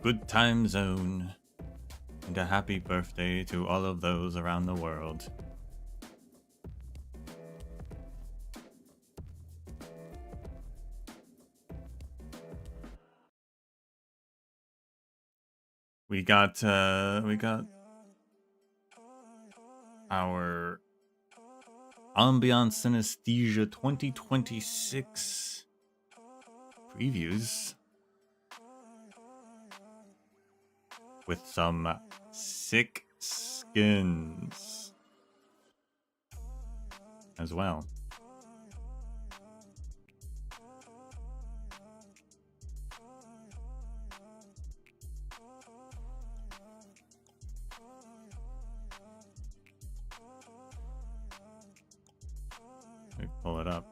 Good time zone, and a happy birthday to all of those around the world. We got our Ambiance Synesthesia 2026 previews with some sick skins as well. Let me pull it up.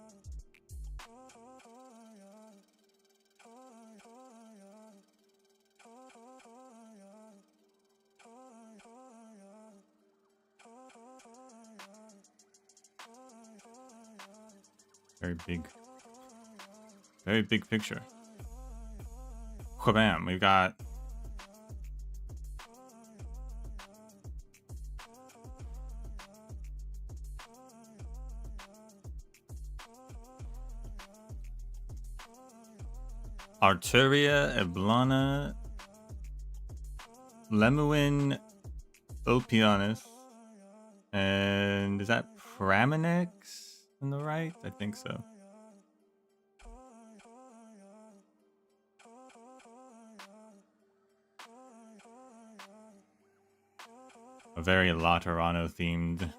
very big picture. Whabam, we've got Arturia, Eblana, Lemuin, Opianus, and is that Praminix on the right? I think so. A very Laterano themed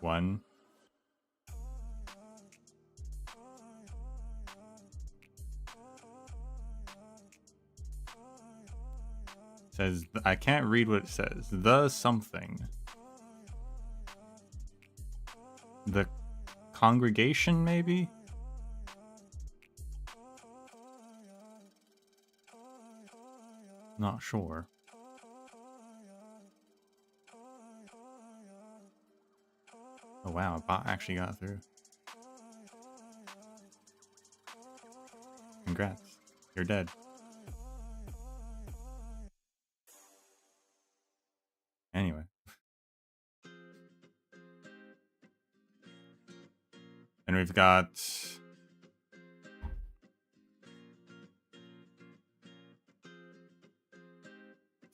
one. Says, I can't read what it says. The something. The congregation, maybe? Not sure. Oh wow, a bot actually got through. Congrats. You're dead. Anyway. And we've got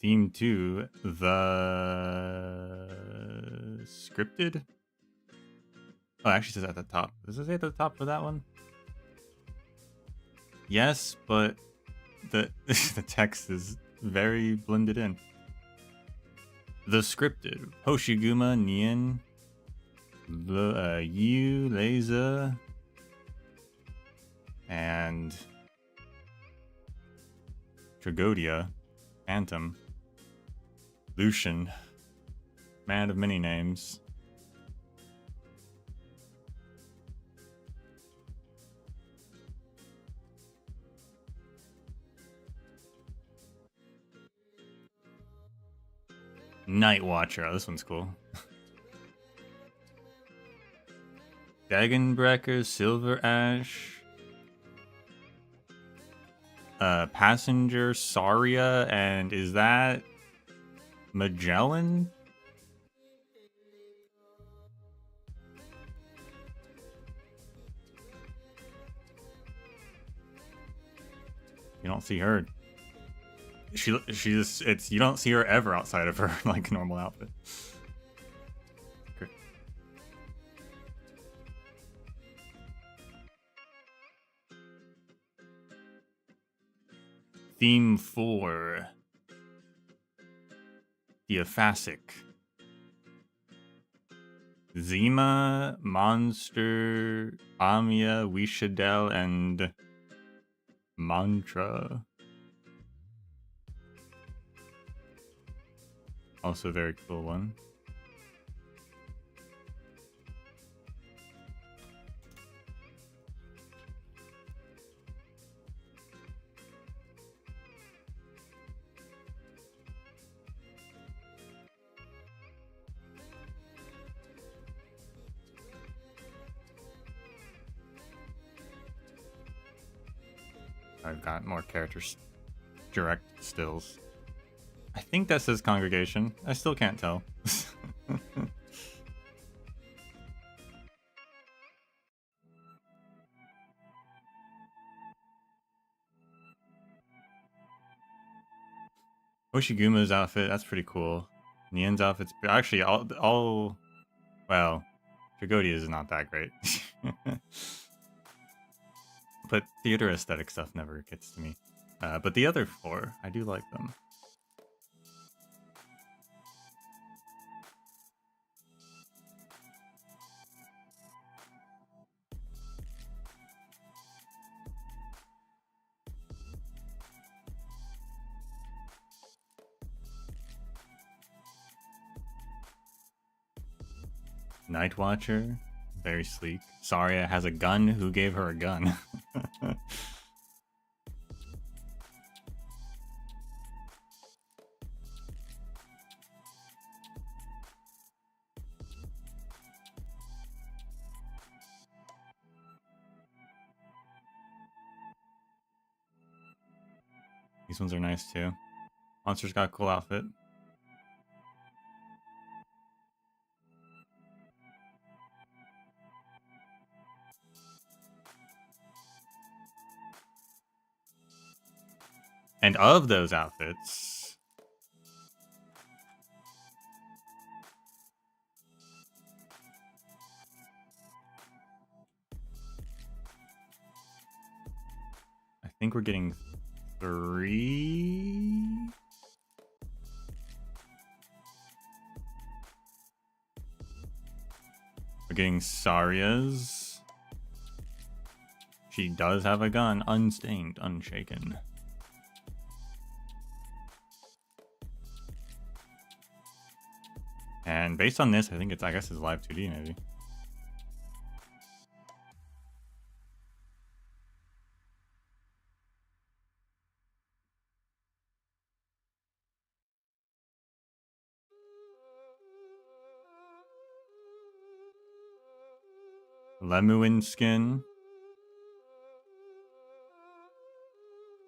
Theme 2, the scripted? Oh, it actually says at the top. Does it say at the top for that one? Yes, but the the text is very blended in. The scripted. Hoshiguma, Nien, Yu, Laser, and Tragodia, Phantom, Lucian, man of many names. Night Watcher. Oh, this one's cool. Dagenbreaker, Silver Ash, Passenger, Saria, and is that Magellan? You don't see her. She's you don't see her ever outside of her like normal outfit. Okay. Theme 4. Theophasic. Zima, Monster, Amia, Wishadel, and Mantra. Also a very cool one. I've got more characters direct stills. I think that says congregation. I still can't tell. Oshiguma's outfit, that's pretty cool. Nien's outfit's actually all well, Tragodia's is not that great. But theater aesthetic stuff never gets to me. But the other 4, I do like them. Night Watcher, very sleek. Saria has a gun. Who gave her a gun? These ones are nice too. Monster's got a cool outfit. And of those outfits, I think we're getting 3. We're getting Saria's. She does have a gun, unstained, unshaken. And based on this, I think I guess it's live 2D maybe. Lemuin skin.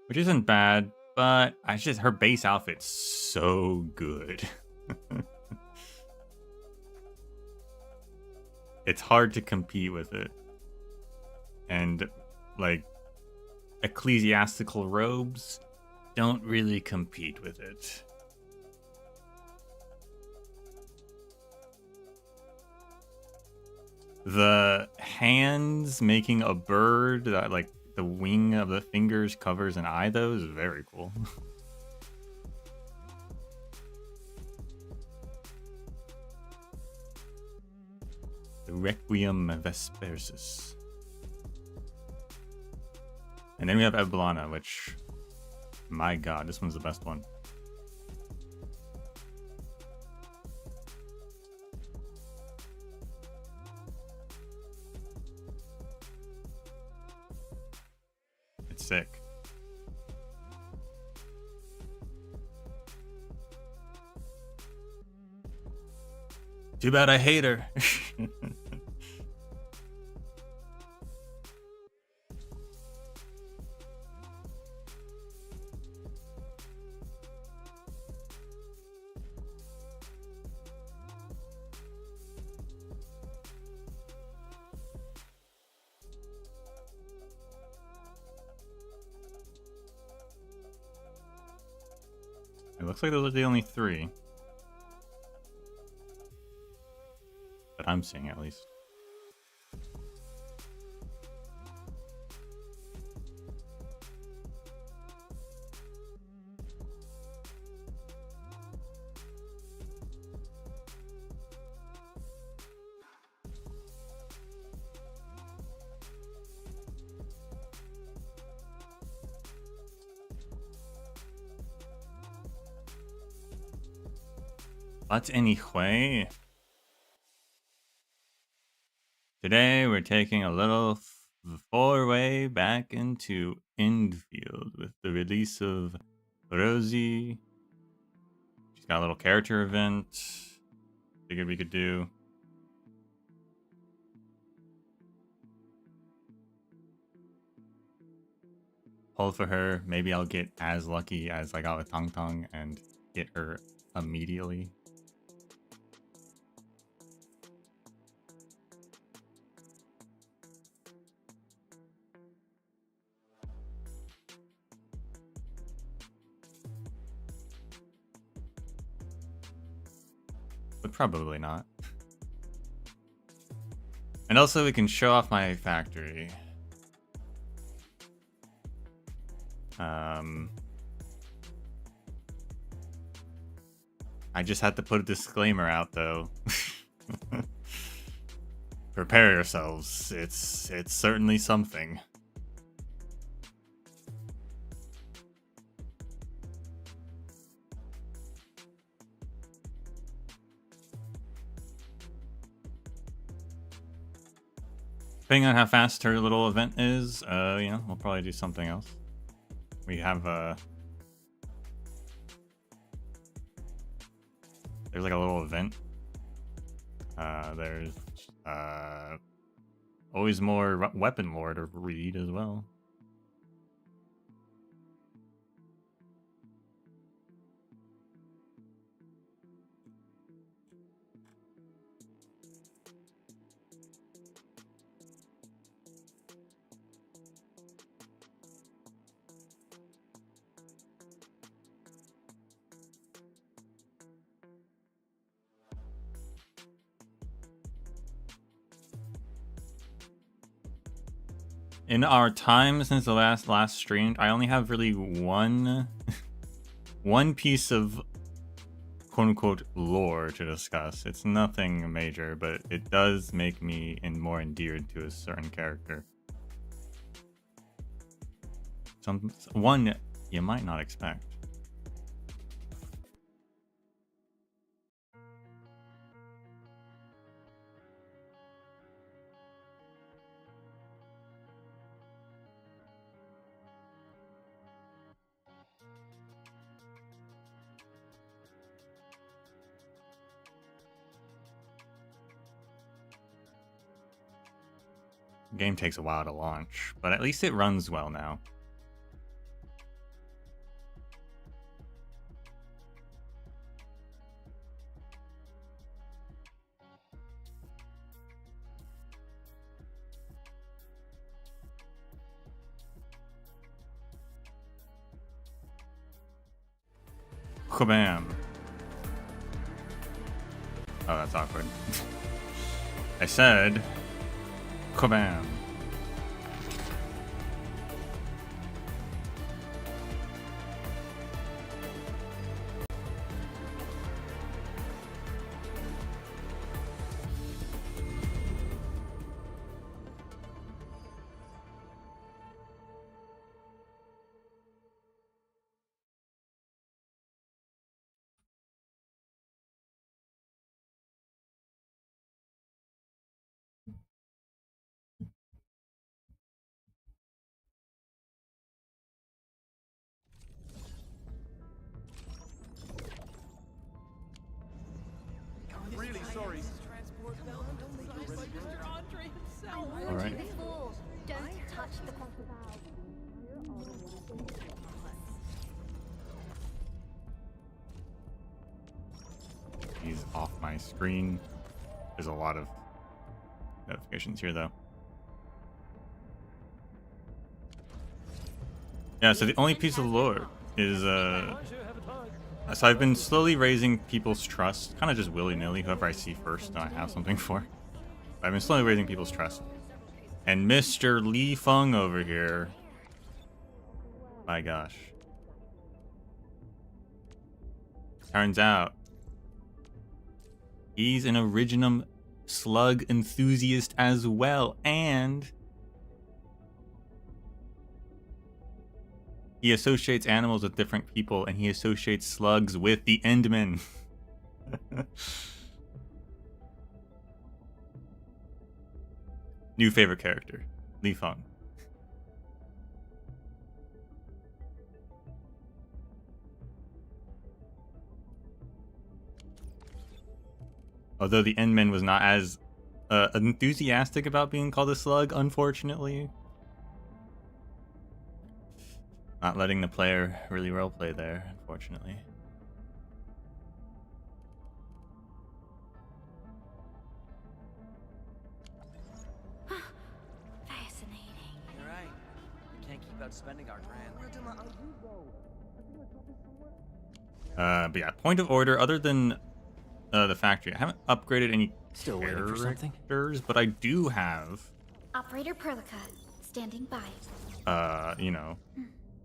Which isn't bad, but her base outfit's so good. It's hard to compete with it. And, like, ecclesiastical robes don't really compete with it. The hands making a bird that, like, the wing of the fingers covers an eye, though, is very cool. The Requiem Vespersus. And then we have Eblana, which, my god, this one's the best one. It's sick. Too bad I hate her. It looks like those are the only 3. That I'm seeing, at least. But anyway, today we're taking a little 4-way back into Endfield with the release of Rosie. She's got a little character event. Figured we could do. Pull for her. Maybe I'll get as lucky as I got with Tong Tong and get her immediately. But probably not. And also we can show off my factory. I just had to put a disclaimer out though. Prepare yourselves. It's certainly something. Depending on how fast her little event is, you know, we'll probably do something else. We have there's like a little event. There's always more weapon lore to read as well. In our time since the last stream, I only have really one piece of quote-unquote lore to discuss. It's nothing major, but it does make me more endeared to a certain character. One you might not expect. The game takes a while to launch, but at least it runs well now. Kabam. Oh, that's awkward. I said, kabam. All right. He's off my screen. There's a lot of notifications here, though. Yeah, so the only piece of lore is, so I've been slowly raising people's trust, kind of just willy-nilly, whoever I see first I have something for. I've been slowly raising people's trust. And Mr. Li Feng over here, my gosh. Turns out, he's an Originum slug enthusiast as well, and he associates animals with different people, and he associates slugs with the Endmen. New favorite character, Li Feng. Although the Endman was not as enthusiastic about being called a slug, unfortunately. Not letting the player really roleplay there, unfortunately. Fascinating. You're right. We can't keep outspending our grand. But yeah, point of order, other than the factory, I haven't upgraded any Still waiting for something? characters, but I do have Operator Perlica, standing by. you know,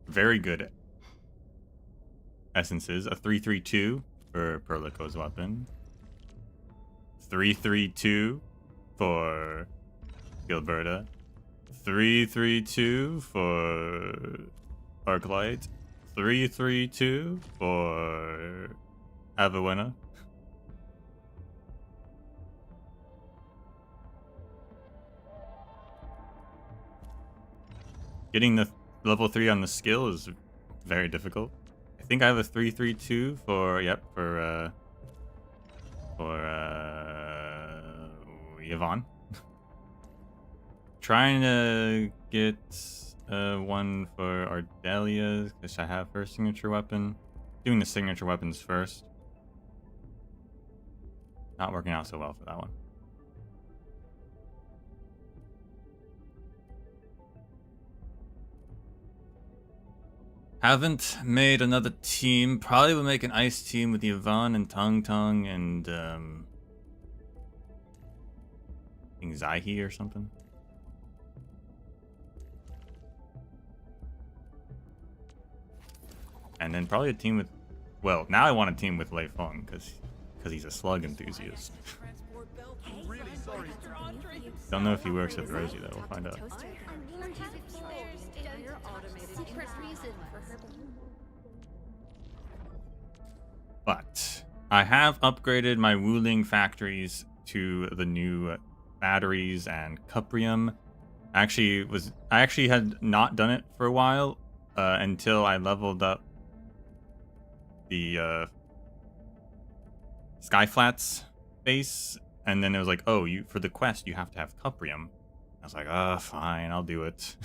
very good essences. A 332 for Perlico's weapon. 332 for Gilberta. 332 for Arknights. 332 for Avowena. Getting the level 3 on the skill is very difficult. I think I have a 332 for Yvonne. Trying to get one for Ardelia because I have her signature weapon. Doing the signature weapons first. Not working out so well for that one. Haven't made another team. Probably will make an ice team with Yvonne and Tung Tung and I think Zaihi or something. And then probably a team with... Well, now I want a team with Lei Feng, because he's a slug enthusiast. Don't know if he works at Rosie, though. We'll find out. But I have upgraded my Wuling factories to the new batteries and cuprium. I actually had not done it for a while until I leveled up the Skyflats base, and then it was like, oh, for the quest you have to have cuprium. I was like, oh, fine, I'll do it.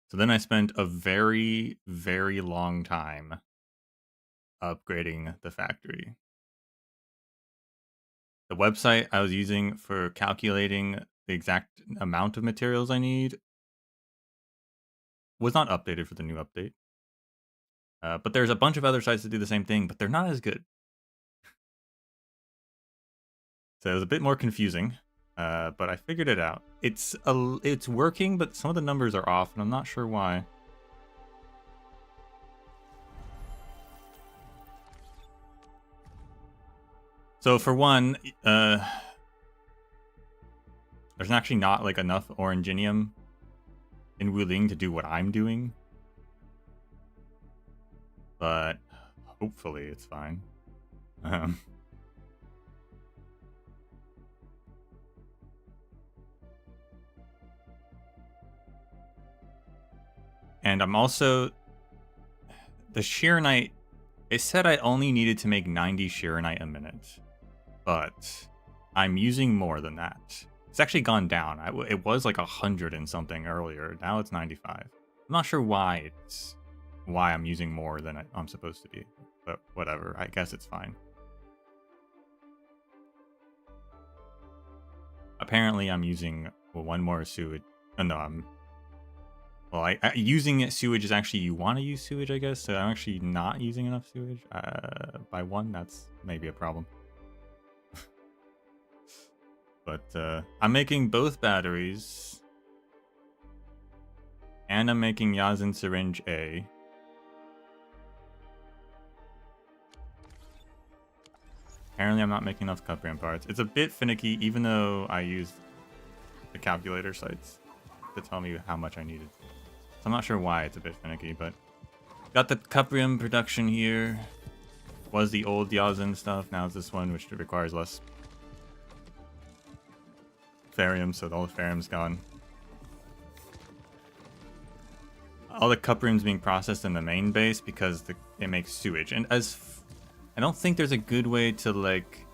So then I spent a very, very long time upgrading the factory. The website I was using for calculating the exact amount of materials I need was not updated for the new update. But there's a bunch of other sites that do the same thing, but they're not as good. So it was a bit more confusing, but I figured it out. It's working, but some of the numbers are off, and I'm not sure why. So for one, there's actually not like enough oranginium in Wuling to do what I'm doing. But hopefully it's fine. And I'm also... The Shearonite... It said I only needed to make 90 Shearonite a minute. But I'm using more than that. It's actually gone down. It was like 100 and something earlier. Now it's 95. I'm not sure why I'm using more than I'm supposed to be. But whatever. I guess it's fine. Apparently I'm using one more sewage. Oh, no, I'm... Well, using sewage is actually... You want to use sewage, I guess. So I'm actually not using enough sewage. By one, that's maybe a problem. But I'm making both batteries. And I'm making Yazin Syringe A. Apparently I'm not making enough cuprium parts. It's a bit finicky, even though I used the calculator sites to tell me how much I needed. So I'm not sure why it's a bit finicky, but... Got the cuprium production here. Was the old Yazin stuff. Now it's this one, which requires less Farium, so all the Farium's gone. All the cuprium's being processed in the main base because it makes sewage. And I don't think there's a good way to like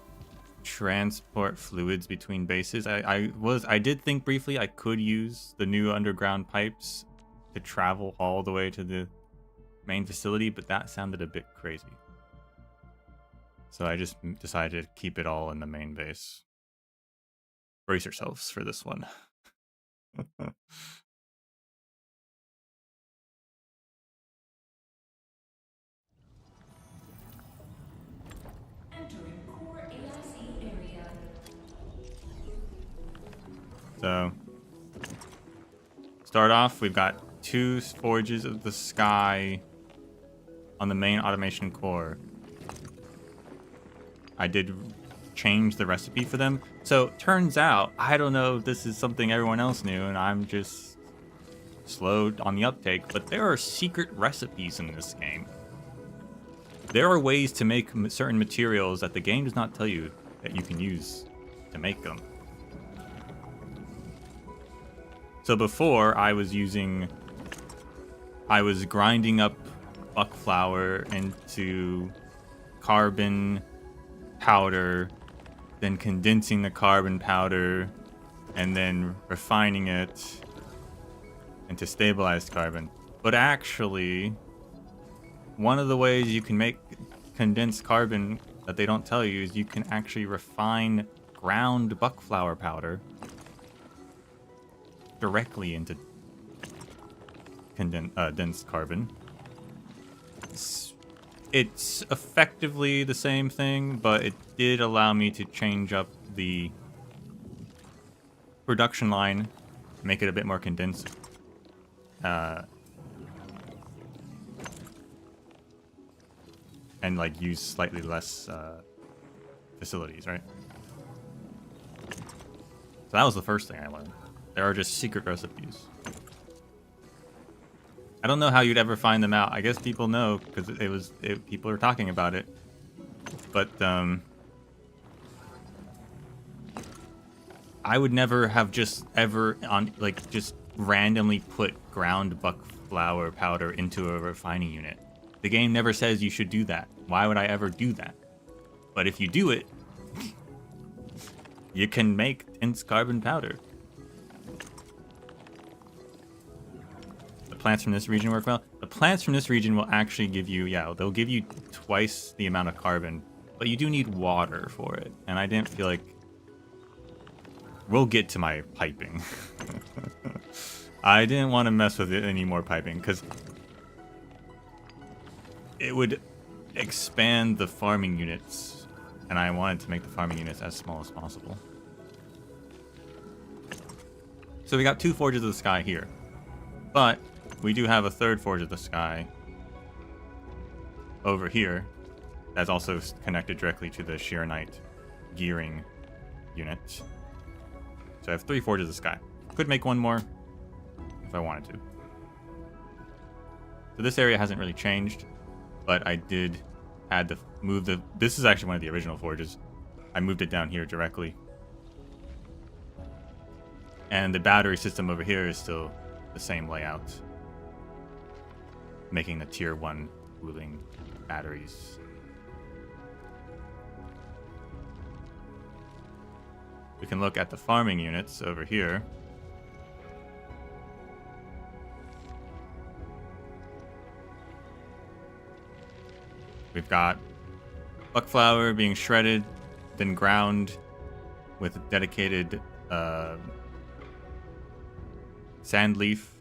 transport fluids between bases. I did think briefly I could use the new underground pipes to travel all the way to the main facility, but that sounded a bit crazy. So I just decided to keep it all in the main base. Brace yourselves for this one. So, start off, we've got 2 Forges of the Sky on the main automation core. I did change the recipe for them. So, turns out, I don't know if this is something everyone else knew, and I'm just slowed on the uptake, but there are secret recipes in this game. There are ways to make certain materials that the game does not tell you that you can use to make them. So before, I was grinding up buck flour into carbon powder, then condensing the carbon powder, and then refining it into stabilized carbon. But actually, one of the ways you can make condensed carbon that they don't tell you is you can actually refine ground buck flour powder directly into dense carbon. It's effectively the same thing, but it did allow me to change up the production line make it a bit more condensed. And like use slightly less facilities, right? So that was the first thing I learned. There are just secret recipes. I don't know how you'd ever find them out. I guess people know because people are talking about it. But I would never have just randomly put ground buck flower powder into a refining unit. The game never says you should do that. Why would I ever do that? But if you do it, you can make dense carbon powder. The plants from this region work well. The plants from this region will actually give you, they'll give you twice the amount of carbon, but you do need water for it. And I didn't feel like... We'll get to my piping. I didn't want to mess with it any more piping, because it would expand the farming units, and I wanted to make the farming units as small as possible. So we got 2 Forges of the Sky here, but we do have a 3rd Forge of the Sky over here that's also connected directly to the Sheer Knight gearing unit. So I have 3 Forges of the Sky. Could make 1 more if I wanted to. So this area hasn't really changed, but I had to move this is actually one of the original forges. I moved it down here directly. And the battery system over here is still the same layout, making the tier 1 cooling batteries. We can look at the farming units over here. We've got buckflower being shredded, then ground with a dedicated sand leaf,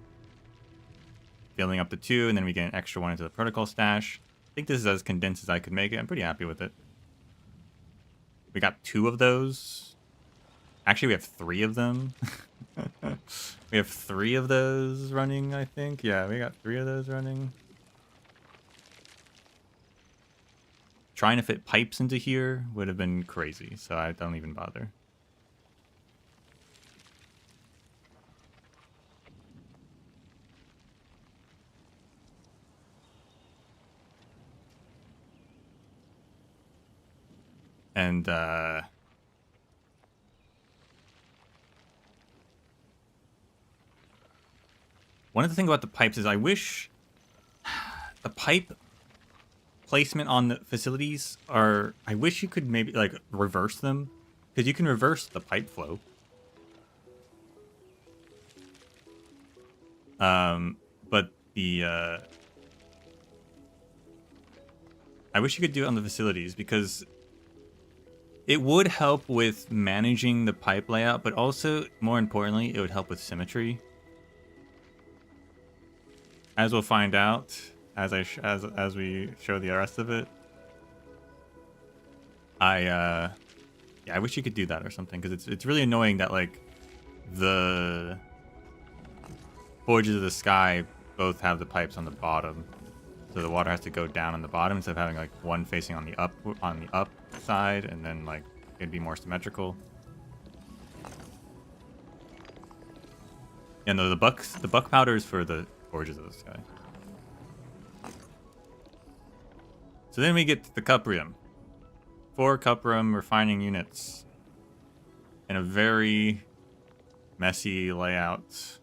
filling up to 2, and then we get an extra 1 into the protocol stash. I think this is as condensed as I could make it. I'm pretty happy with it. We got 2 of those. Actually, we have 3 of them. We have 3 of those running, I think. Yeah, we got 3 of those running. Trying to fit pipes into here would have been crazy, so I don't even bother. And one of the things about the pipes is I wish the pipe placement on the facilities are... I wish you could maybe like reverse them, because you can reverse the pipe flow. But the I wish you could do it on the facilities, because it would help with managing the pipe layout, but also, more importantly, it would help with symmetry. As we'll find out as we show the rest of it. I wish you could do that or something, because it's really annoying that like the Forges of the Sky both have the pipes on the bottom, so the water has to go down on the bottom instead of having like one facing on the up side, and then like it'd be more symmetrical. Yeah, no, the buck powders for the Forges of the Sky. So then we get to the Cuprium. 4 Cuprium refining units in a very messy layout.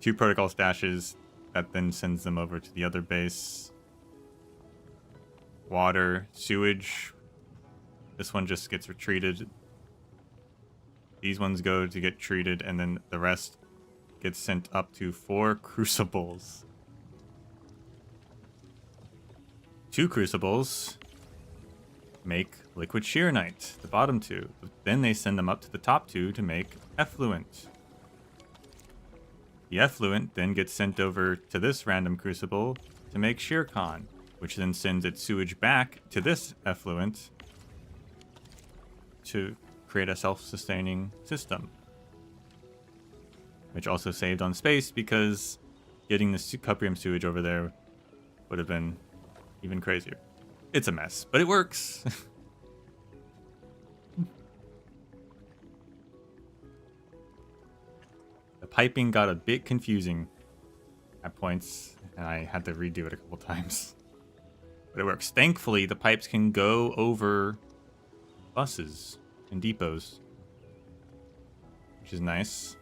2 protocol stashes that then sends them over to the other base. Water, sewage. This one just gets retreated. These ones go to get treated, and then the rest gets sent up to 4 crucibles. 2 crucibles make liquid sheernite, the bottom 2. Then they send them up to the top 2 to make effluent. The effluent then gets sent over to this random crucible to make sheercon, which then sends its sewage back to this effluent to create a self-sustaining system. Which also saved on space because getting the cuprium sewage over there would have been even crazier. It's a mess, but it works. The piping got a bit confusing at points, and I had to redo it a couple times. But it works. Thankfully, the pipes can go over buses and depots, which is nice.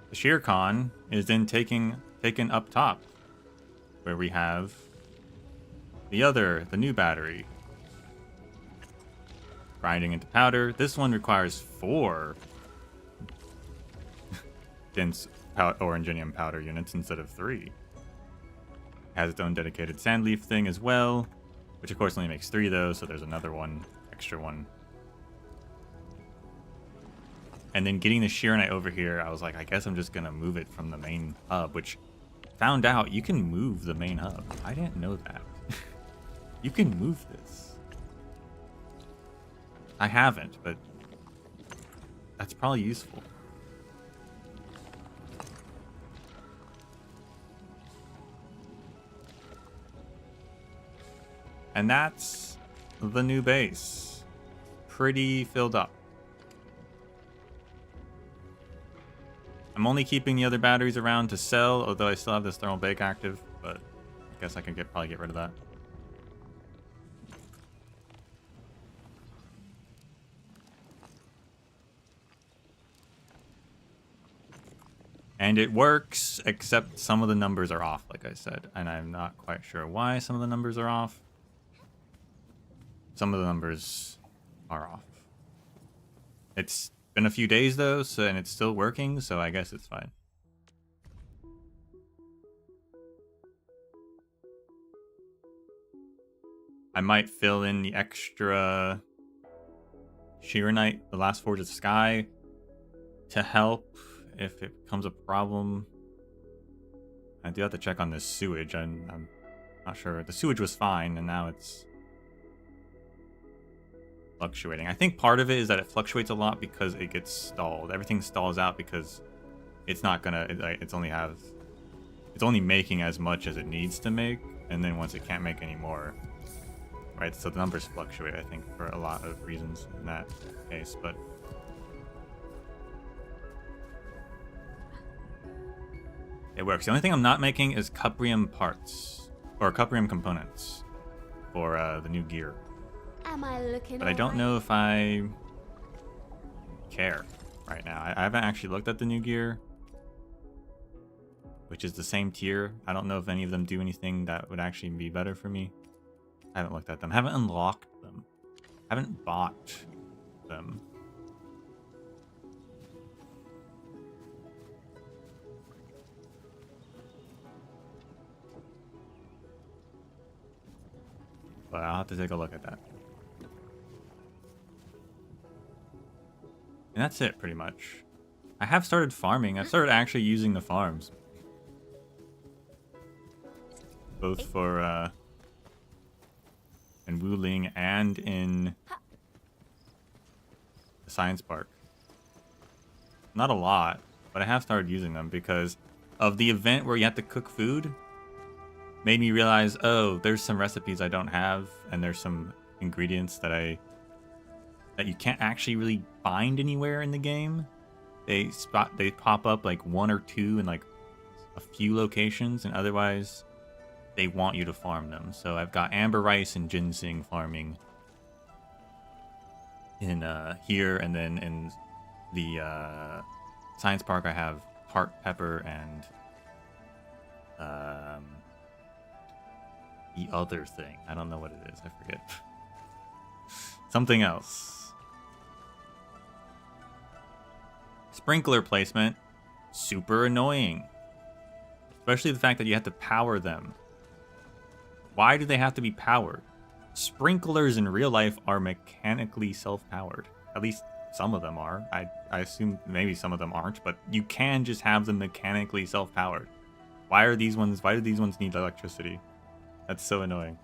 The shear con is then taken up top, where we have the new battery. Grinding into powder. This one requires 4 dense oranginium powder units instead of 3. Has its own dedicated sand leaf thing as well, which of course only makes 3 though, so there's another one, extra one. And then getting the shearonite over here, I was like, I guess I'm just gonna move it from the main hub, which found out you can move the main hub. I didn't know that. You can move this. I haven't, but that's probably useful. And that's the new base. Pretty filled up. I'm only keeping the other batteries around to sell, although I still have this thermal bake active, but I guess I can probably get rid of that. And it works, except some of the numbers are off, like I said, and I'm not quite sure why some of the numbers are off. Some of the numbers are off. It's been a few days though, so and it's still working, so I guess it's fine. I might fill in the extra shearonite, the last Forge of the Sky, to help if it becomes a problem. I do have to check on this sewage. I'm not sure. The sewage was fine, and now it's fluctuating. I think part of it is that it fluctuates a lot because it gets stalled. Everything stalls out because it's not gonna. It's only making as much as it needs to make, and then once it can't make any more, right? So the numbers fluctuate. I think for a lot of reasons in that case, but. It works. The only thing I'm not making is cuprium parts or cuprium components for the new gear. Am I looking But I don't know if I care right now. I haven't actually looked at the new gear, which is the same tier. I don't know if any of them do anything that would actually be better for me. I haven't looked at them. I haven't unlocked them. I haven't bought them. But I'll have to take a look at that. And that's it, pretty much. I have started farming. I've started actually using the farms. Both for, in Wuling and in the Science Park. Not a lot, but I have started using them because of the event where you have to cook food. Made me realize, oh, there's some recipes I don't have, and there's some ingredients that you can't actually really find anywhere in the game. They pop up like 1 or 2 in like a few locations, and otherwise they want you to farm them. So I've got amber rice and ginseng farming in here, and then in the Science Park I have heart pepper and the other thing. I don't know what it is. I forget. Something else. Sprinkler placement. Super annoying. Especially the fact that you have to power them. Why do they have to be powered? Sprinklers in real life are mechanically self-powered. At least some of them are. I assume maybe some of them aren't, but you can just have them mechanically self-powered. Why do these ones need electricity? That's so annoying.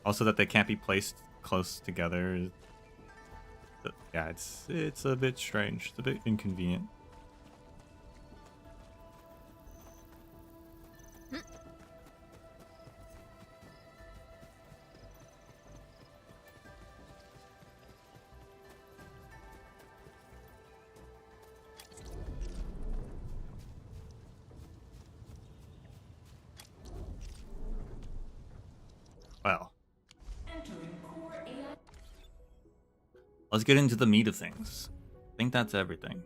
Also that they can't be placed close together. Yeah, it's a bit strange. It's a bit inconvenient. Well, let's get into the meat of things. I think that's everything.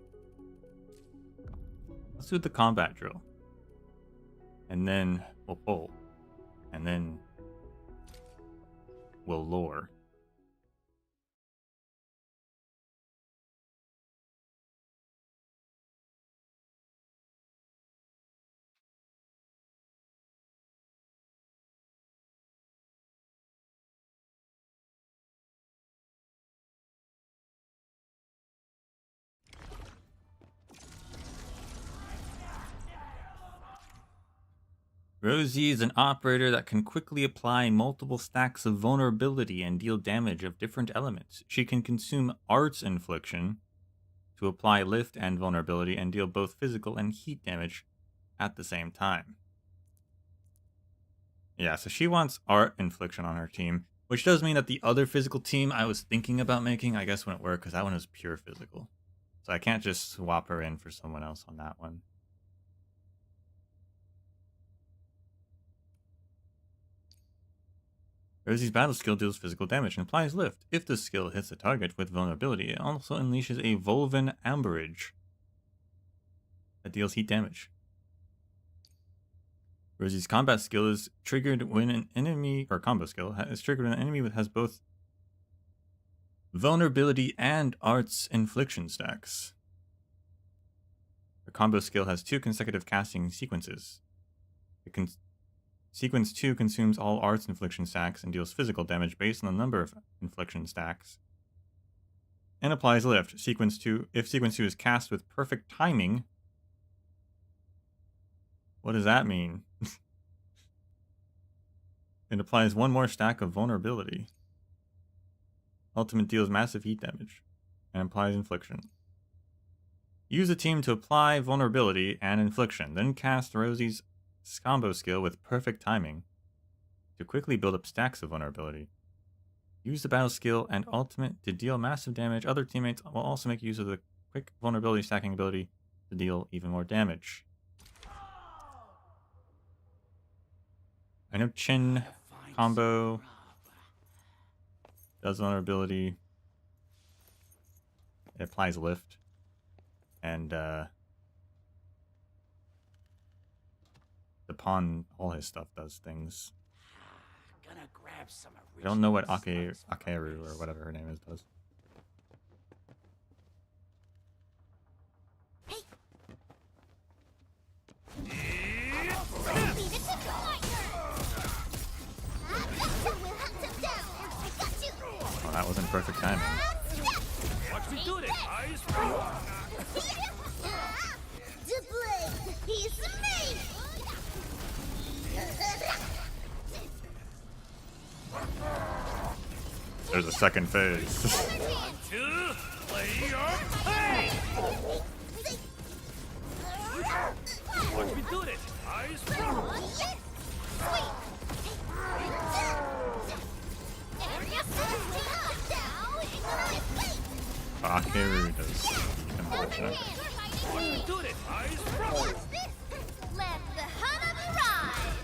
Let's do the combat drill. And then we'll pull. And then we'll lore. Rosie is an operator that can quickly apply multiple stacks of vulnerability and deal damage of different elements. She can consume Arts Infliction to apply lift and vulnerability and deal both physical and heat damage at the same time. Yeah, so she wants Art Infliction on her team, which does mean that the other physical team I was thinking about making, I guess wouldn't work because that one is pure physical. So I can't just swap her in for someone else on that one. Rosie's battle skill deals physical damage and applies lift. If the skill hits the target with vulnerability, it also unleashes a Volvan Amberage that deals heat damage. Rosie's combat skill is triggered when an enemy, or combo skill, is triggered when an enemy has both vulnerability and Arts Infliction stacks. Her combo skill has 2 consecutive casting sequences. Sequence 2 consumes all Arts Infliction stacks and deals physical damage based on the number of Infliction stacks. And applies lift. If Sequence 2 is cast with perfect timing... What does that mean? It applies 1 more stack of vulnerability. Ultimate deals massive heat damage. And applies infliction. Use a team to apply vulnerability and infliction. Then cast Rosie's combo skill with perfect timing to quickly build up stacks of vulnerability. Use the battle skill and ultimate to deal massive damage. Other teammates will also make use of the quick vulnerability stacking ability to deal even more damage. I know Chin combo does vulnerability. It applies lift. And the pawn, all his stuff does things. I don't know what Akeru or whatever her name is does. Oh, that wasn't perfect timing. Watch me do it. Eyes He's me. There's a second phase. Watch me do it. Eyes Akeru does infliction. Watch me do it. Eyes Let the Hanabi rise!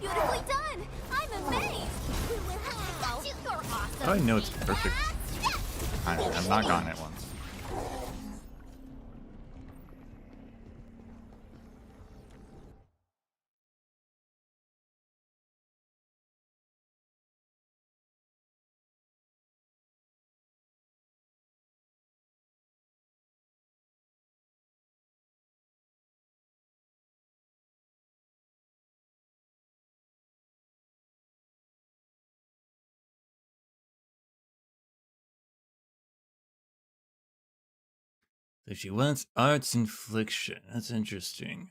Beautifully done! I'm amazed! Wow, you're awesome! How do I know it's perfect timing? I've not gotten it once. So she wants arts infliction. That's interesting.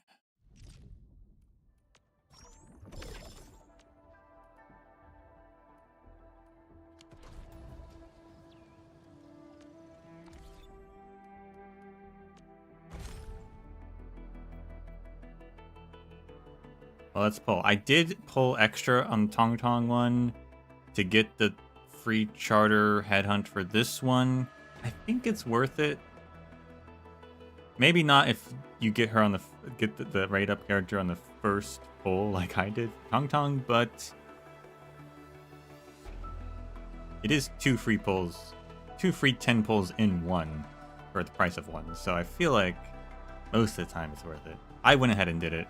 Well, let's pull. I did pull extra on the Tong Tong one to get the free charter headhunt for this one. I think it's worth it. Maybe not if you get her on the right up character on the first pull like I did Tong Tong, but it is 2 free pulls, 2 free 10 pulls in one for the price of one. So I feel like most of the time it's worth it. I went ahead and did it.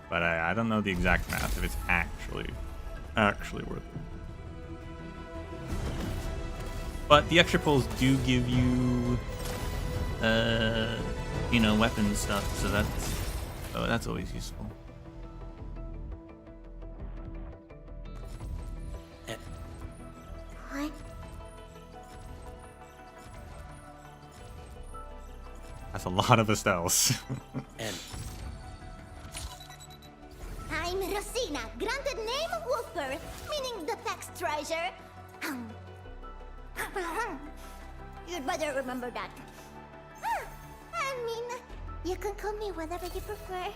But I don't know the exact math if it's actually worth it. But the extra pulls do give you, you know, weapon stuff, so that's always useful. What? That's a lot of Estelles. I'm Rosina, granted name Wolfbird, meaning the text treasure. You'd better remember that. I mean, you can call me whatever you prefer.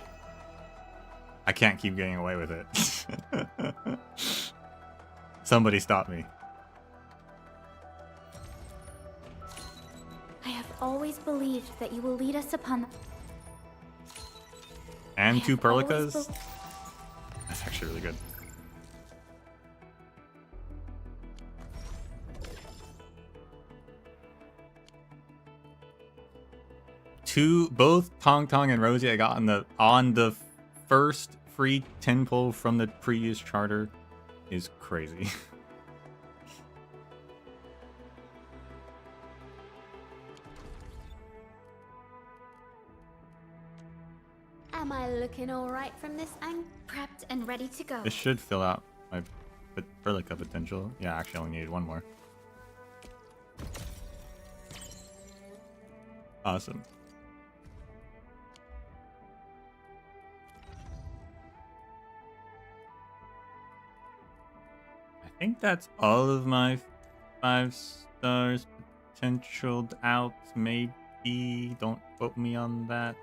I can't keep getting away with it. Somebody stop me. I have always believed that you will lead us upon. And 2 have always Perlicas? That's actually really good. Both Tong Tong and Rosie I got on the first free 10 pull from the previous charter is crazy. Am I looking alright from this angle? Prepped and ready to go. This should fill out my Perlica potential. Yeah, actually I only needed 1 more. Awesome. I think that's all of my 5 stars potentialed out, maybe. Don't quote me on that.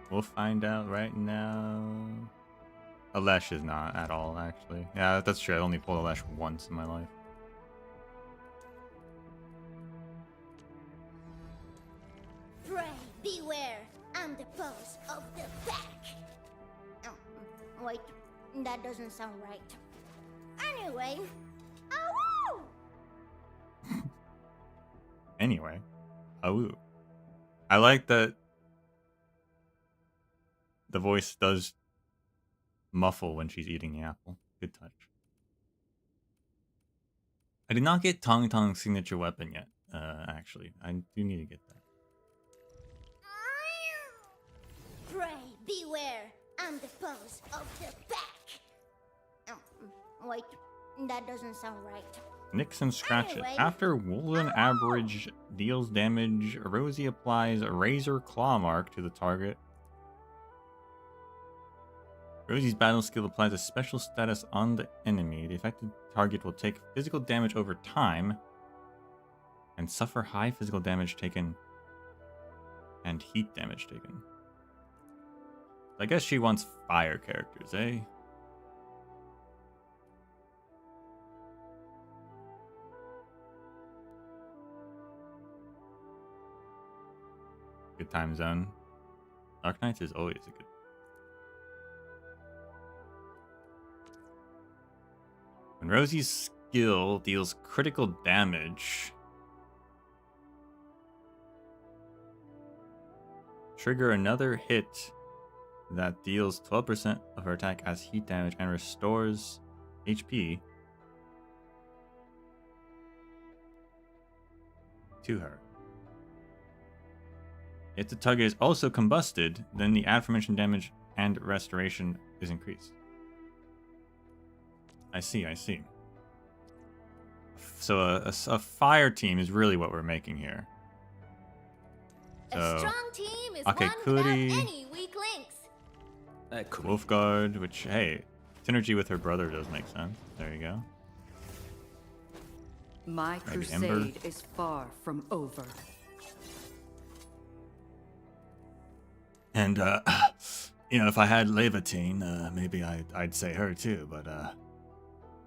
We'll find out right now. Alesh is not at all, actually. Yeah, that's true. I only pulled Alesh once in my life. Pray, beware, I'm the pose of the back. Oh, wait, that doesn't sound right. Anyway, ow! Anyway, ooh. I like that the voice does muffle when she's eating the apple. Good touch. I did not get Tong Tong's signature weapon yet, actually. I do need to get that. Pray, beware, I'm the pose of the back. Oh, wait, that doesn't sound right. Nix and scratch Anyway. it. After Wolven average deals damage, Rosie applies a Razor Claw mark to the target. Rosie's battle skill applies a special status on the enemy. The affected target will take physical damage over time and suffer high physical damage taken and heat damage taken. I guess she wants fire characters, eh? Good time zone. Arknights is always a good. When Rosie's skill deals critical damage, trigger another hit that deals 12% of her attack as heat damage and restores HP to her. If the target is also combusted, then the aforementioned damage and restoration is increased. I see, I see. So a fire team is really what we're making here. So, A strong team is Akekuri, one without any weak links. Wolfguard, which, hey, synergy with her brother does make sense. There you go. My Maybe crusade Ember. is far from over. And, you know, if I had Levitine, maybe I'd say her too, but,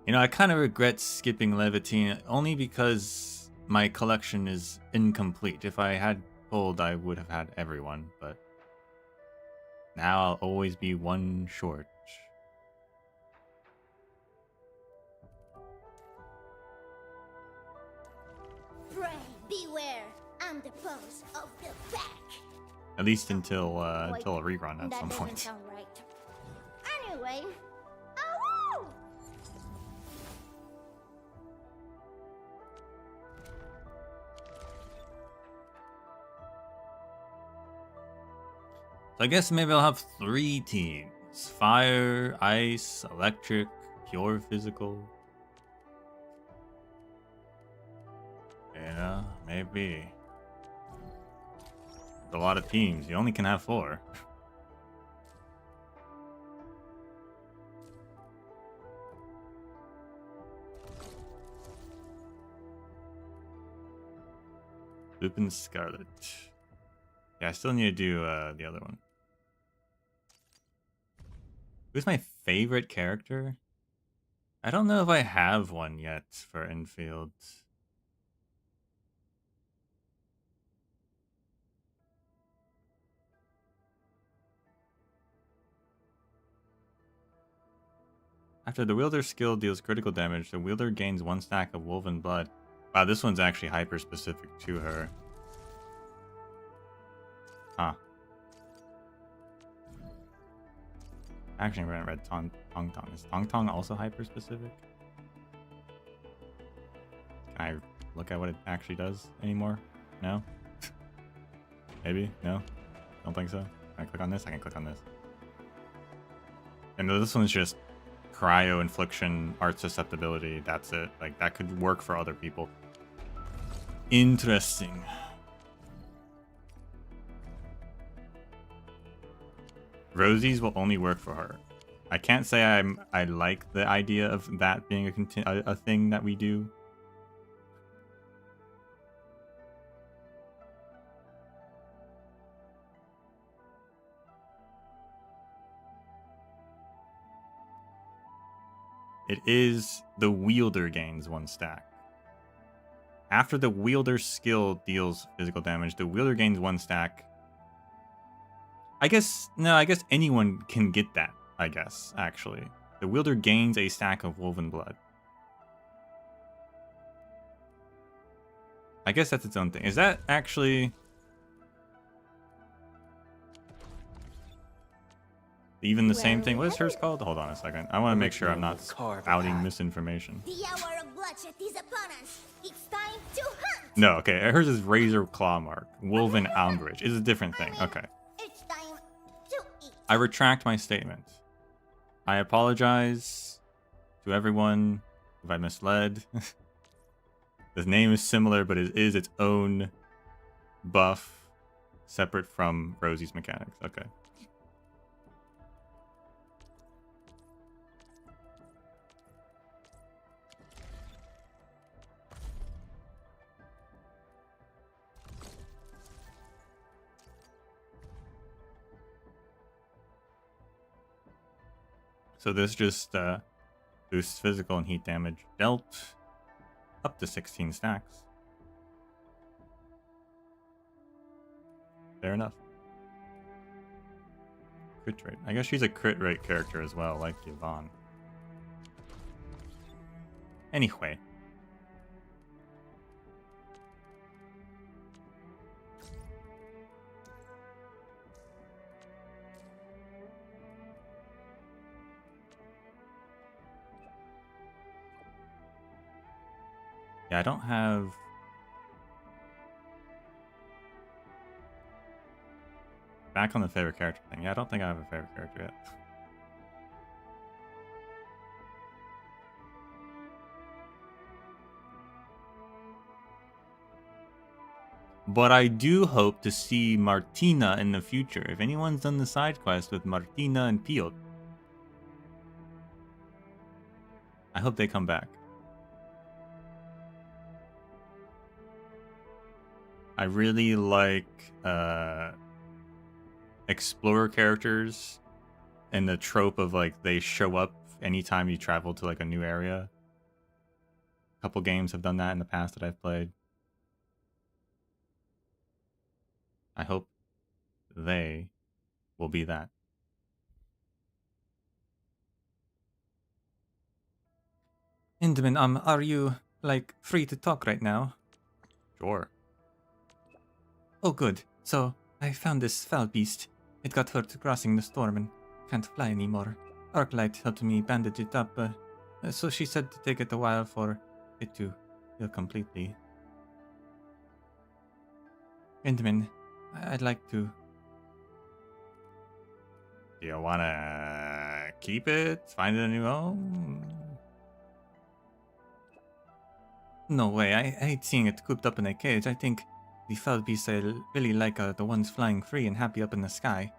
you know, I kind of regret skipping Levitine only because my collection is incomplete. If I had pulled, I would have had everyone, but now I'll always be one short. Pray, beware. I'm the pose of the back. At least until Wait, until a rerun at that some doesn't point. sound right. Anyway, ow! So I guess maybe I'll have 3 teams. Fire, ice, electric, pure physical. Yeah, maybe. It's a lot of teams. You only can have 4. Lupin Scarlet. Yeah, I still need to do the other one. Who's my favorite character? I don't know if I have one yet for Enfield. After the wielder skill deals critical damage, the wielder gains 1 stack of woven blood. Wow, this one's actually hyper specific to her. Huh. Actually, I haven't read Tong Tong. Is Tong Tong also hyper specific? Can I look at what it actually does anymore? No? Maybe? No? Don't think so? Can I click on this? I can click on this. And this one's just cryo infliction, art susceptibility. That's it. Like, that could work for other people. Interesting. Rosie's will only work for her. I can't say I like the idea of that being a thing that we do. It is the wielder gains 1 stack. After the wielder's skill deals physical damage, the wielder gains 1 stack. I guess anyone can get that, I guess, actually. The wielder gains a stack of woven blood. I guess that's its own thing. Is that actually even the same thing? What is hers called? Hold on a second. I want to make sure I'm not spouting misinformation. The hour of bloodshed is upon us. It's time to hunt. No, okay. Hers is Razor Claw Mark. Woven Umbrage. It's a different thing. Okay. It's time to eat. I retract my statement. I apologize to everyone if I misled. The name is similar, but it is its own buff, separate from Rosie's mechanics. Okay. So this just boosts physical and heat damage dealt up to 16 stacks. Fair enough. Crit rate. I guess she's a crit rate character as well, like Yvonne. Anyway. Yeah, I don't have... Back on the favorite character thing. Yeah, I don't think I have a favorite character yet. But I do hope to see Martina in the future. If anyone's done the side quest with Martina and Piotr, I hope they come back. I really like explorer characters and the trope of like they show up anytime you travel to like a new area. A couple games have done that in the past that I've played. I hope they will be that. Indaman, are you like free to talk right now? Sure. Oh, good. So I found this foul beast. It got hurt crossing the storm and can't fly anymore. Arknight helped me bandage it up, so she said to take it a while for it to heal completely. Indaman, I'd like to... Do you want to keep it? Find it a new home? No way, I hate seeing it cooped up in a cage. I think the foul beasts I really like are the ones flying free and happy up in the sky.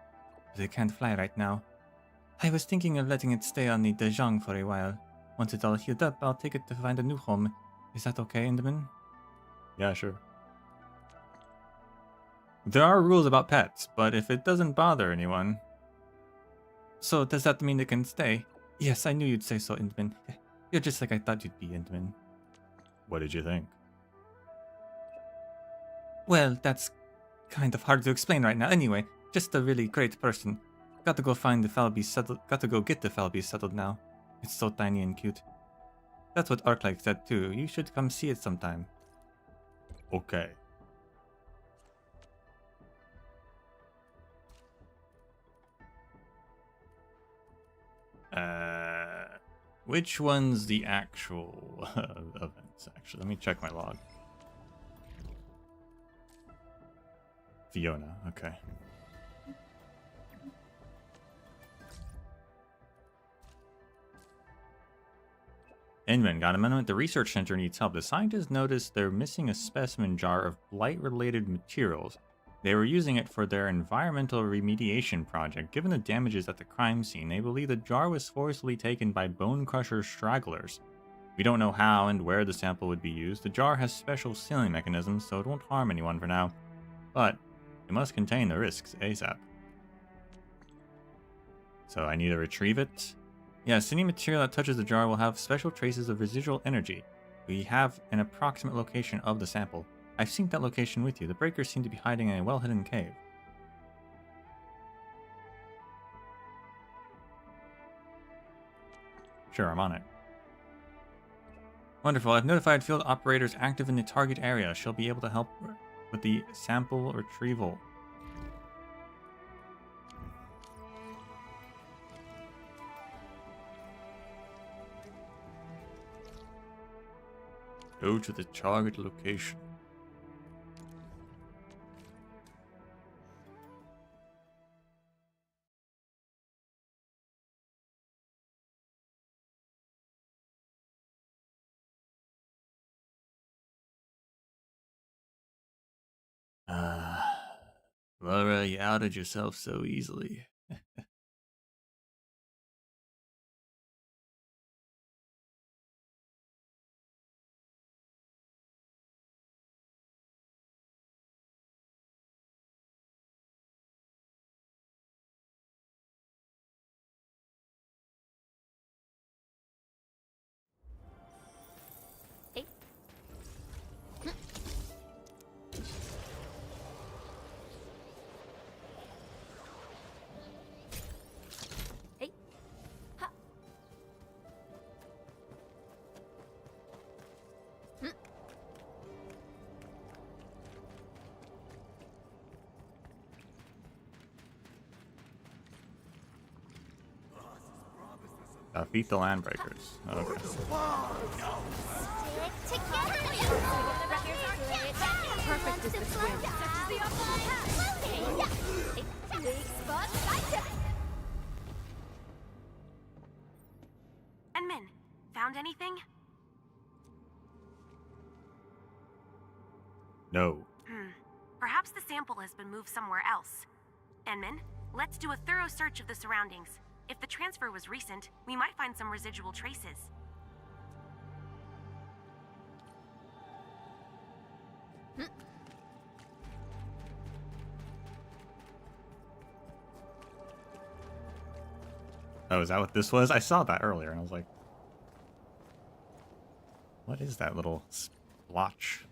But they can't fly right now. I was thinking of letting it stay on the Dejong for a while. Once it's all healed up, I'll take it to find a new home. Is that okay, Indaman? Yeah, sure. There are rules about pets, but if it doesn't bother anyone... So, does that mean it can stay? Yes, I knew you'd say so, Indaman. You're just like I thought you'd be, Indaman. What did you think? Well, that's kind of hard to explain right now. Anyway, just a really great person. Got to go find the foul beast settled. Got to go get the foul beast settled now. It's so tiny and cute. That's what Arknight said too. You should come see it sometime. Okay. Which one's the actual events? Actually, let me check my log. Fiona, okay. Inman, got a minute? The research center needs help. The scientists noticed they're missing a specimen jar of blight-related materials. They were using it for their environmental remediation project. Given the damages at the crime scene, they believe the jar was forcibly taken by Bone Crusher stragglers. We don't know how and where the sample would be used. The jar has special sealing mechanisms, so it won't harm anyone for now. But it must contain the risks ASAP. So I need to retrieve it. Yes, any material that touches the jar will have special traces of residual energy. We have an approximate location of the sample. I've synced that location with you. The breakers seem to be hiding in a well-hidden cave. Sure, I'm on it. Wonderful. I've notified field operators active in the target area. She'll be able to help with the sample retrieval. Go to the target location. Laura, you outed yourself so easily. Beat the landbreakers. Okay. Perfect as the twin. anything? No. Perhaps the sample has been moved somewhere else. Enman, let's do a thorough search of the surroundings. If the transfer was recent, we might find some residual traces. Oh, is that what this was? I saw that earlier and I was like, what is that little splotch?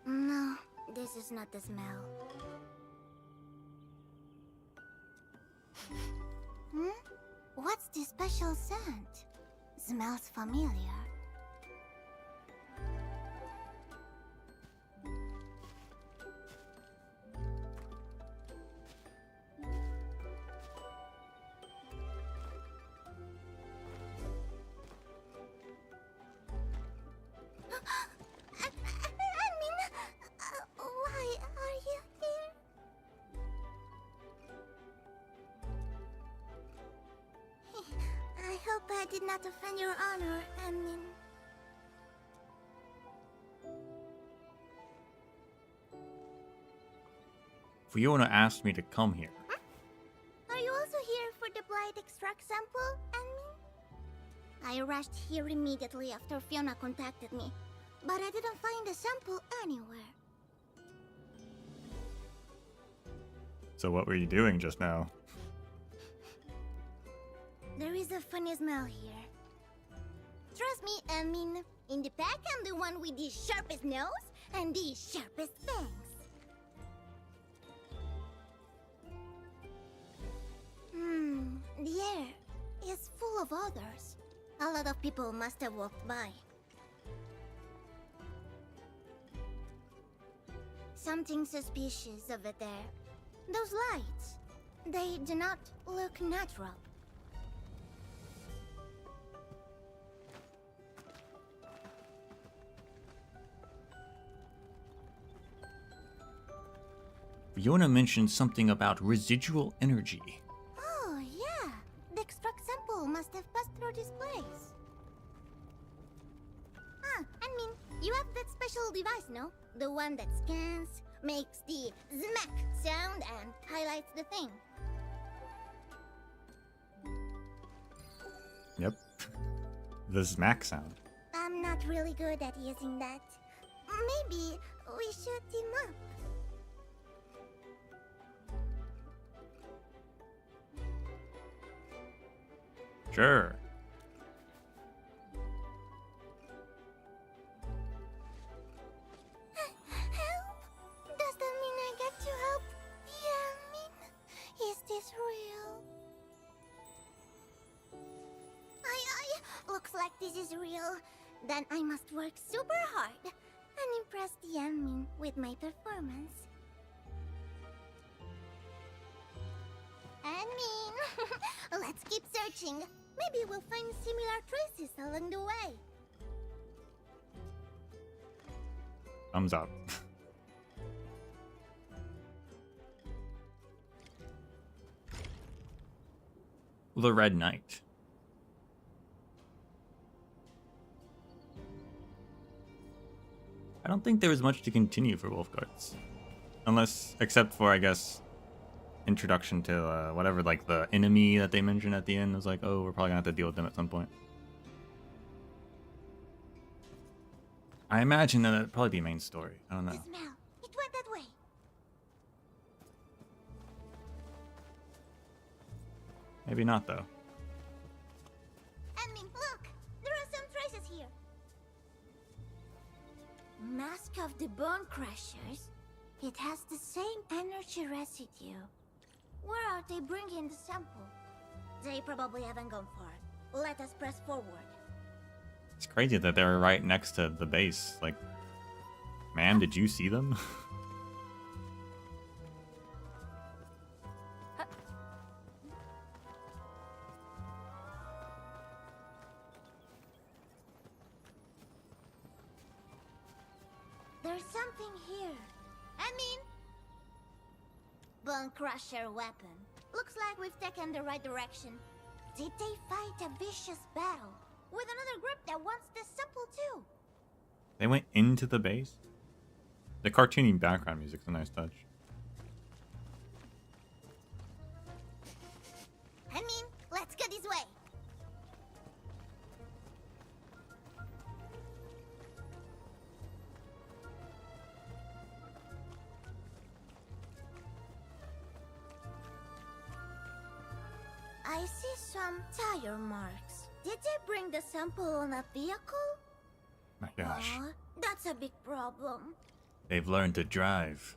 No, this is not the smell. What's this special scent? Smells familiar. Why are you here? I hope I did not offend your honor, Anmin. Fiona asked me to come here. Are you also here for the blight extract sample, Anmin? I rushed here immediately after Fiona contacted me, but I didn't find the sample anywhere. So what were you doing just now? There is a funny smell here. Trust me, Anmin. In the pack, I'm the one with the sharpest nose and the sharpest fangs. The air is full of odors. A lot of people must have walked by. Something suspicious over there. Those lights, they do not look natural. Fiona mentioned something about residual energy. Oh, yeah. The extract sample must have passed through this place. I mean, you have that special device, no? The one that scans, makes the smack sound, and highlights the thing. Yep. The smack sound. I'm not really good at using that. Maybe we should team up. Sure. Help? Does that mean I get to help? Yeah, is this real? Looks like this is real. Then I must work super hard and impress the admin with my performance. Admin, let's keep searching. Maybe we'll find similar traces along the way. Thumbs up. The Red Knight. I don't think there was much to continue for Wolfguards. Unless, except for, I guess, introduction to whatever, like the enemy that they mentioned at the end. Was like, oh, we're probably gonna have to deal with them at some point. I imagine that it'd probably be main story. I don't know. The smell. It went that way. Maybe not though. Admin, look! There are some traces here. Mask of the Bone Crushers. It has the same energy residue. Where are they bringing the sample? They probably haven't gone far. Let us press forward. It's crazy that they're right next to the base. Like, ma'am, did you see them? I mean... Bone Crusher weapon. Looks like we've taken the right direction. Did they fight a vicious battle with another group that wants this sample too? They went into the base? The cartoony background music's a nice touch. I mean, let's go this way. I see some tire marks. Did they bring the sample on a vehicle? My gosh. Aw, that's a big problem. They've learned to drive.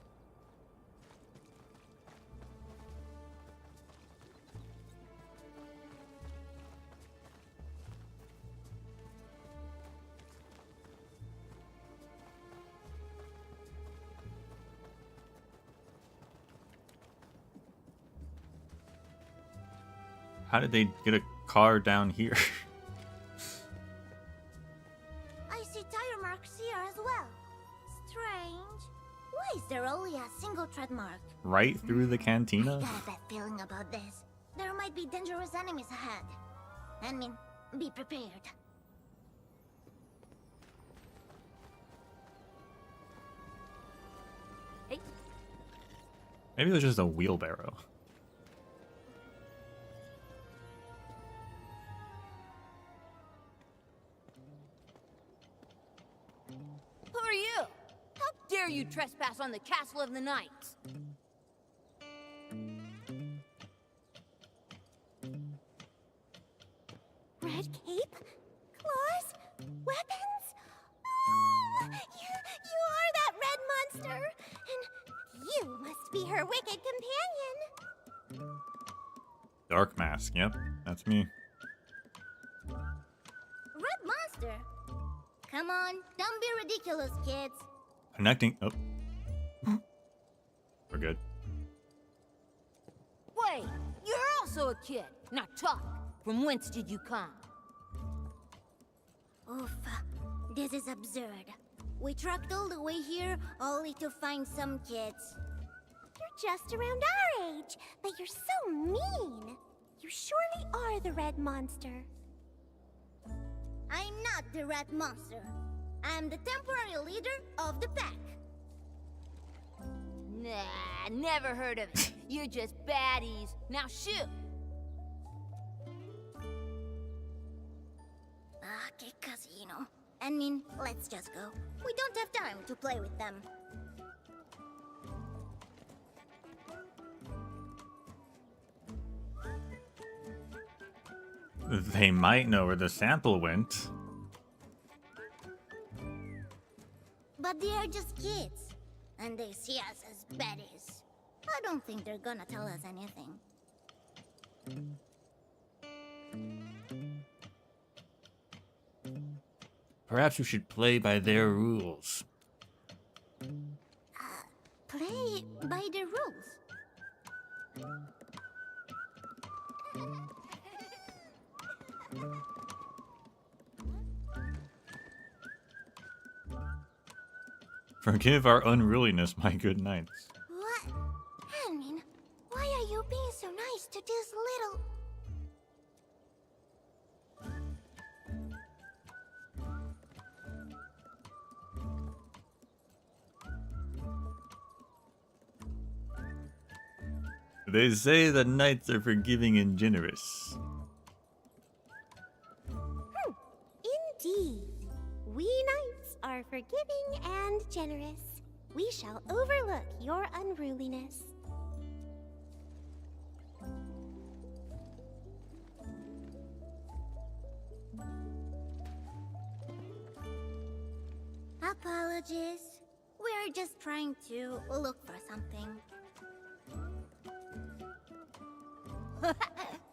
How did they get a car down here? I see tire marks here as well. Strange. Why is there only a single tread mark? Right through the I cantina? got a bad feeling about this. There might be dangerous enemies ahead. I mean, be prepared. Maybe it was just a wheelbarrow. Who are you? How dare you trespass on the Castle of the Knights? Red cape? Claws? Weapons? Oh, you are that red monster! And you must be her wicked companion! Dark Mask, yep, that's me. Red monster? Come on, don't be ridiculous, kids. Connecting. Oh. We're good. Wait, you're also a kid. Now talk. From whence did you come? Oof, this is absurd. We trekked all the way here only to find some kids. You're just around our age, but you're so mean. You surely are the red monster. I'm not the red monster. I'm the temporary leader of the pack. Nah, never heard of it. You're just baddies. Now shoot. Okay, casino. I mean, let's just go. We don't have time to play with them. They might know where the sample went. But they are just kids. And they see us as baddies. I don't think they're gonna tell us anything. Perhaps we should play by their rules. Play by the rules. Forgive our unruliness, my good knights. What? I mean, why are you being so nice to this little... They say the knights are forgiving and generous. Indeed. We knights are forgiving and generous. We shall overlook your unruliness. Apologies. We're just trying to look for something.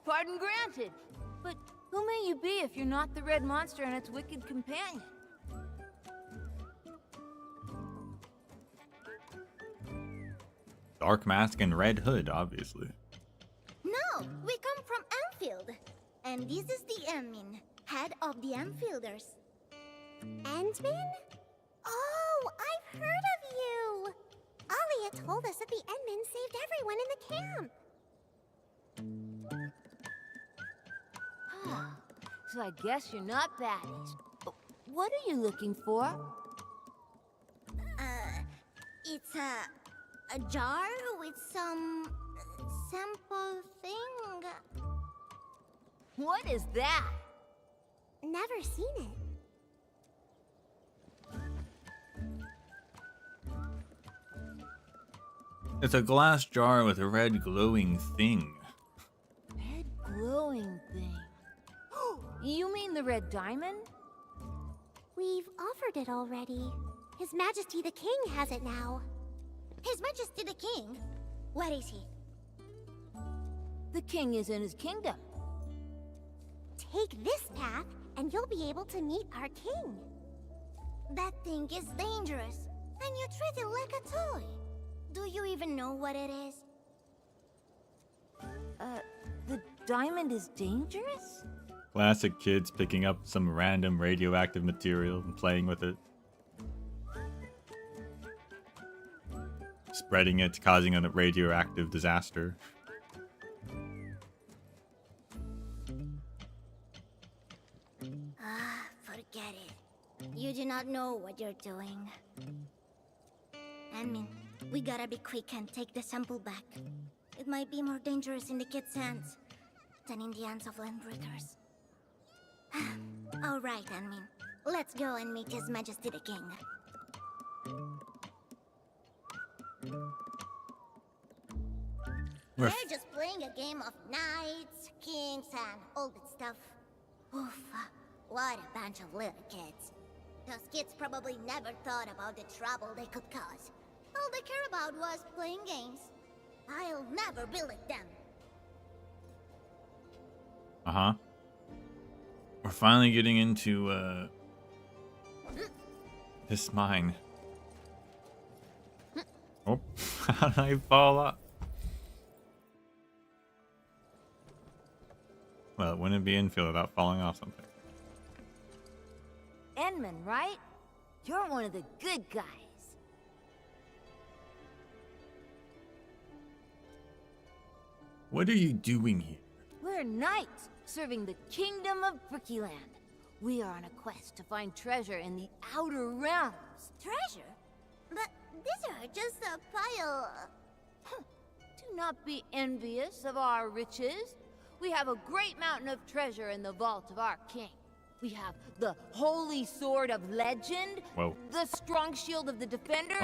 Pardon granted. But who may you be if you're not the red monster and its wicked companion? Dark Mask and Red Hood, obviously. No, we come from Endfield. And this is the Emin, head of the Enfielders. Endman? Oh, I've heard of you. I'll told us that the Endmen saved everyone in the camp. So I guess you're not baddies. What are you looking for? It's a jar with some sample thing. What is that? Never seen it. It's a glass jar with a red glowing thing. Red glowing thing. You mean the red diamond? We've offered it already. His Majesty the King has it now. His Majesty the King? Where is he? The king is in his kingdom. Take this path, and you'll be able to meet our king. That thing is dangerous, and you treat it like a toy. Do you even know what it is? The diamond is dangerous? Classic kids picking up some random radioactive material and playing with it. Spreading it, causing a radioactive disaster. Forget it. You do not know what you're doing. Anmin, we gotta be quick and take the sample back. It might be more dangerous in the kid's hands than in the hands of Landbreakers. All right, Anmin. Let's go and meet His Majesty the King. They're just playing a game of knights, kings, and all that stuff. Oof, what a bunch of little kids. Those kids probably never thought about the trouble they could cause. All they care about was playing games. I'll never be like them. Uh-huh. We're finally getting into, this mine. Oh, how did I fall off? Well, it wouldn't be infield without falling off something. Endman, right? You're one of the good guys. What are you doing here? We're knights, serving the kingdom of Brickyland. We are on a quest to find treasure in the outer realms. Treasure? But these are just a pile... Do not be envious of our riches. We have a great mountain of treasure in the vault of our king. We have the Holy Sword of Legend, Whoa. the Strong Shield of the Defender,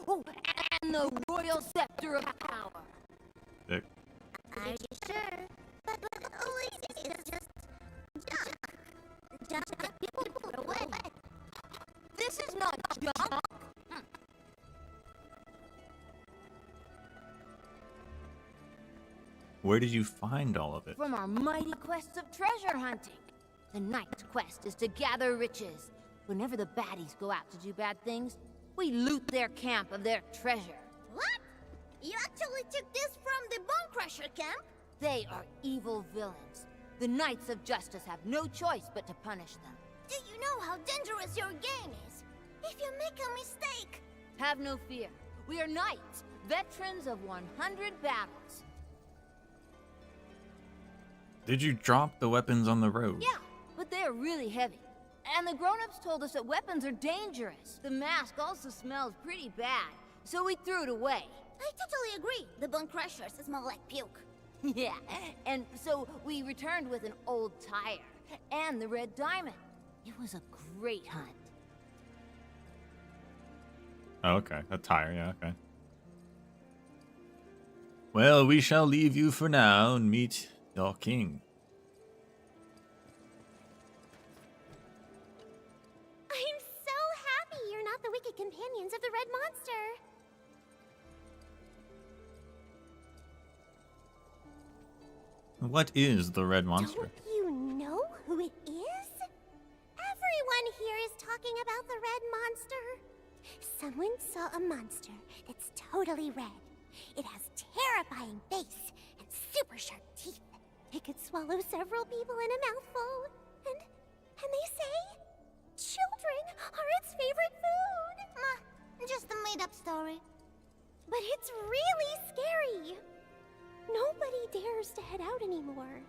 Oh my. and the Royal Scepter of Power. Dick. Are you sure? But always it's just junk. Junk that people put away. This is not junk. Where did you find all of it? From our mighty quest of treasure hunting. The knight's quest is to gather riches. Whenever the baddies go out to do bad things, we loot their camp of their treasure. What? You actually took this from the Bone Crusher camp? They are evil villains. The Knights of Justice have no choice but to punish them. Do you know how dangerous your game is? If you make a mistake... Have no fear. We are knights, veterans of 100 battles. Did you drop the weapons on the road? Yeah, but they are really heavy. And the grown-ups told us that weapons are dangerous. The mask also smells pretty bad, so we threw it away. I totally agree. The Bone Crushers smell like puke. Yeah, and so we returned with an old tire and the red diamond. It was a great hunt. Oh, okay. A tire, yeah, okay. Well, we shall leave you for now and meet your king. I'm so happy you're not the wicked companions of the Red Monster. What is the red monster? Don't you know who it is? Everyone here is talking about the Red Monster. Someone saw a monster that's totally red. It has terrifying face and super sharp teeth. It could swallow several people in a mouthful. And they say children are its favorite food. Just a made-up story. but it's really scary. Nobody dares to head out anymore.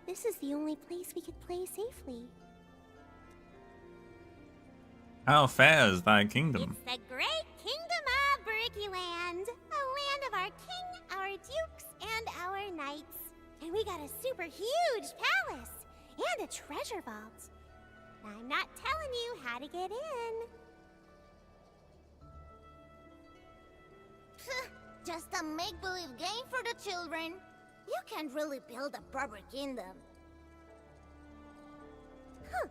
This is the only place we could play safely. How fares thy kingdom? It's the great kingdom of Berkeyland, a land of our king, our dukes, and our knights. And we got a super huge palace and a treasure vault. I'm not telling you how to get in. Just a make-believe game for the children. You can't really build a proper kingdom. Huh.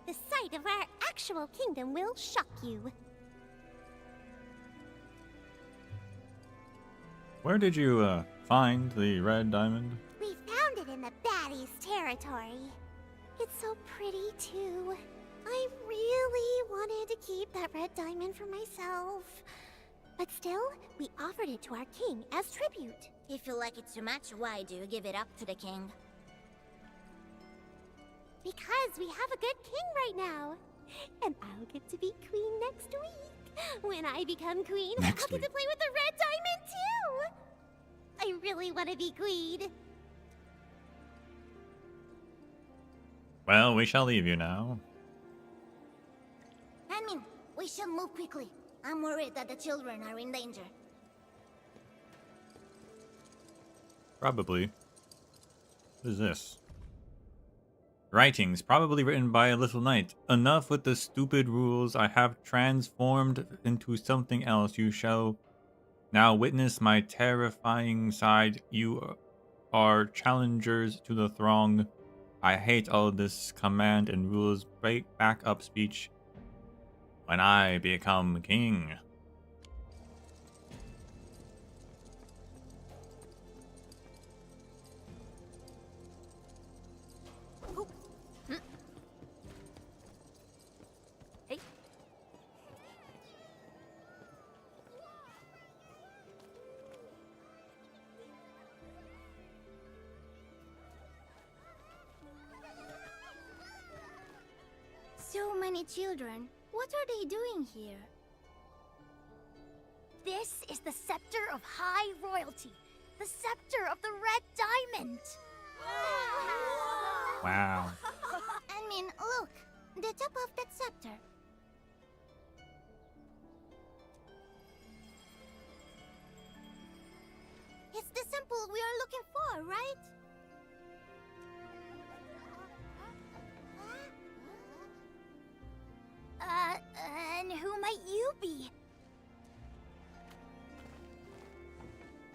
The sight of our actual kingdom will shock you. Where did you find the red diamond? We found it in the baddies' territory. It's so pretty, too. I really wanted to keep that red diamond for myself. But still, we offered it to our king as tribute. If you like it too much, why do you give it up to the king? Because we have a good king right now. And I'll get to be queen next week. When I become queen, I'll get to play with the red diamond too. I really want to be queen. Well, we shall leave you now. I mean, we should move quickly. I'm worried that the children are in danger. Probably. What is this? Writings, probably written by a little knight. Enough with the stupid rules. I have transformed into something else. You shall now witness my terrifying side. You are challengers to the throng. I hate all this command and rules. Break back up speech. When I become king. Hey. So many children. What are they doing here? This is the scepter of high royalty. The scepter of the red diamond. Wow. I mean, look. The top of that scepter. It's the symbol we are looking for, right? And who might you be?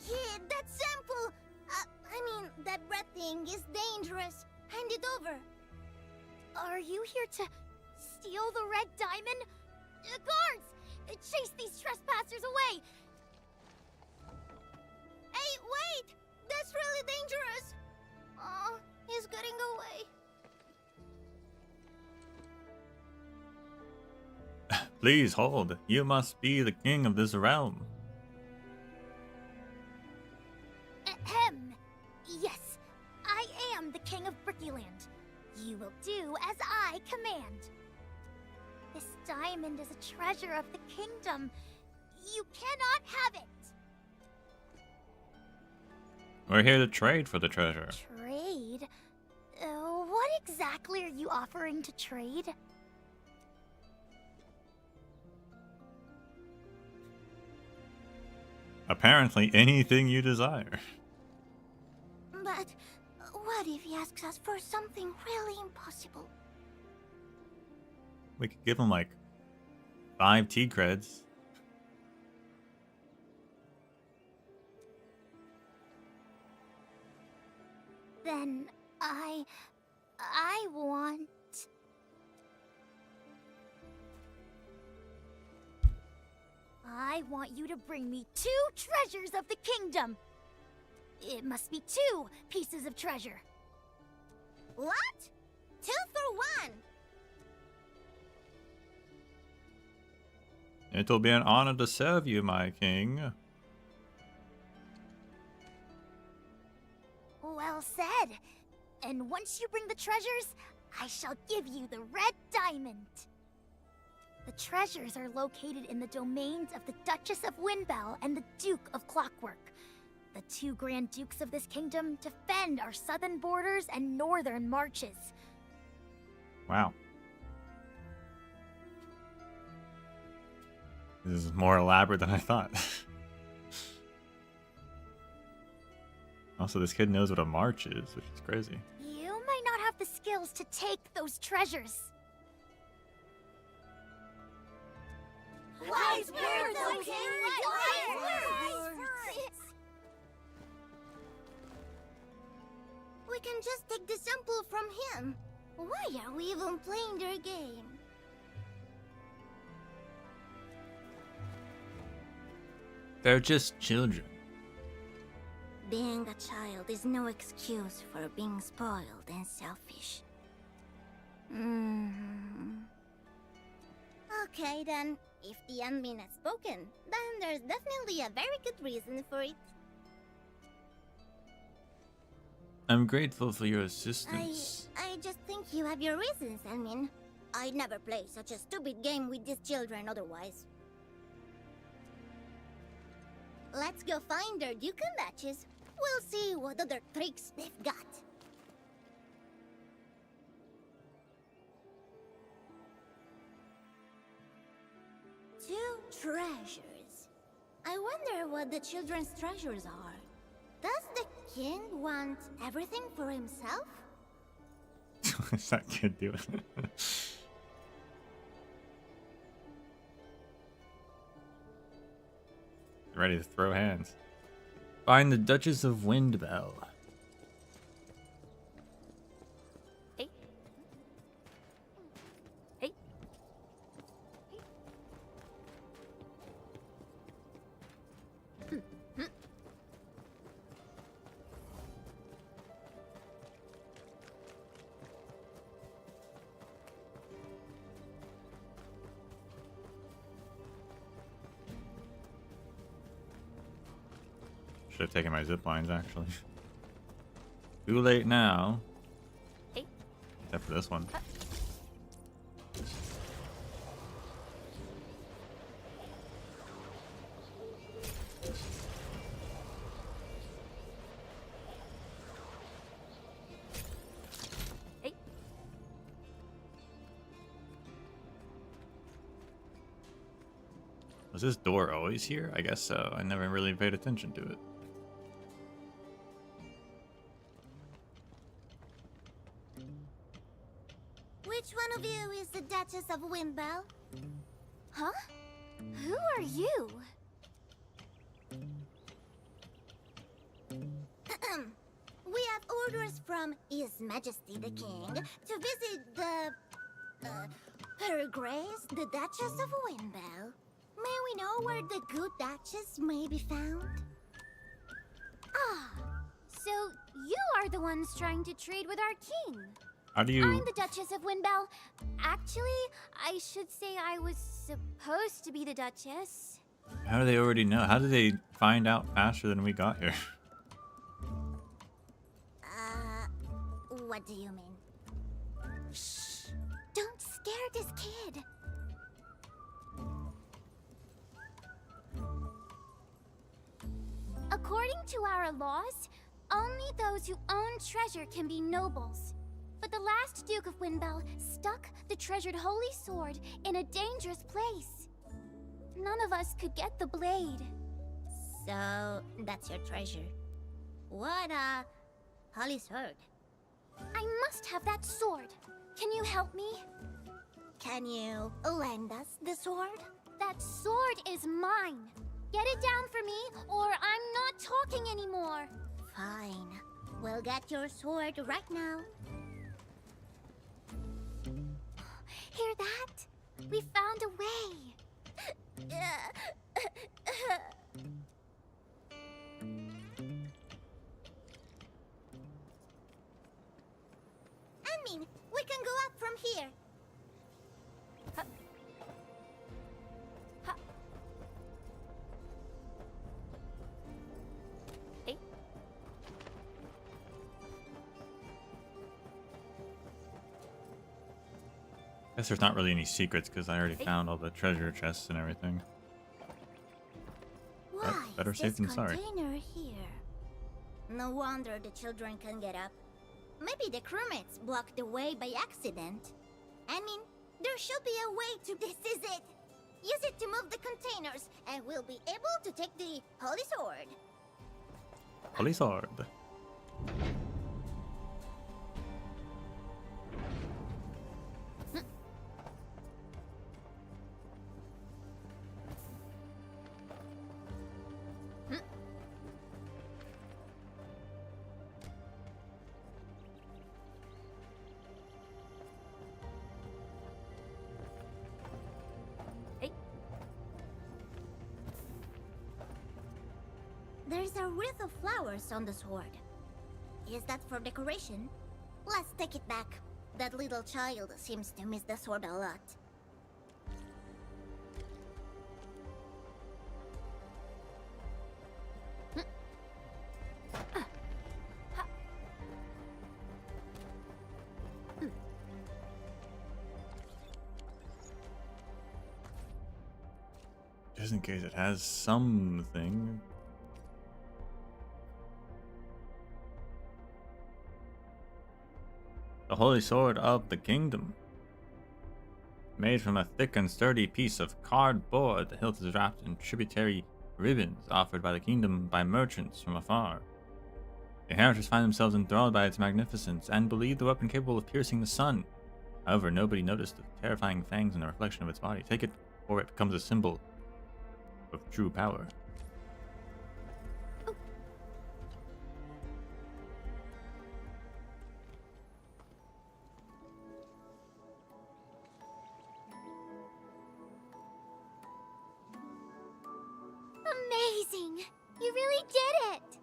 Yeah, that sample! I mean, that red thing is dangerous. Hand it over. Are you here to steal the red diamond? Guards! Chase these trespassers away! Hey, wait! That's really dangerous! Oh, he's getting away. Please hold. You must be the king of this realm. Ahem. Yes, I am the king of Brickyland. You will do as I command. This diamond is a treasure of the kingdom. You cannot have it. We're here to trade for the treasure. Trade? What exactly are you offering to trade? Apparently anything you desire. But what if he asks us for something really impossible? We could give him like 5 T creds. Then I want... I want you to bring me 2 treasures of the kingdom. It must be 2 pieces of treasure. What? 2 for 1! It'll be an honor to serve you, my king. Well said. And once you bring the treasures, I shall give you the red diamond. The treasures are located in the domains of the Duchess of Windbell and the Duke of Clockwork. The two Grand Dukes of this kingdom defend our southern borders and northern marches. Wow. This is more elaborate than I thought. Also, this kid knows what a march is, which is crazy. You might not have the skills to take those treasures. Wise words, O King! Wise words! We can just take the sample from him. Why are we even playing their game? They're just children. Being a child is no excuse for being spoiled and selfish. Okay then, if the admin has spoken, then there's definitely a very good reason for it. I'm grateful for your assistance. I just think you have your reasons, admin. I'd never play such a stupid game with these children otherwise. Let's go find their Duke and Duchess. We'll see what other tricks they've got. Two treasures. I wonder what the children's treasures are. Does the king want everything for himself? What's that kid doing? Ready to throw hands. Find the Duchess of Windbell. Hey. Hey. Should have taken my zip lines actually. Too late now. Hey. Except for this one. Hey. Was this door always here? I guess so. I never really paid attention to it. Which one of you is the Duchess of Windbell? Huh? Who are you? We have orders from His Majesty the King to visit the... Her Grace, the Duchess of Windbell. May we know where the good Duchess may be found? Ah, so you are the ones trying to trade with our king. How do you... I'm the Duchess of Windbell. Actually, I should say I was supposed to be the Duchess. How do they already know? How did they find out faster than we got here? What do you mean? Shh! Don't scare this kid. According to our laws, only those who own treasure can be nobles. But the last Duke of Windbell stuck the treasured holy sword in a dangerous place. None of us could get the blade. So, that's your treasure. What a holy sword. I must have that sword. Can you help me? Can you lend us the sword? That sword is mine. Get it down for me, or I'm not talking anymore. Fine. We'll get your sword right now. Hear that? We found a way. I mean, we can go up from here. Hey. Guess there's not really any secrets because I already found all the treasure chests and everything. But Why better is safe than this sorry. container here? No wonder the children can get up. Maybe the crewmates blocked the way by accident. I mean, there should be a way to... This is it! Use it to move the containers, and we'll be able to take the Holy Sword. Holy sword. There's a wreath of flowers on the sword. Is that for decoration? Let's take it back. That little child seems to miss the sword a lot. Just in case it has something. The Holy Sword of the Kingdom. Made from a thick and sturdy piece of cardboard, the hilt is wrapped in tributary ribbons offered by the kingdom by merchants from afar. The inheritors find themselves enthralled by its magnificence and believe the weapon capable of piercing the sun. However, nobody noticed the terrifying fangs in the reflection of its body. Take it, or it becomes a symbol of true power. Amazing! You really did it!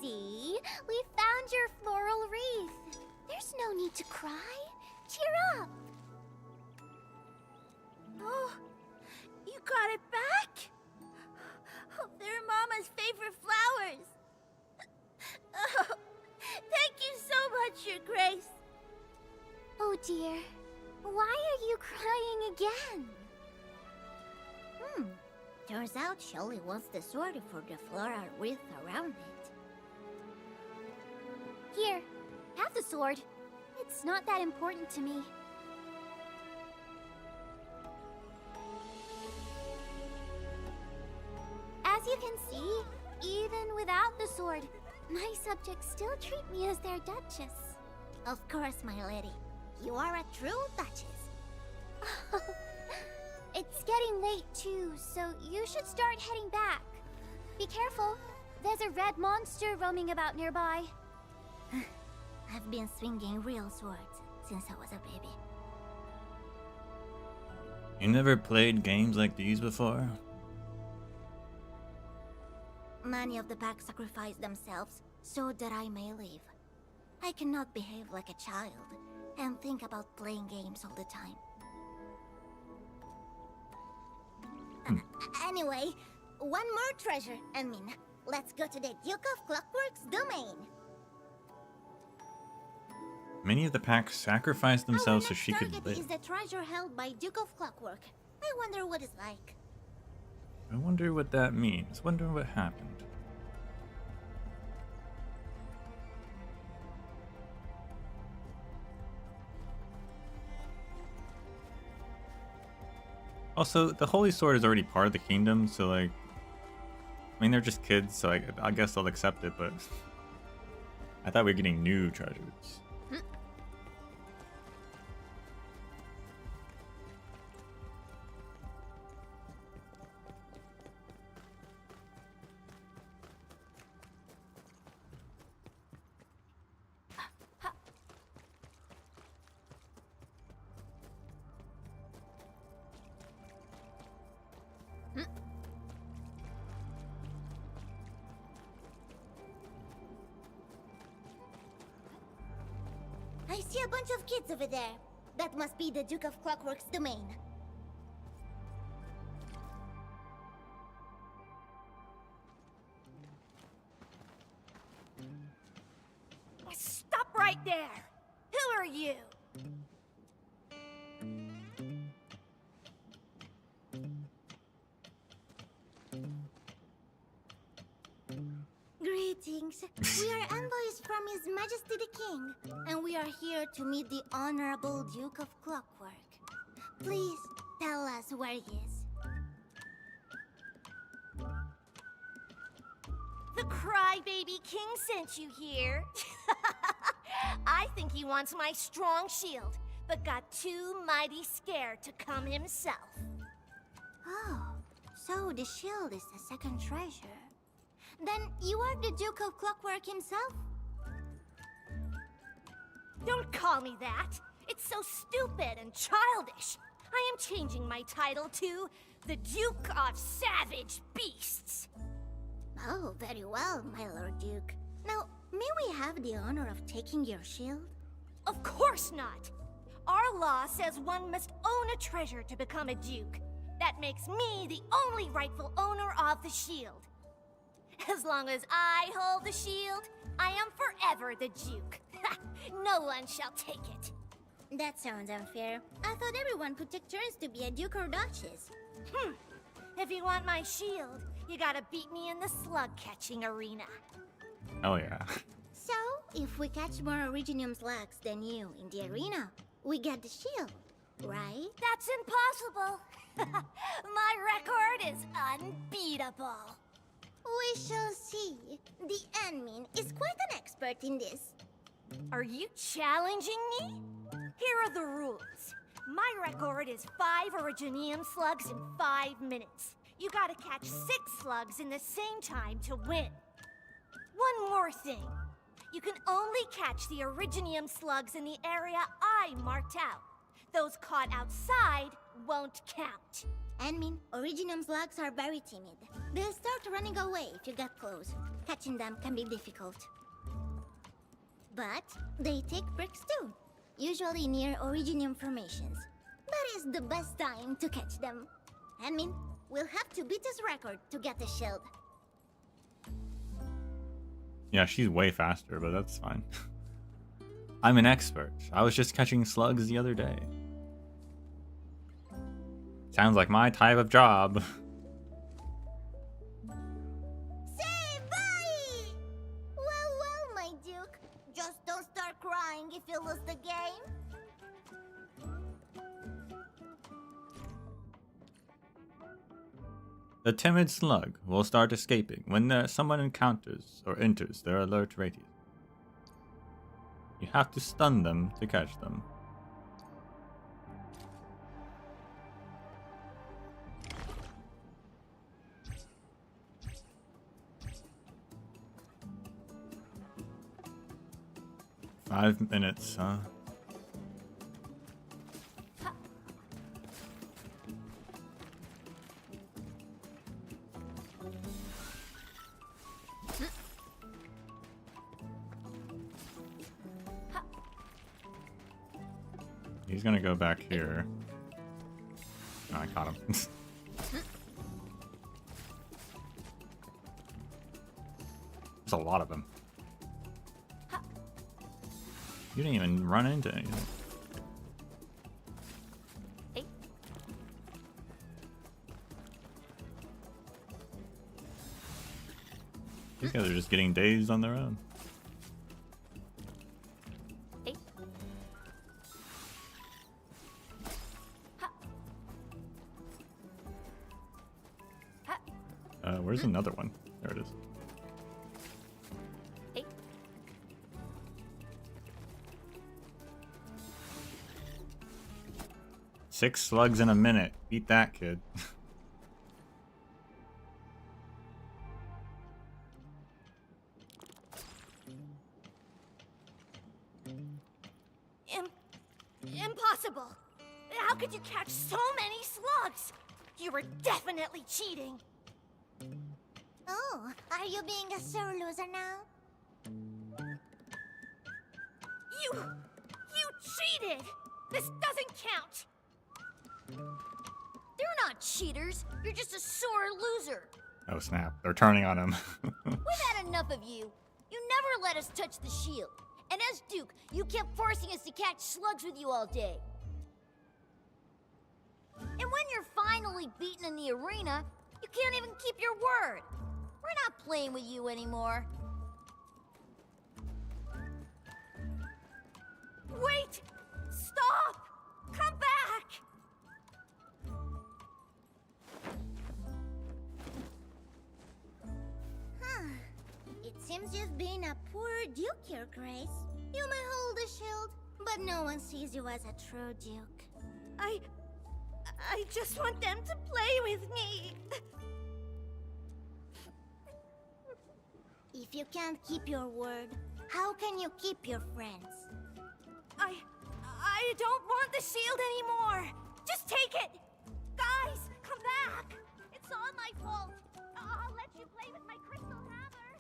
See? We found your floral wreath. There's no need to cry. Cheer up! Oh, you got it back? Oh, they're Mama's favorite flowers. Oh, thank you so much, Your Grace. Oh dear. Why are you crying again? Turns out Shelly wants the sword for the floral wreath around it. Here, have the sword. It's not that important to me. As you can see, even without the sword, my subjects still treat me as their duchess. Of course, my lady. You are a true duchess. It's getting late too, so you should start heading back. Be careful. There's a red monster roaming about nearby. I've been swinging real swords since I was a baby. You never played games like these before? Many of the pack sacrifice themselves so that I may live. I cannot behave like a child and think about playing games all the time. Anyway, one more treasure, let's go to the Duke of Clockwork's domain. Many of the packs sacrificed themselves so she Our could next live. target is the treasure held by Duke of Clockwork. I wonder what it's like. I wonder what that means. Wonder what happened. Also, the Holy Sword is already part of the kingdom, so like, I mean, they're just kids, so I guess they'll accept it, but I thought we were getting new treasures. I see a bunch of kids over there. That must be the Duke of Clockwork's domain. Stop right there. Who are you? Greetings. We are envoys from His Majesty the King, and we are here to meet the Honorable Duke of Clockwork. Please tell us where he is. The crybaby king sent you here. I think he wants my strong shield, but got too mighty scared to come himself. Oh, so the shield is the second treasure. Then you are the Duke of Clockwork himself? Don't call me that. It's so stupid and childish. I am changing my title to the Duke of Savage Beasts. Oh, very well, my Lord Duke. Now, may we have the honor of taking your shield? Of course not. Our law says one must own a treasure to become a duke. That makes me the only rightful owner of the shield. As long as I hold the shield, I am forever the duke. No one shall take it. That sounds unfair. I thought everyone could take turns to be a duke or duchess. If you want my shield, you gotta beat me in the slug-catching arena. Oh yeah. So, if we catch more Originium slugs than you in the arena, we get the shield, right? That's impossible. My record is unbeatable. We shall see. The admin is quite an expert in this. Are you challenging me? Here are the rules. My record is 5 Originium slugs in 5 minutes. You gotta catch 6 slugs in the same time to win. One more thing. You can only catch the Originium slugs in the area I marked out. Those caught outside won't count. Admin, Originium slugs are very timid. They'll start running away if you get close. Catching them can be difficult. But they take breaks too, usually near Originium formations. That is the best time to catch them. Admin, we'll have to beat this record to get the shield. Yeah, she's way faster, but that's fine. I'm an expert. I was just catching slugs the other day. Sounds like my type of job. Say bye! Well, my Duke. Just don't start crying if you lose the game. The timid slug will start escaping when someone encounters or enters their alert radius. You have to stun them to catch them. Five minutes, huh? He's gonna go back here. Oh, I caught him. There's a lot of them. You didn't even run into anything. Hey. These guys are just getting dazed on their own. Hey. Where's another one? There it is. Hey. 6 slugs in a minute. Beat that, kid. Impossible! How could you catch so many slugs? You were definitely cheating. Oh, are you being a sore loser now? You cheated! This doesn't count! They're not cheaters. You're just a sore loser. Oh snap, they're turning on him. We've had enough of you. You never let us touch the shield. And as Duke, you kept forcing us to catch slugs with you all day. And when you're finally beaten in the arena, you can't even keep your word. We're not playing with you anymore. Wait! Stop! Come back! Huh. It seems you've been a poor duke, Your Grace. You may hold a shield, but no one sees you as a true duke. I just want them to play with me. If you can't keep your word, how can you keep your friends? I don't want the shield anymore. Just take it. Guys, come back. It's all my fault. I'll let you play with my crystal hammer.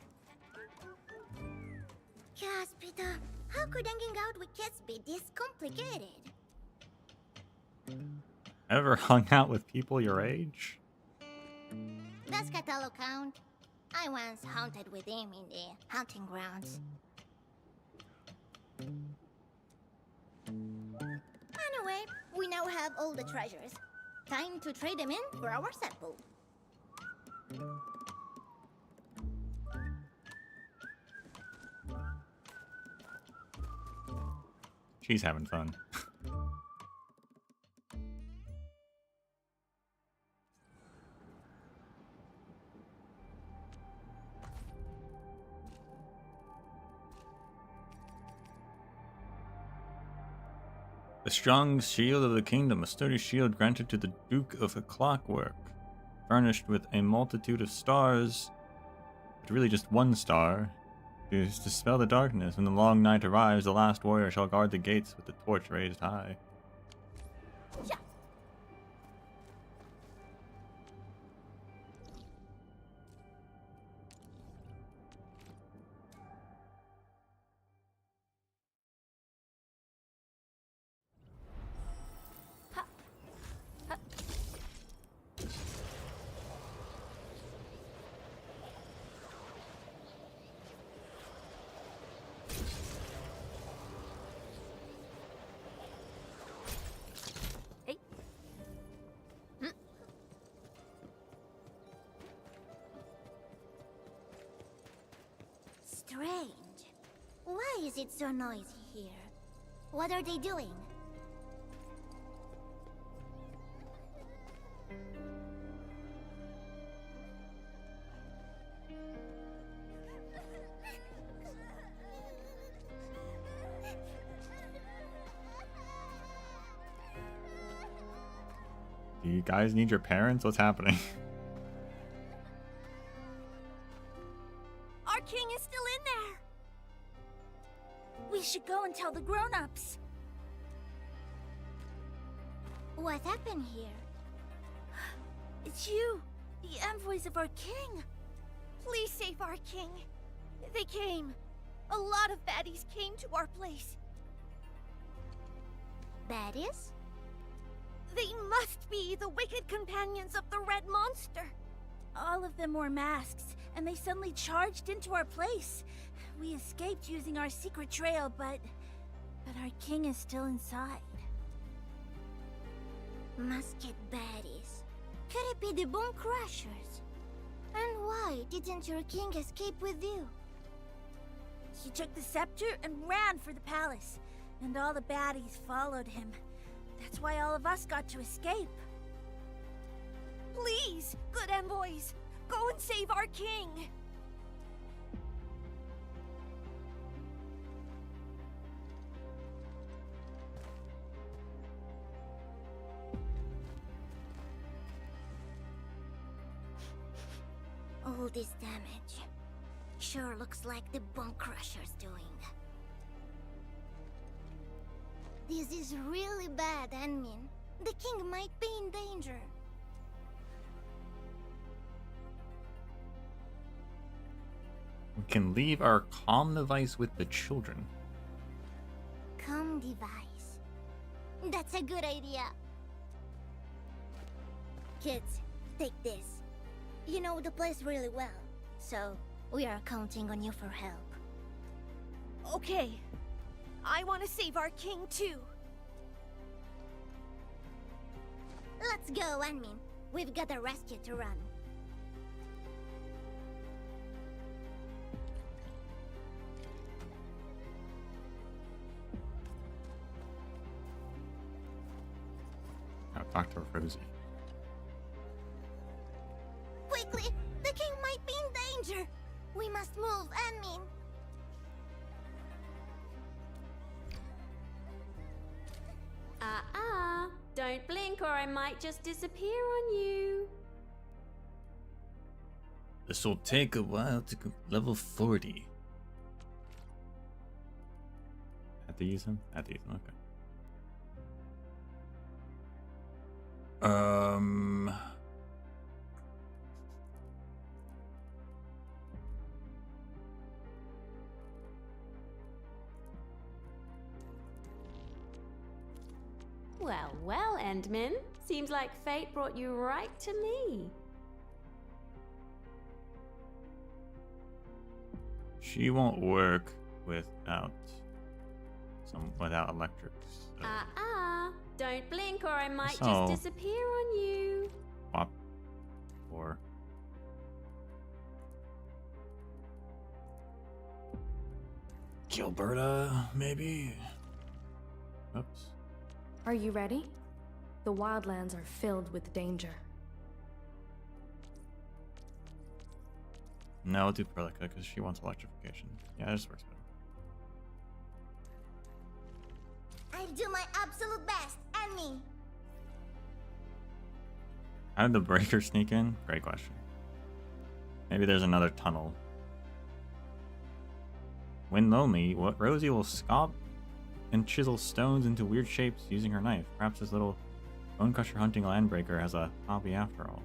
Caspita, how could hanging out with kids be this complicated? Ever hung out with people your age? Does Catallo count? I once hunted with him in the hunting grounds. Anyway, we now have all the treasures. Time to trade them in for our sample. She's having fun. The strong shield of the kingdom, a sturdy shield granted to the Duke of Clockwork, furnished with a multitude of stars, but really just one star, to dispel the darkness. When the long night arrives, the last warrior shall guard the gates with the torch raised high. Yeah. Strange. Why is it so noisy here? What are they doing? Do you guys need your parents? What's happening? Our king is still in there. We should go and tell the grown-ups. What happened here? It's you, the envoys of our king. Please save our king. They came. A lot of baddies came to our place. Baddies? They must be the wicked companions of the Red Monster. All of them wore masks, and they suddenly charged into our place. We escaped using our secret trail, but our king is still inside. Musket baddies. Could it be the Bone Crushers? And why didn't your king escape with you? He took the scepter and ran for the palace, and all the baddies followed him. That's why all of us got to escape. Please, good envoys, go and save our king! All this damage. Sure looks like the Bone Crusher's doing. This is really bad, Anmin. The king might be in danger. We can leave our comm device with the children. Comm device. That's a good idea. Kids, take this. You know the place really well, so we are counting on you for help. Okay. I want to save our king too. Let's go, Anmin. We've got a rescue to run. talk to Rosie. Quickly! The king might be in danger! We must move, Anmin. Don't blink or I might just disappear on you. This will take a while to level 40. Have to use him? Have to use him, okay. Well, Endmin. Seems like fate brought you right to me. She won't work without electrics. So. Don't blink or I might So- just disappear on you. Swap. Or Gilberta, maybe. Oops. Are you ready? The wildlands are filled with danger. No, I'll do Perlica because she wants electrification. Yeah, this works better. I'll do my absolute best, Anmin. How did the breaker sneak in? Great question. Maybe there's another tunnel. When lonely, Rosie will scoop and chisel stones into weird shapes using her knife. Perhaps this little bone crusher hunting landbreaker has a hobby after all.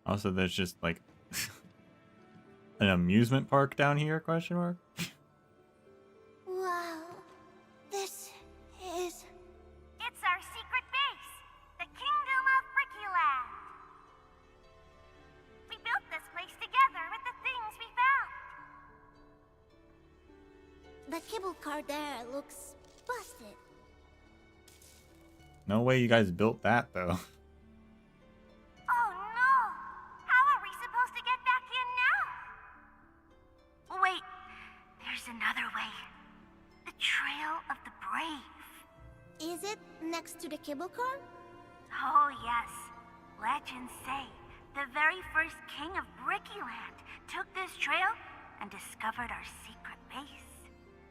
Also, there's just like an amusement park down here? Question mark. Wow. This is... It's our secret base, the Kingdom of Brickyland. We built this place together with the things we found. The cable car there looks busted. No way you guys built that though. Oh no! How are we supposed to get back in now? Wait, there's another way. The Trail of the Brave. Is it next to the cable car? Oh yes. Legends say the very first king of Brickyland took this trail and discovered our secret base.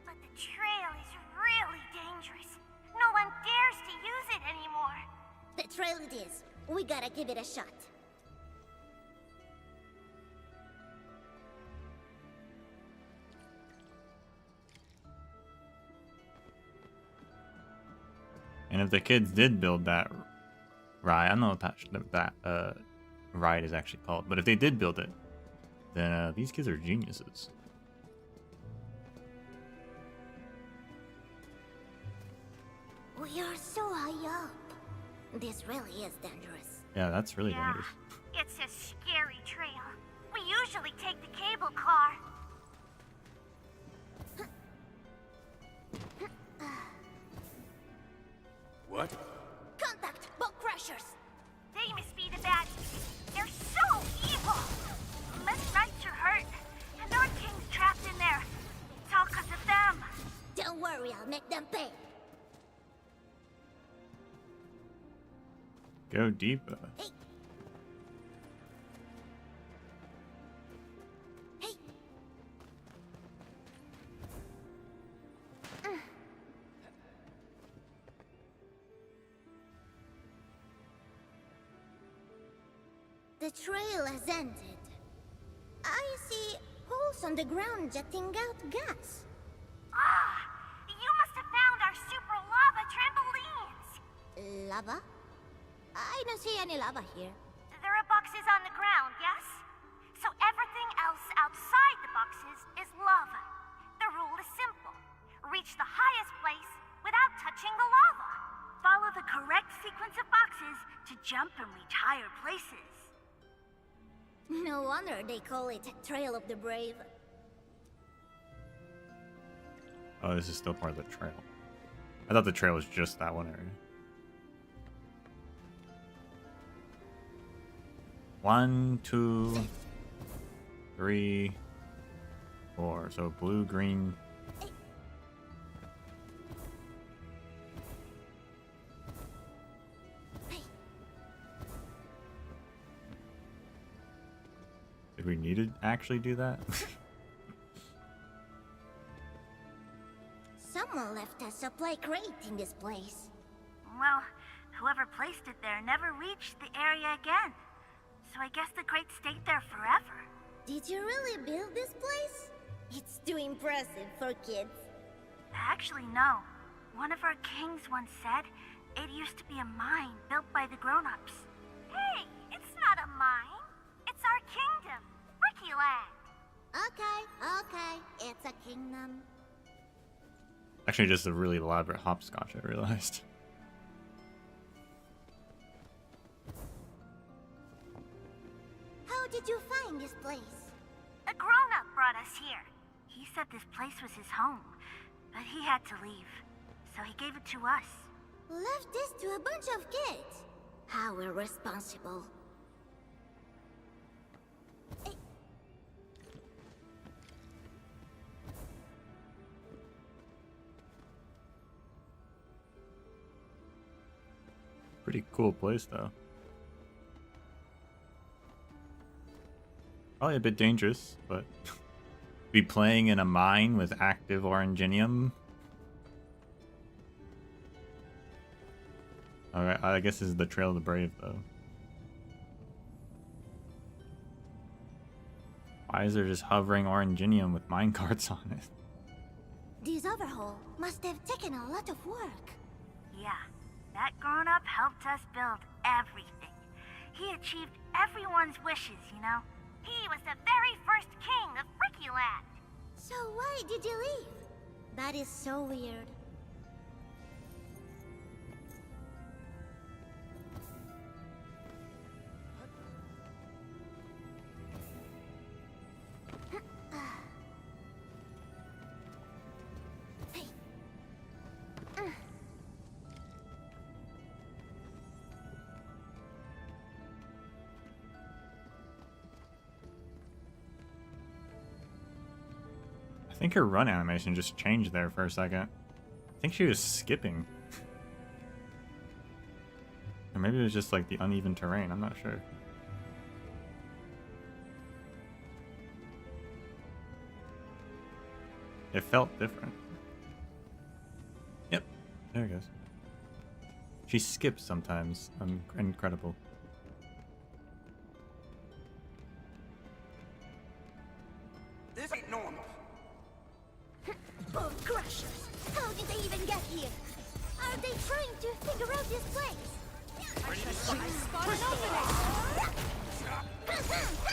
But the trail is really dangerous. No one dares to use it anymore. The trail it is. We gotta give it a shot. And if the kids did build that ride, I don't know what that ride is actually called, but if they did build it, then these kids are geniuses. We are so high up. This really is dangerous. Yeah, that's really Yeah, dangerous. it's a scary trail. We usually take the cable car. What? Contact! Bone crushers! They must be the baddies. They're so evil. Misc Knights are hurt, and our king's trapped in there. It's all because of them. Don't worry, I'll make them pay. Go deeper. Hey! Hey! The trail has ended. I see holes on the ground jetting out gas. Ah, you must have found our super lava trampolines. Lava? I don't see any lava here. There are boxes on the ground, yes? So everything else outside the boxes is lava. The rule is simple. Reach the highest place without touching the lava. Follow the correct sequence of boxes to jump and reach higher places. No wonder they call it Trail of the Brave. Oh, this is still part of the trail. I thought the trail was just that one area. 1, 2, 3, 4. So blue, green. Did we need to actually do that? Someone left a supply crate in this place. Well, whoever placed it there never reached the area again. So I guess the crate stayed there forever. Did you really build this place? It's too impressive for kids. Actually, no. One of our kings once said it used to be a mine built by the grown-ups. Hey, it's not a mine. It's our kingdom, Ricky Land. Okay, it's a kingdom. Actually, just a really elaborate hopscotch, I realized. How did you find this place? A grown-up brought us here. He said this place was his home, but he had to leave, so he gave it to us. Left this to a bunch of kids. How irresponsible. Pretty cool place, though. Probably a bit dangerous, but be playing in a mine with active oranginium. Alright, I guess this is the Trail of the Brave, though. Why is there just hovering oranginium with minecarts on it? This overhaul must have taken a lot of work. Yeah, that grown-up helped us build everything. He achieved everyone's wishes, you know? He was the very first king of Ricky Land. So why did you leave? That is so weird. I think her run animation just changed there for a second. I think she was skipping. Or maybe it was just like the uneven terrain, I'm not sure. It felt different. Yep, there it goes. She skips sometimes. Incredible. This ain't normal. Bone crushers! How did they even get here? Are they trying to figure out this place?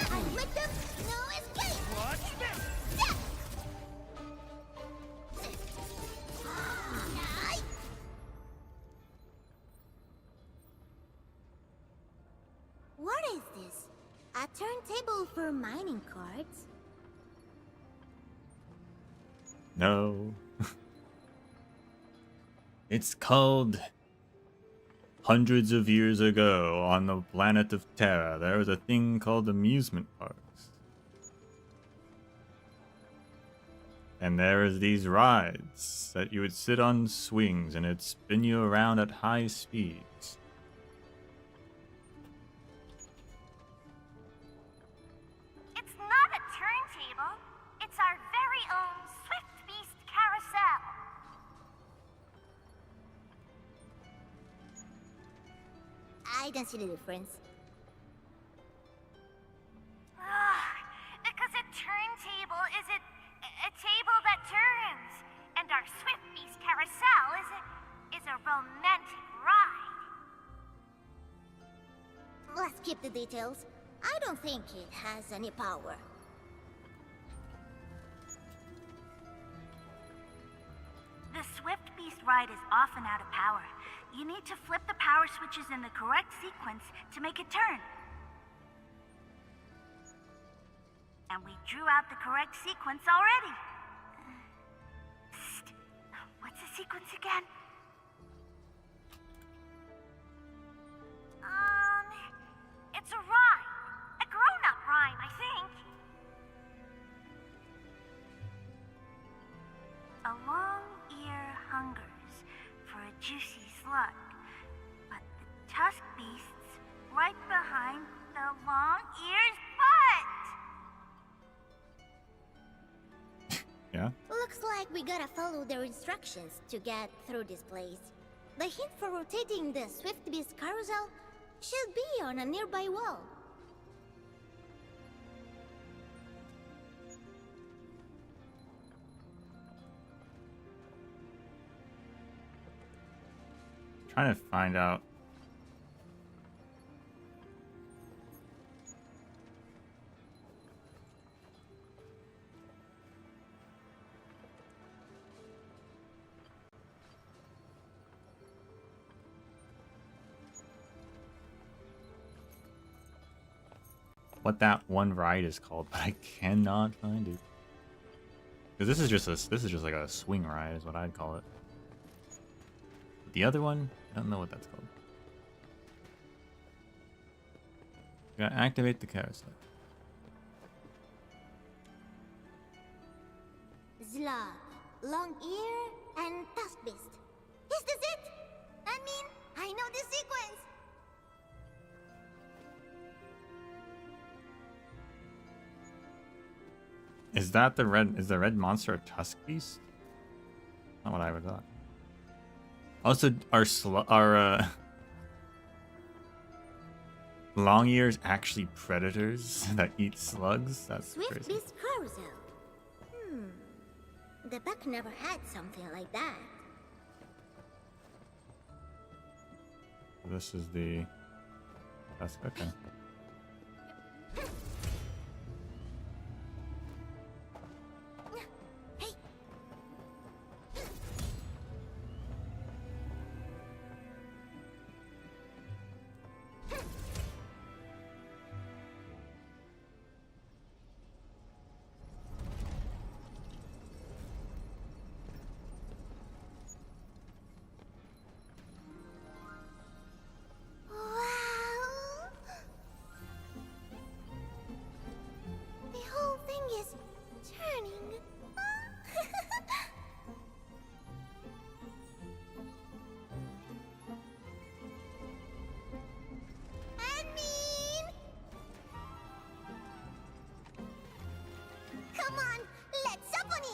I'm with them, no escape! Watch this! What is this? A turntable for mining cards? No. It's called hundreds of years ago on the planet of Terra. There was a thing called amusement parks. And there was these rides that you would sit on swings and it'd spin you around at high speeds. It's not a turntable. It's our very own Swift Beast carousel. I don't see the difference. Because a turntable is a table that turns, and our Swift Beast carousel is a romantic ride. Let's keep the details. I don't think it has any power. The Swift Beast ride is often out of power. You need to flip the power switches in the correct sequence to make it turn. And we drew out the correct sequence already. Psst. What's the sequence again? It's a rhyme. A grown-up rhyme, I think. hungers for a juicy slug, but the tusk beast's right behind the long ear's butt! Yeah? Looks like we gotta follow their instructions to get through this place. The hint for rotating the Swift Beast carousel should be on a nearby wall. Trying to find out. What that one ride is called, but I cannot find it. Because this is just like a swing ride is what I'd call it. The other one, I don't know what that's called. You gotta activate the carousel. Zlog, long ear, and tusk beast. Is this it? I mean, I know the sequence. Is that the red? Is the red monster a tusk beast? Not what I would thought. Also, are long ears actually predators that eat slugs? That's Swift crazy. Beast carousel. The pack never had something like that. This is the. That's okay. Wow! The whole thing is turning. I mean, come on, let's up on it.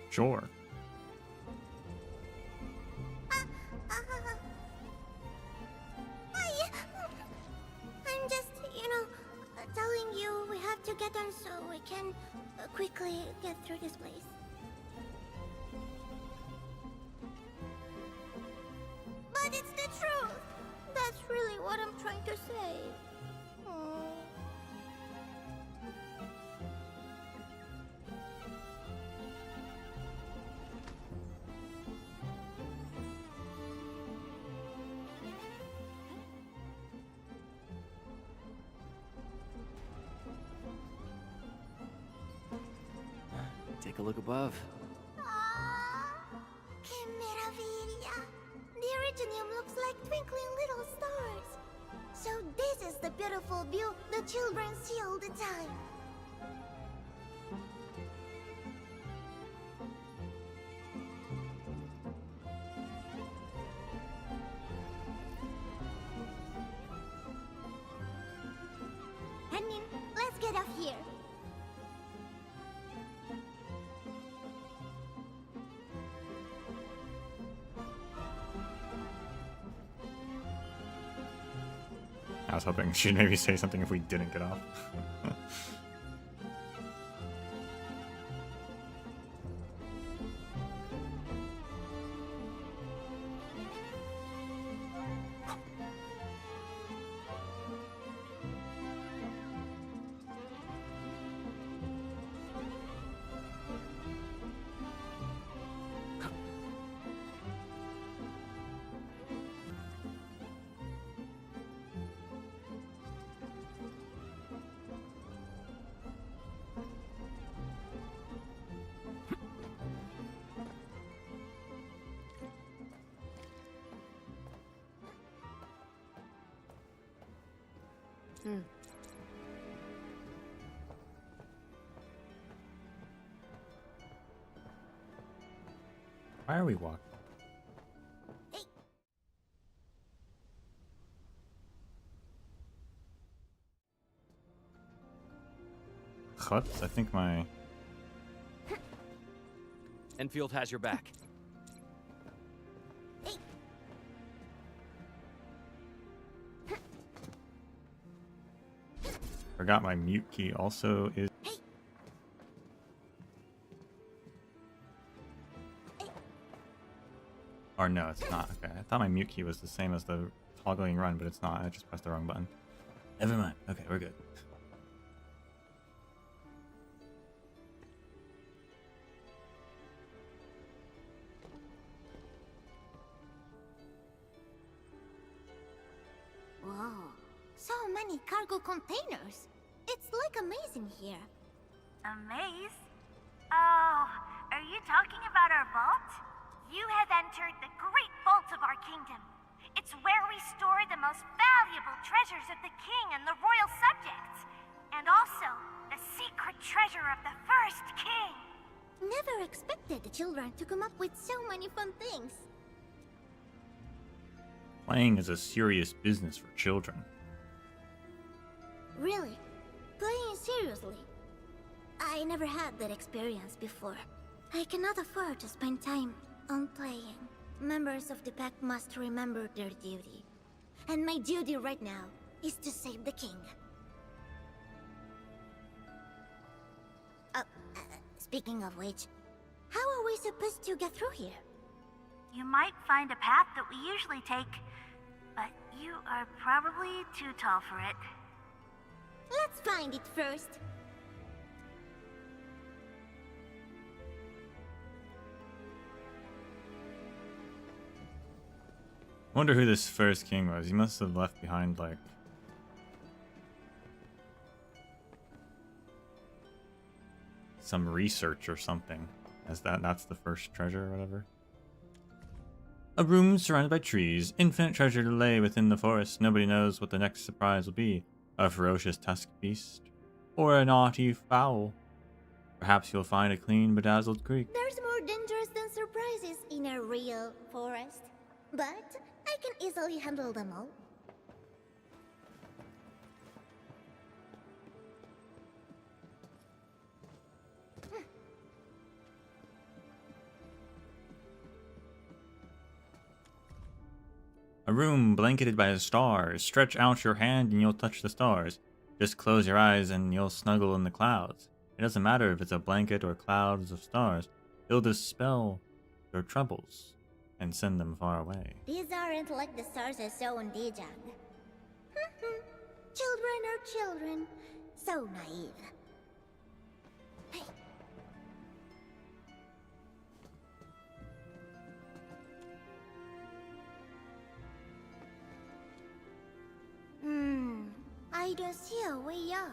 Sure. I'm just, telling you we have to get on so we can quickly get through this place. But it's the truth. That's really what I'm trying to say. Take a look above. Que meravilla! The Originium looks like twinkling little stars. So this is the beautiful view the children see all the time. Henning, let's get off here. I was hoping she'd maybe say something if we didn't get off. Why are we walking? Whoops, I think my... Enfield has your back. Forgot my mute key also is... Or no, it's not. Okay, I thought my mute key was the same as the toggling run, but it's not. I just pressed the wrong button. Never mind. Okay, we're good. Whoa, so many cargo containers. It's like amazing here. A maze? Oh, are you talking about our vault? You have entered the great vault of our kingdom. It's where we store the most valuable treasures of the king and the royal subjects. And also, the secret treasure of the first king. Never expected the children to come up with so many fun things. Playing is a serious business for children. Really? Playing seriously? I never had that experience before. I cannot afford to spend time on playing. Members of the pack must remember their duty. And my duty right now is to save the king. Speaking of which, how are we supposed to get through here? You might find a path that we usually take, but you are probably too tall for it. Let's find it first. Wonder who this first king was. He must have left behind like some research or something. As that's the first treasure or whatever. A room surrounded by trees, infinite treasure to lay within the forest. Nobody knows what the next surprise will be. A ferocious tusked beast, or a naughty fowl. Perhaps you'll find a clean, bedazzled creek. There's more dangers than surprises in a real forest. But I can easily handle them all. A room blanketed by the stars. Stretch out your hand and you'll touch the stars. Just close your eyes and you'll snuggle in the clouds. It doesn't matter if it's a blanket or clouds of stars. It'll dispel your troubles and send them far away. These aren't like the stars I saw on Dijang. Children are children. So naive. Hey. I don't see a way up.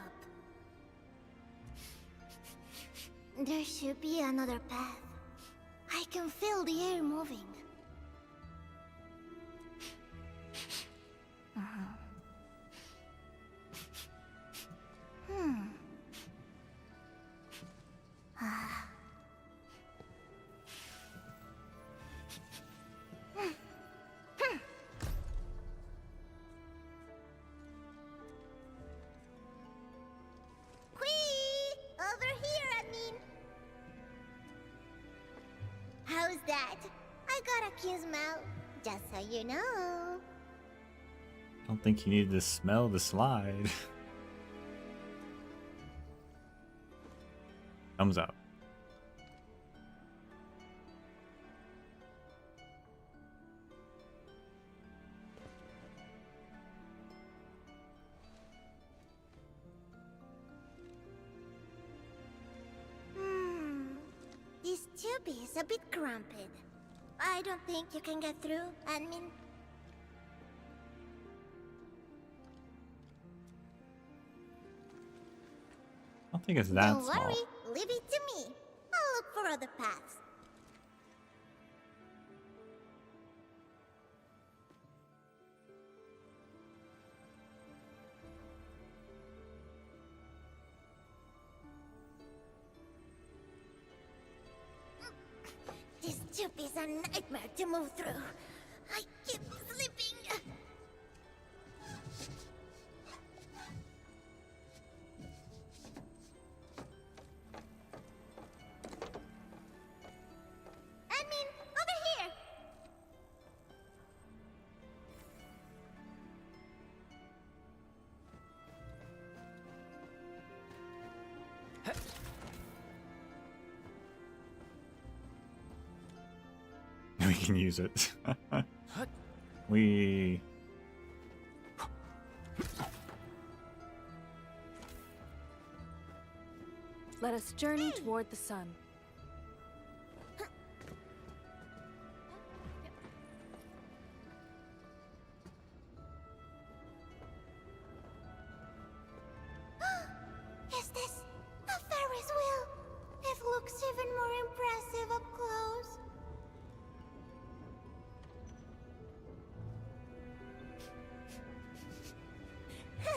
There should be another path. I can feel the air moving. How's that? I got a cute smell, just so you know. I don't think you need to smell the slide. Thumbs up. This tube is a bit cramped. I don't think you can get through, admin. I don't think it's that Don't small. worry, leave it to me. I'll look for other paths. This tube is a nightmare to move through. I keep slipping. I mean, over here. We can use it. We... Let us journey toward the sun. Is this a Ferris wheel? It looks even more impressive up close.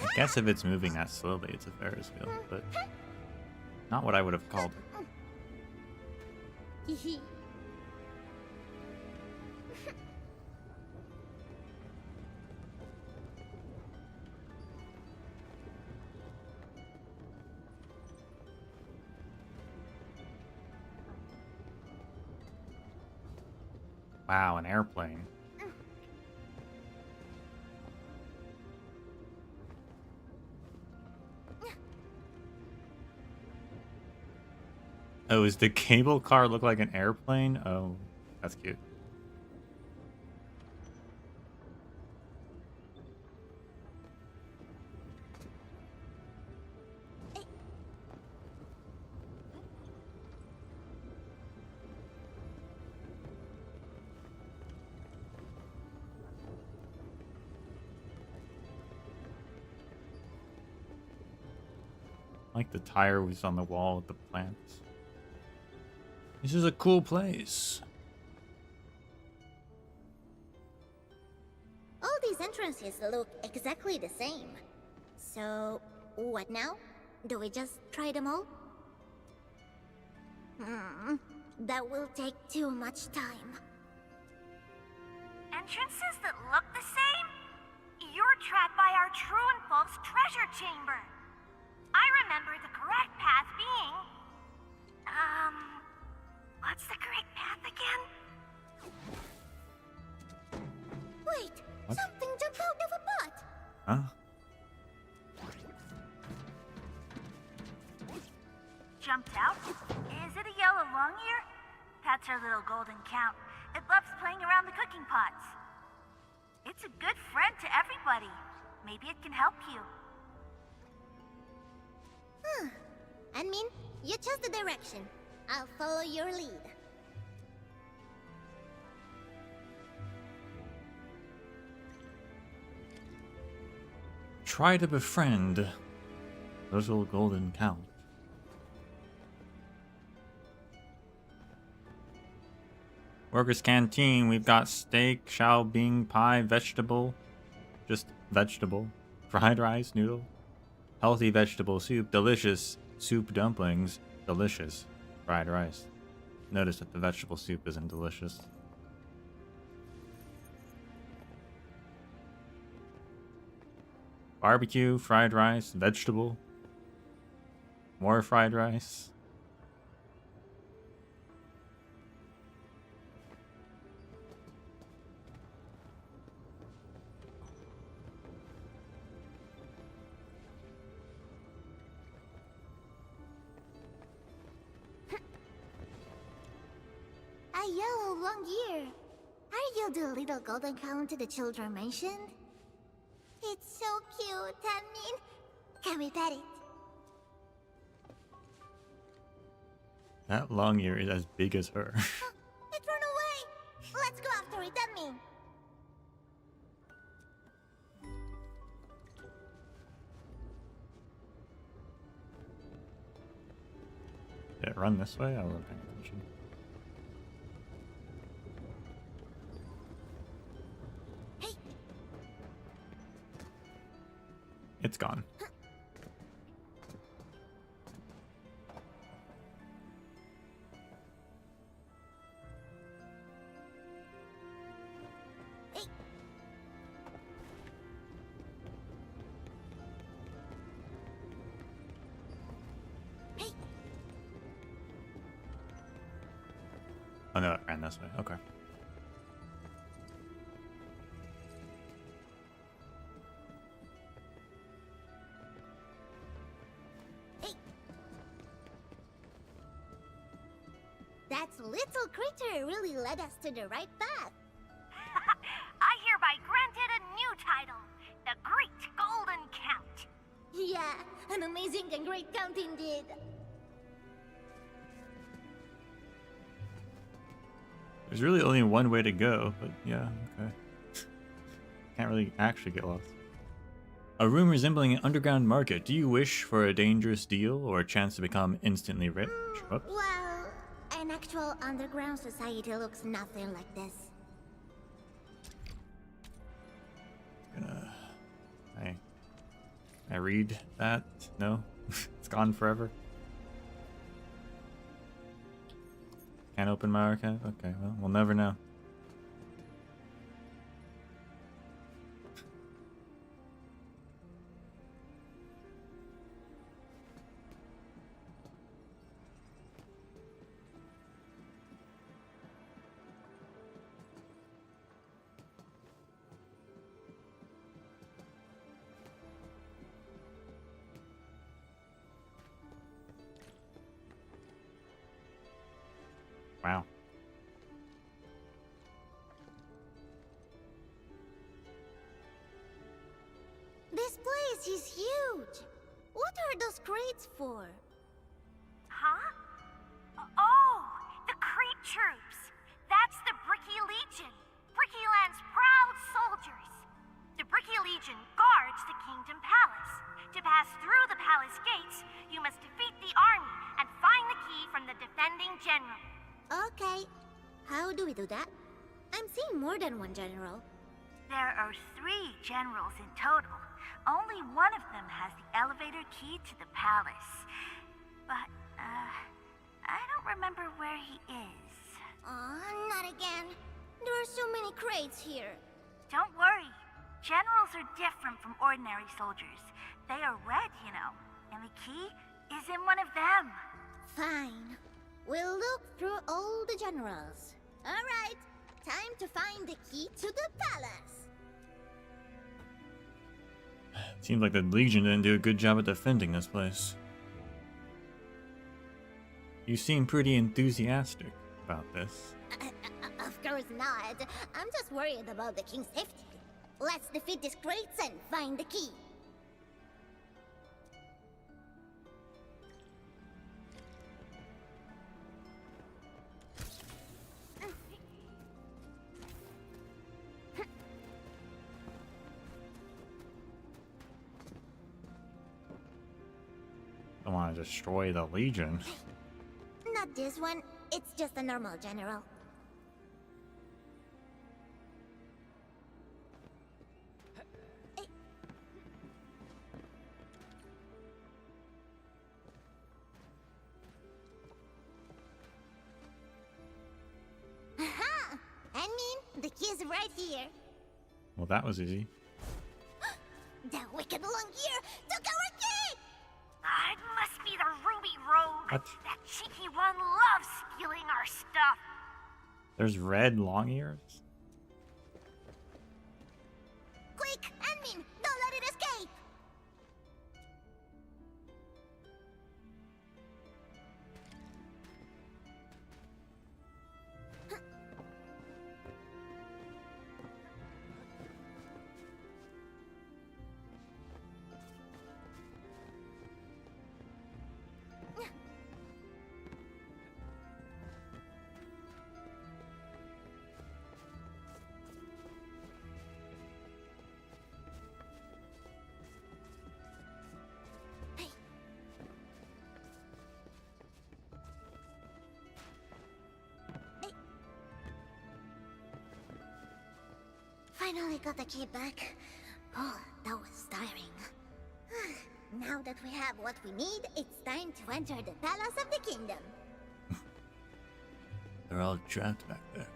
I guess if it's moving that slowly, it's a Ferris wheel, but not what I would have called it. Wow, an airplane. Oh, does the cable car look like an airplane? Oh, that's cute. Like the tire was on the wall with the plants. This is a cool place. All these entrances look exactly the same. So, what now? Do we just try them all? That will take too much time. Entrances that look the same? You're trapped by our true and false treasure chamber. I remember the correct path being... what's the correct path again? Wait! What? Something jumped out of a pot! Huh? Jumped out? Is it a yellow long ear? That's our little golden count. It loves playing around the cooking pots. It's a good friend to everybody. Maybe it can help you. I mean, you chose the direction. I'll follow your lead. Try to befriend Little Golden Count. Workers' Canteen, we've got steak, xiao bing, pie, vegetable, just vegetable, fried rice, noodle, healthy vegetable soup, delicious soup dumplings, delicious fried rice. Notice that the vegetable soup isn't delicious. Barbecue, fried rice, vegetable, more fried rice. A yellow long ear. Are you the little golden count the children mentioned? It's so cute, I mean, can we pet it? That long ear is as big as her. It ran away! Let's go after it, I mean. Did it run this way? I wasn't paying attention. Hey! It's gone. And this way. Okay. That little critter really led us to the right path. I hereby granted a new title, the Great Golden Count. Yeah, an amazing and great count indeed. There's really only one way to go, but yeah, okay. Can't really actually get lost. A room resembling an underground market. Do you wish for a dangerous deal or a chance to become instantly rich? Whoops. Well, an actual underground society looks nothing like this. I read that? No? It's gone forever? Can't open my archive? Okay, well, we'll never know. Wow. This place is huge. What are those crates for? Huh? Oh, the Crete troops. That's the Bricky Legion. Brickyland's proud soldiers. The Bricky Legion guards the Kingdom Palace. To pass through the palace gates, you must defeat the army and find the key from the defending general. Okay. How do we do that? I'm seeing more than one general. There are 3 generals in total. Only one of them has the elevator key to the palace. But, I don't remember where he is. Aw, not again. There are so many crates here. Don't worry. Generals are different from ordinary soldiers. They are red, you know. And the key is in one of them. Fine. We'll look through all the generals. Alright, time to find the key to the palace. Seems like the Legion didn't do a good job at defending this place. You seem pretty enthusiastic about this. Of course not. I'm just worried about the king's safety. Let's defeat these crates and find the key. I want to destroy the Legion. Not this one. It's just a normal general. Aha! I mean, the key is right here. Well, that was easy. The wicked long ear took our key! It must be the Ruby Rogue. What? That cheeky one loves stealing our stuff. There's red long ears? Quick, admin, don't let it escape! Finally got the key back. Oh, that was tiring. Now that we have what we need, it's time to enter the Palace of the Kingdom. They're all trapped back there.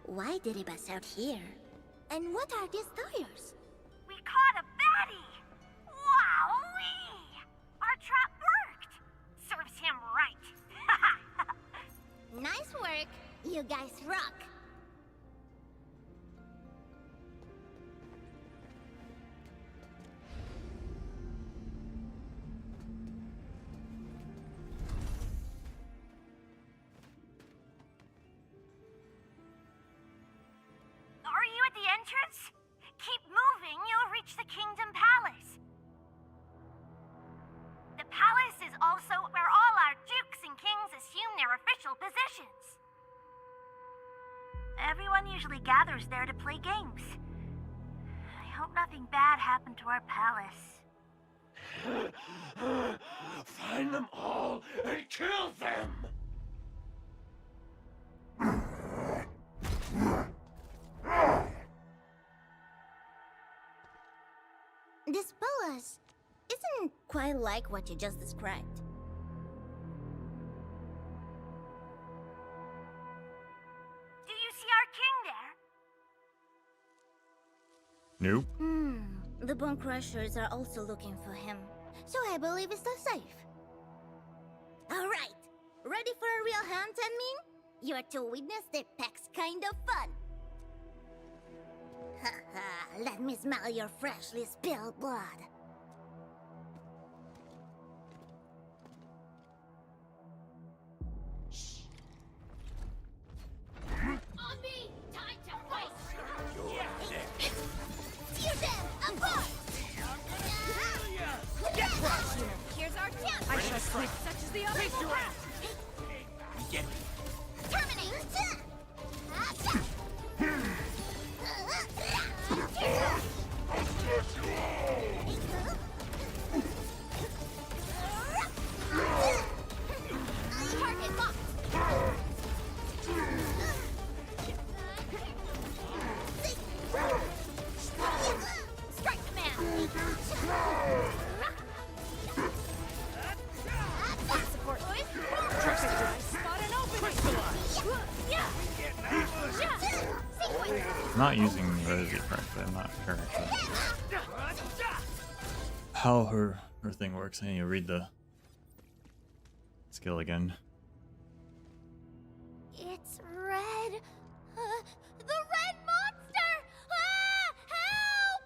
Why I did it us out here. And what are these tires? We caught a baddie! Wowee! Our trap worked! Serves him right. Nice work. You guys rock. Are you at the entrance? Keep moving, you'll reach the Kingdom Palace. The palace is also where all our dukes and kings assume their official positions. Everyone usually gathers there to play games. I hope nothing bad happened to our palace. Find them all and kill them! This palace isn't quite like what you just described. Do you see our king there? Nope. The Bone Crushers are also looking for him. So I believe it's still safe. Alright, ready for a real hunt, Anmin? You are to witness the pack's kind of fun. Haha, let me smell your freshly spilled blood. On me! Time to fight! Tear them apart! Here's our chance! I shall strike such as the other will have! Get me. Terminate! Target locked! Strike command! Support boys! Spot an opening! Yeah! Sequence! I'm not using Rosie correctly. I'm not sure how her thing works. I need to read the skill again. It's red. The red monster! Help!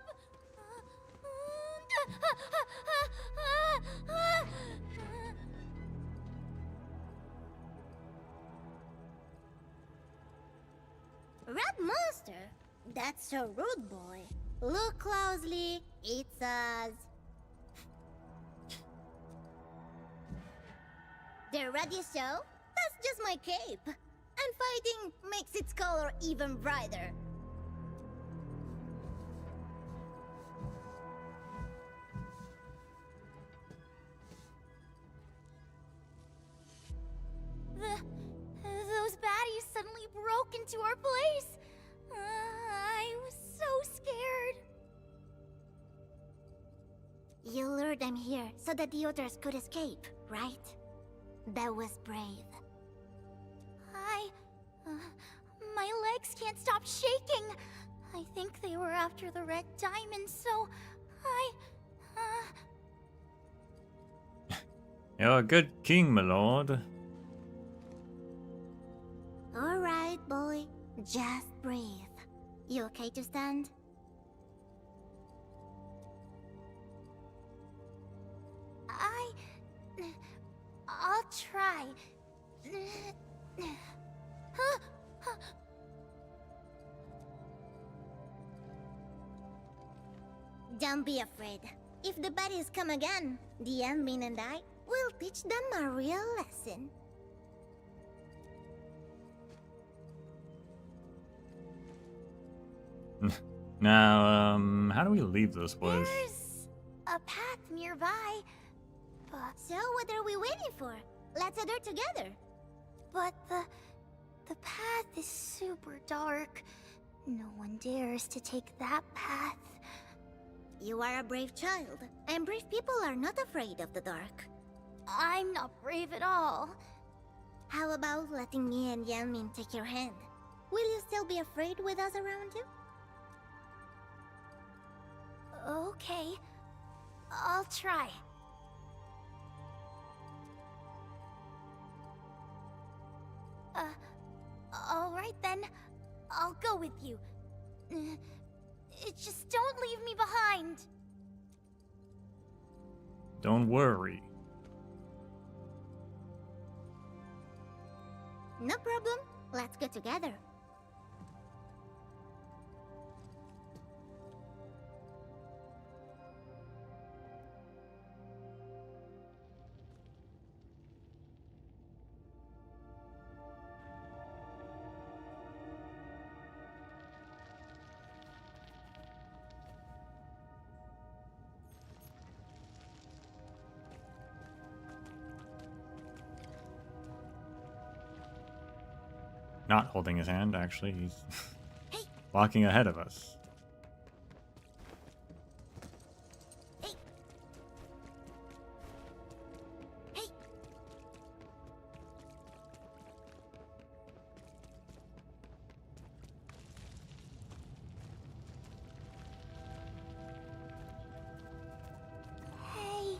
Red monster? That's a rude boy. Look closely. It's us. They're ready, so? That's just my cape. And fighting makes its color even brighter. Those baddies suddenly broke into our place. I was so scared. You lured them here so that the others could escape, right? That was brave. My legs can't stop shaking. I think they were after the red diamond, so You're a good king, my lord. All right, boy. Just breathe. You okay to stand? I'll try. Don't be afraid. If the baddies come again, the Anmin and I will teach them a real lesson. Now, how do we leave this place? There's a path nearby, but So what are we waiting for? Let's head there together. but the path is super dark. No one dares to take that path. You are a brave child, and brave people are not afraid of the dark. I'm not brave at all. How about letting me and Yanmin take your hand? Will you still be afraid with us around you? Okay. I'll try. Alright then. I'll go with you. Just don't leave me behind. Don't worry. No problem. Let's go together. Not holding his hand, actually. He's walking ahead of us. Hey,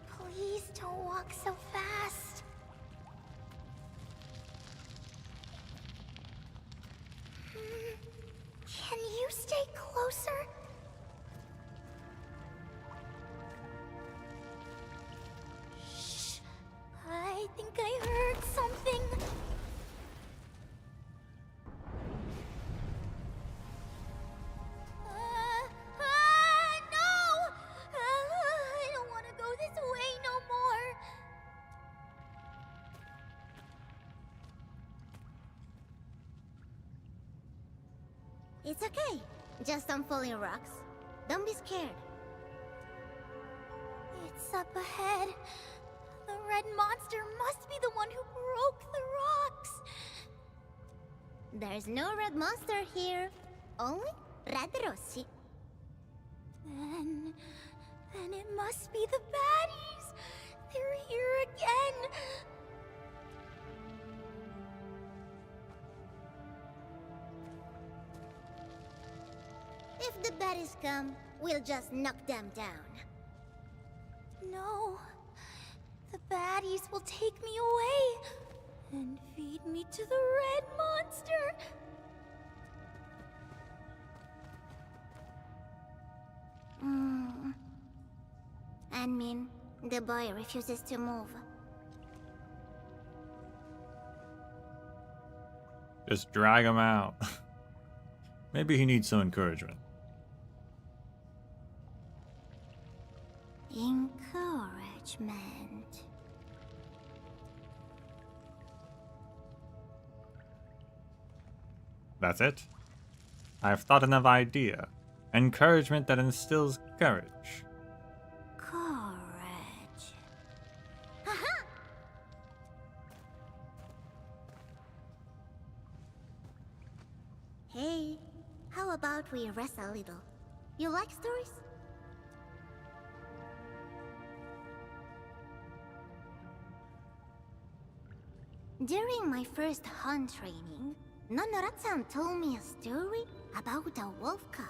please don't walk so fast. Can you stay closer? Shh. I think I heard something. No! I don't want to go this way no more. It's okay. Just don't fall in rocks. Don't be scared. It's up ahead. The red monster must be the one who broke the rocks. There's no red monster here. Only red Rossi. Then it must be the baddies. They're here again. If the baddies come, we'll just knock them down. No. The baddies will take me away and feed me to the red monster. I mean, the boy refuses to move. Just drag him out. Maybe he needs some encouragement. Encouragement. That's it. I've thought of an idea. Encouragement that instills courage. Courage. Aha! Hey, how about we rest a little? You like stories? During my first hunt training, Nonoratsan told me a story about a wolf cub.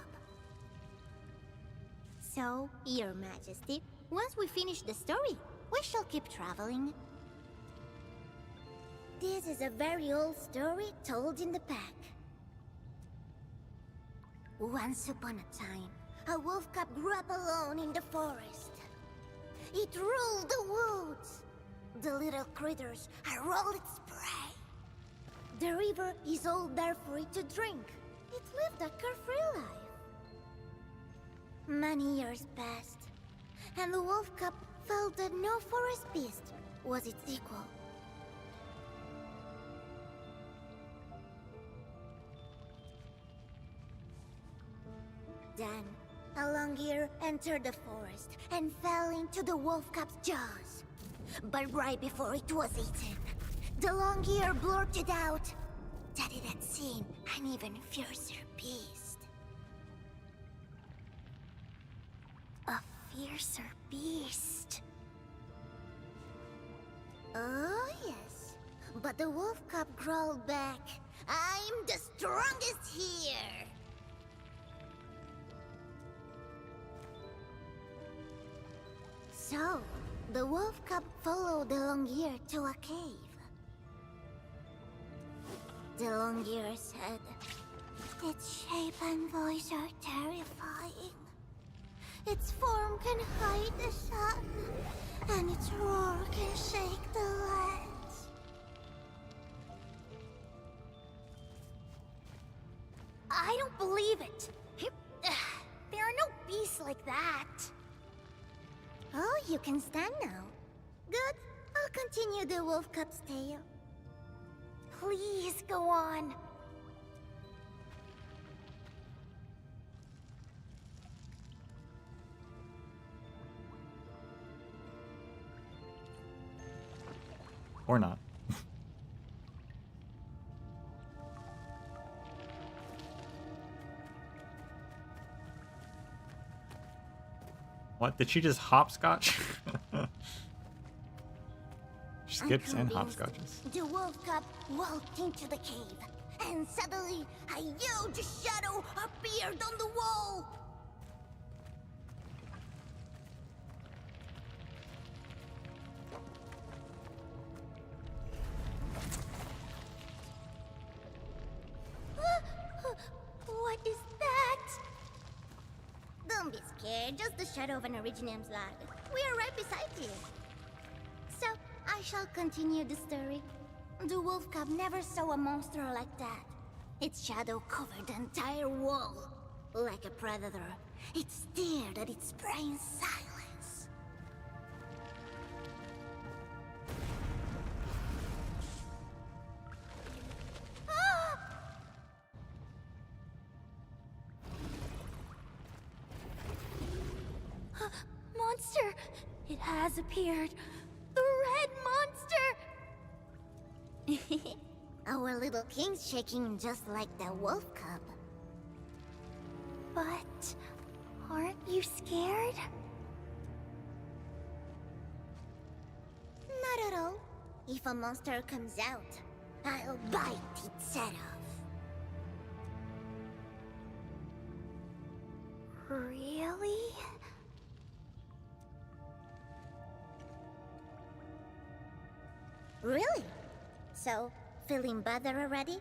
So, Your Majesty, once we finish the story, we shall keep traveling. This is a very old story told in the pack. Once upon a time, a wolf cub grew up alone in the forest. It ruled the woods. The little critters are all its prey. The river is all there for it to drink. It lived a carefree life. Many years passed, and the wolf cub felt that no forest beast was its equal. Then, a Longyear entered the forest and fell into the wolf cub's jaws. But right before it was eaten, the Longyear blurted out that it had seen an even fiercer beast. A fiercer beast. Oh, yes. But the wolf cub crawled back I'm the strongest here. So, the wolf cub followed the long-ear to a cave. The long-ear said, its shape and voice are terrifying. Its form can hide the sun, and its roar can shake the lands. I don't believe it. There are no beasts like that. Oh, you can stand now. Good. I'll continue the wolf cub's tale. Please go on. Or not. What? Did she just hopscotch? She skips and hopscotches. The wolf cub walked into the cave, and suddenly a huge shadow appeared on the wall. What is that? Don't be scared, just the shadow of an Originium slug. We are right beside you. So, I shall continue the story. The wolf cub never saw a monster like that. Its shadow covered the entire wall. Like a predator, it stared at its prey in silence. Monster! It has appeared. The red monster! Our little king's shaking just like the wolf cub. But aren't you scared? Not at all. If a monster comes out, I'll bite its head off. Really? Really? So, feeling better already?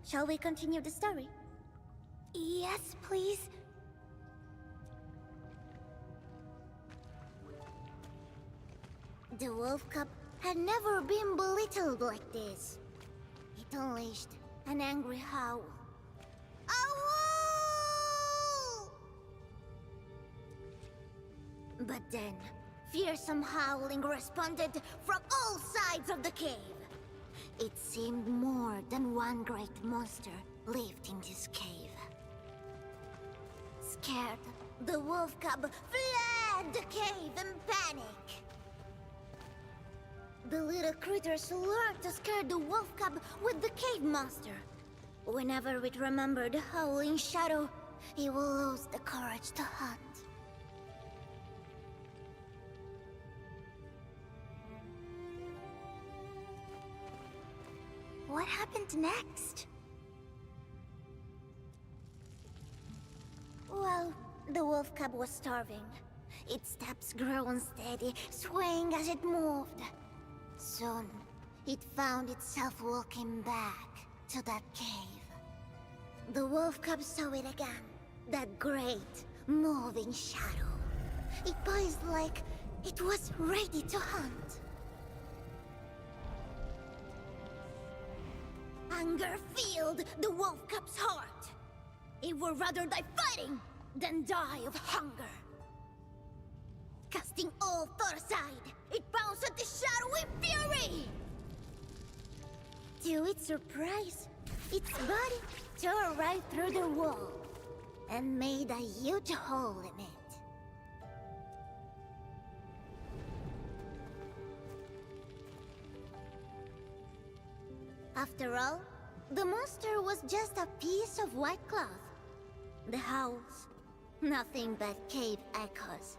Shall we continue the story? Yes, please. The wolf cub had never been belittled like this. It unleashed an angry howl. Ow! But then, fearsome howling responded from all sides of the cave. It seemed more than one great monster lived in this cave. Scared, the wolf cub fled the cave in panic. The little critters learned to scare the wolf cub with the cave monster. Whenever it remembered the howling shadow, it will lose the courage to hunt. What happened next? Well, the wolf cub was starving. Its steps grew unsteady, swaying as it moved. Soon, it found itself walking back to that cave. The wolf cub saw it again, that great, moving shadow. It poised like it was ready to hunt. Anger filled the wolf cub's heart. It would rather die fighting than die of hunger. Casting all thought aside, it bounced at the shadow in fury! To its surprise, its body tore right through the wall and made a huge hole in it. After all, the monster was just a piece of white cloth. The howls, nothing but cave echoes.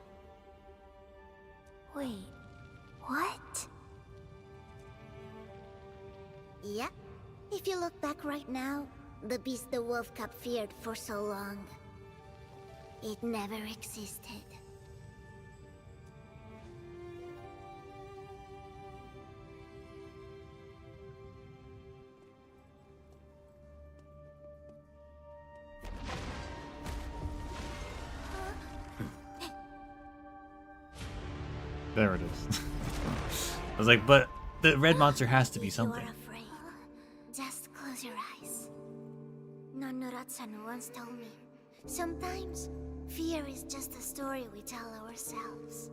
Wait, what? Yeah, If you look back right now, the beast the Wolf Cub feared for so long, it never existed. There it is. I was like, but the red monster has to be something. If you are afraid, just close your eyes. Nonoratsan once told me, sometimes fear is just a story we tell ourselves.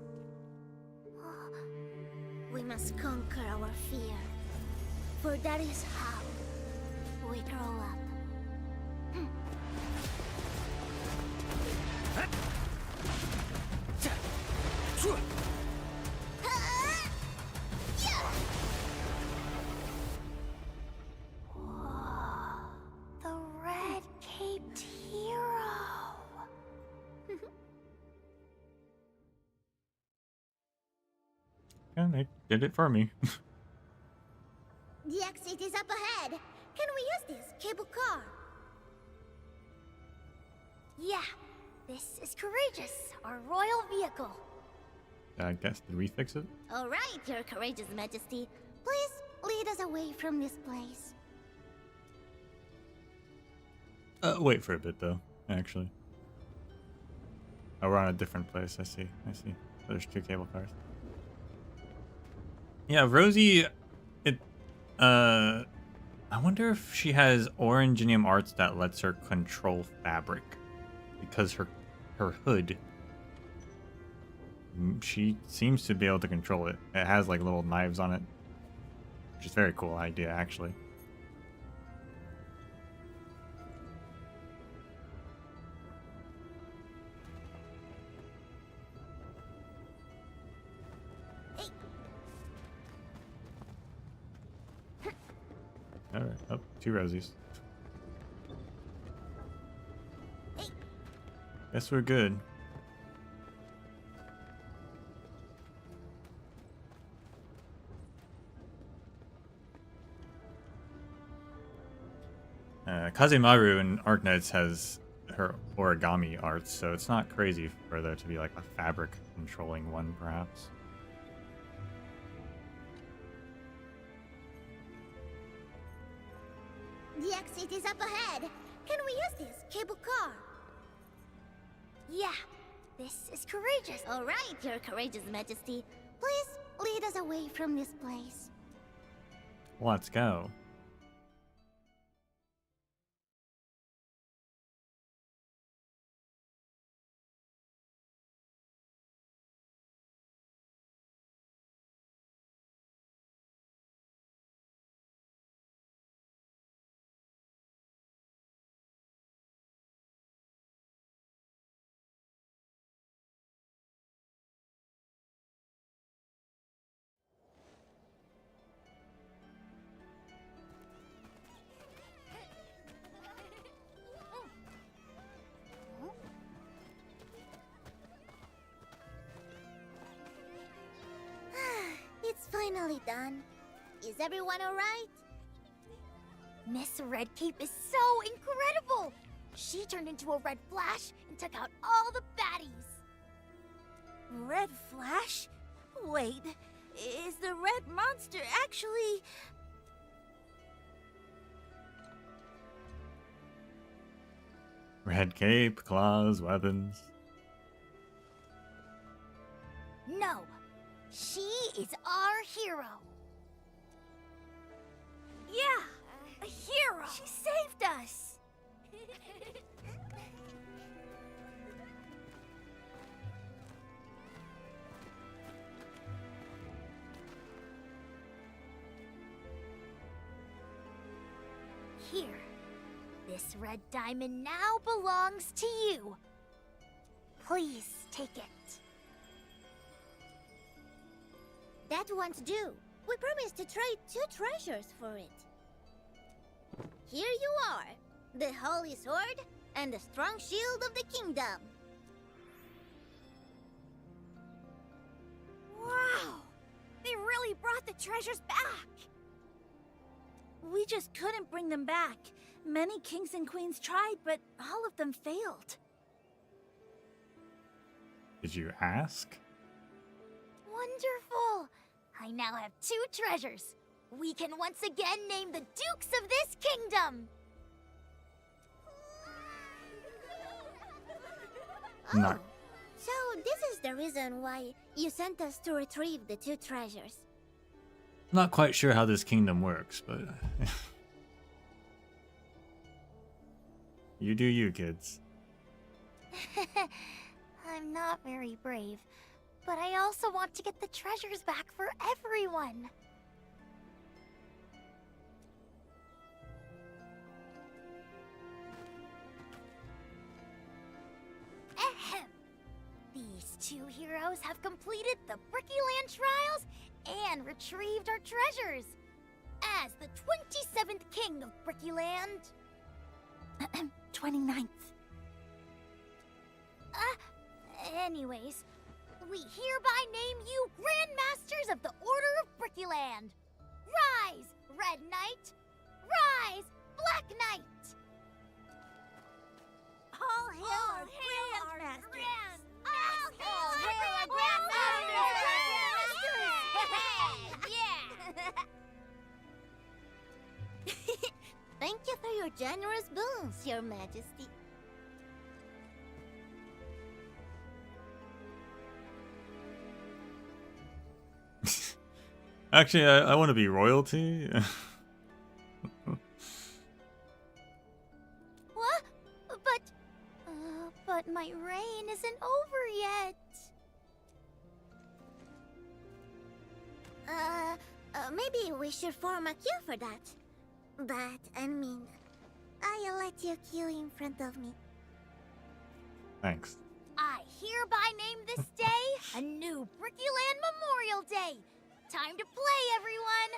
We must conquer our fear, for that is how we grow up. The red-caped hero. Yeah, they did it for me. The exit is up ahead. Can we use this cable car? Yeah, this is courageous, our royal vehicle. I guess, did we fix it? All right, Your Courageous Majesty. Please lead us away from this place. Wait for a bit though, actually. Oh, we're on a different place. I see. There's two cable cars. Yeah, Rosie, I wonder if she has orangenium arts that lets her control fabric. Because her hood, she seems to be able to control it. It has like little knives on it. Which is a very cool idea, actually. Alright, oh, two Rosies. Guess we're good. Kazemaru in Arknights has her origami arts, so it's not crazy for there to be like a fabric controlling one, perhaps. The exit is up ahead. Can we use this cable car? Yeah, this is courageous. All right, Your Courageous Majesty. Please lead us away from this place. Let's go. It's finally done. Is everyone all right? Miss Redcape is so incredible! She turned into a red flash and took out all the baddies. Red Flash? Wait, is the red monster actually... Red cape, claws, weapons. No, she is our hero. Yeah, a hero! She saved us! Here, this red diamond now belongs to you. Please take it. That won't do. We promised to trade 2 treasures for it. Here you are, the Holy Sword and the strong shield of the kingdom. Wow! They really brought the treasures back! We just couldn't bring them back. Many kings and queens tried, but all of them failed. Did you ask? Wonderful! I now have 2 treasures. We can once again name the dukes of this kingdom. No. So this is the reason why you sent us to retrieve the 2 treasures. Not quite sure how this kingdom works, but you do you, kids. I'm not very brave, but I also want to get the treasures back for everyone. Ahem. These 2 heroes have completed the Brickyland trials and retrieved our treasures. As the 27th king of Brickyland... 29th. Anyways, we hereby name you Grand Masters of the Order of Brickyland. Rise, Red Knight! Rise, Black Knight! All hail our Grandmasters! All hail our Grandmasters! Yeah! Thank you for your generous boons, Your Majesty. Actually, I want to be royalty. What? But my reign isn't over yet. Maybe we should form a queue for that. But, I mean, I'll let you queue in front of me. Thanks. I hereby name this day a new Brickyland Memorial Day. Time to play, everyone!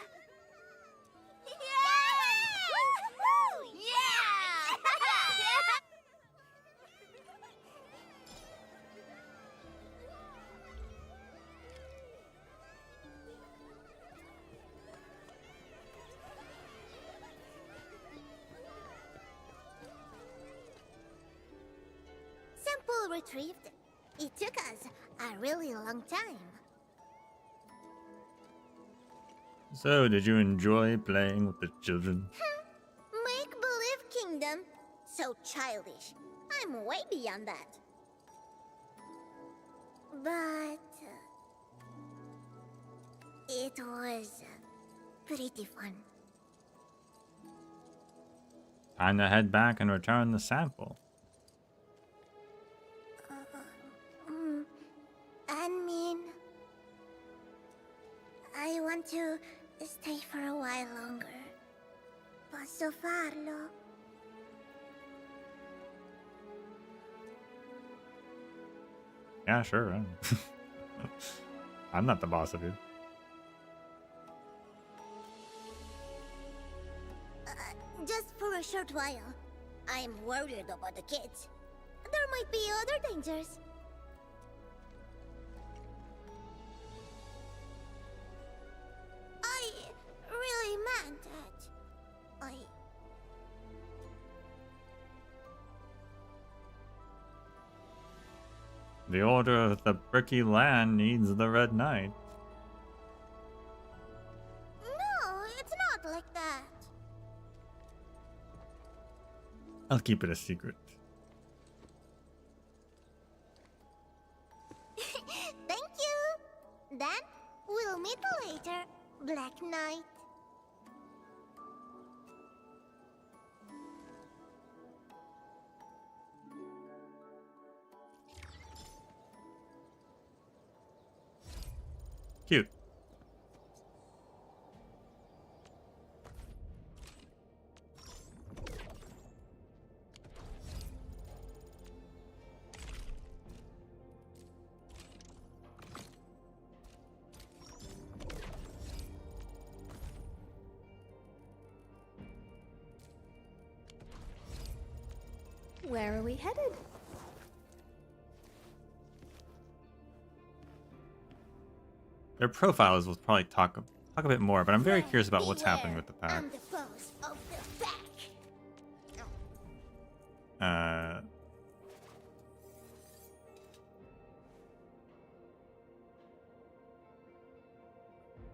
Yeah! Yeah! Sample retrieved. It took us a really long time. So, did you enjoy playing with the children? Make-believe kingdom. So childish. I'm way beyond that. But... it was pretty fun. Time to head back and return the sample. I mean... I want to stay for a while longer. Posso farlo? Yeah, sure. I'm not the boss of you. Just for a short while. I'm worried about the kids. There might be other dangers. I really meant it. The Order of the Bricky Land needs the Red Knight. No, it's not like that. I'll keep it a secret. Thank you. Then we'll meet later, Black Knight. Cute. Where are we headed? Their profiles will probably talk a bit more, but I'm very curious about what's happening with the pack. I'm the boss. In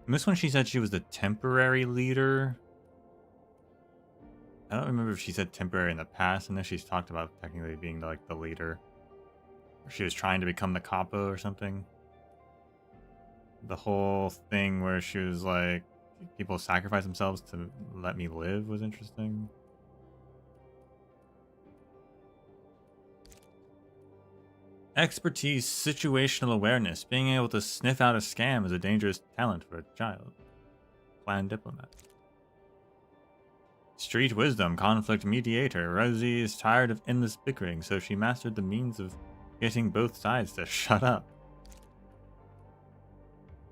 this one, she said she was the temporary leader. I don't remember if she said temporary in the past, and then she's talked about technically being like the leader. Or she was trying to become the capo or something. The whole thing where she was like, people sacrifice themselves to let me live was interesting. Expertise, situational awareness. Being able to sniff out a scam is a dangerous talent for a child. Planned diplomat. Street wisdom, conflict mediator. Rosie is tired of endless bickering, so she mastered the means of getting both sides to shut up.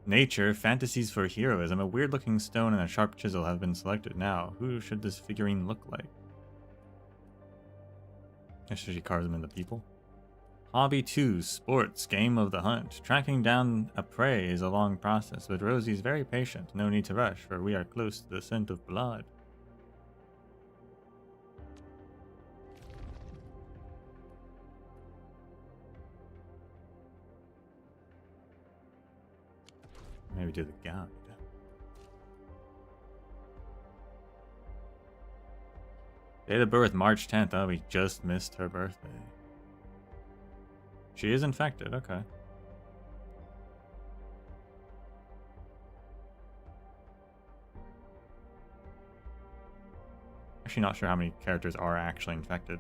Nature, fantasies for heroism. A weird looking stone and a sharp chisel have been selected. Now, who should this figurine look like? I should she carve them into people. Hobby 2, sports, game of the hunt. Tracking down a prey is a long process, but Rosie's very patient. No need to rush, for we are close to the scent of blood. Maybe do the guide. Date of birth, March 10th. Oh, we just missed her birthday. She is infected, okay. Actually not sure how many characters are actually infected.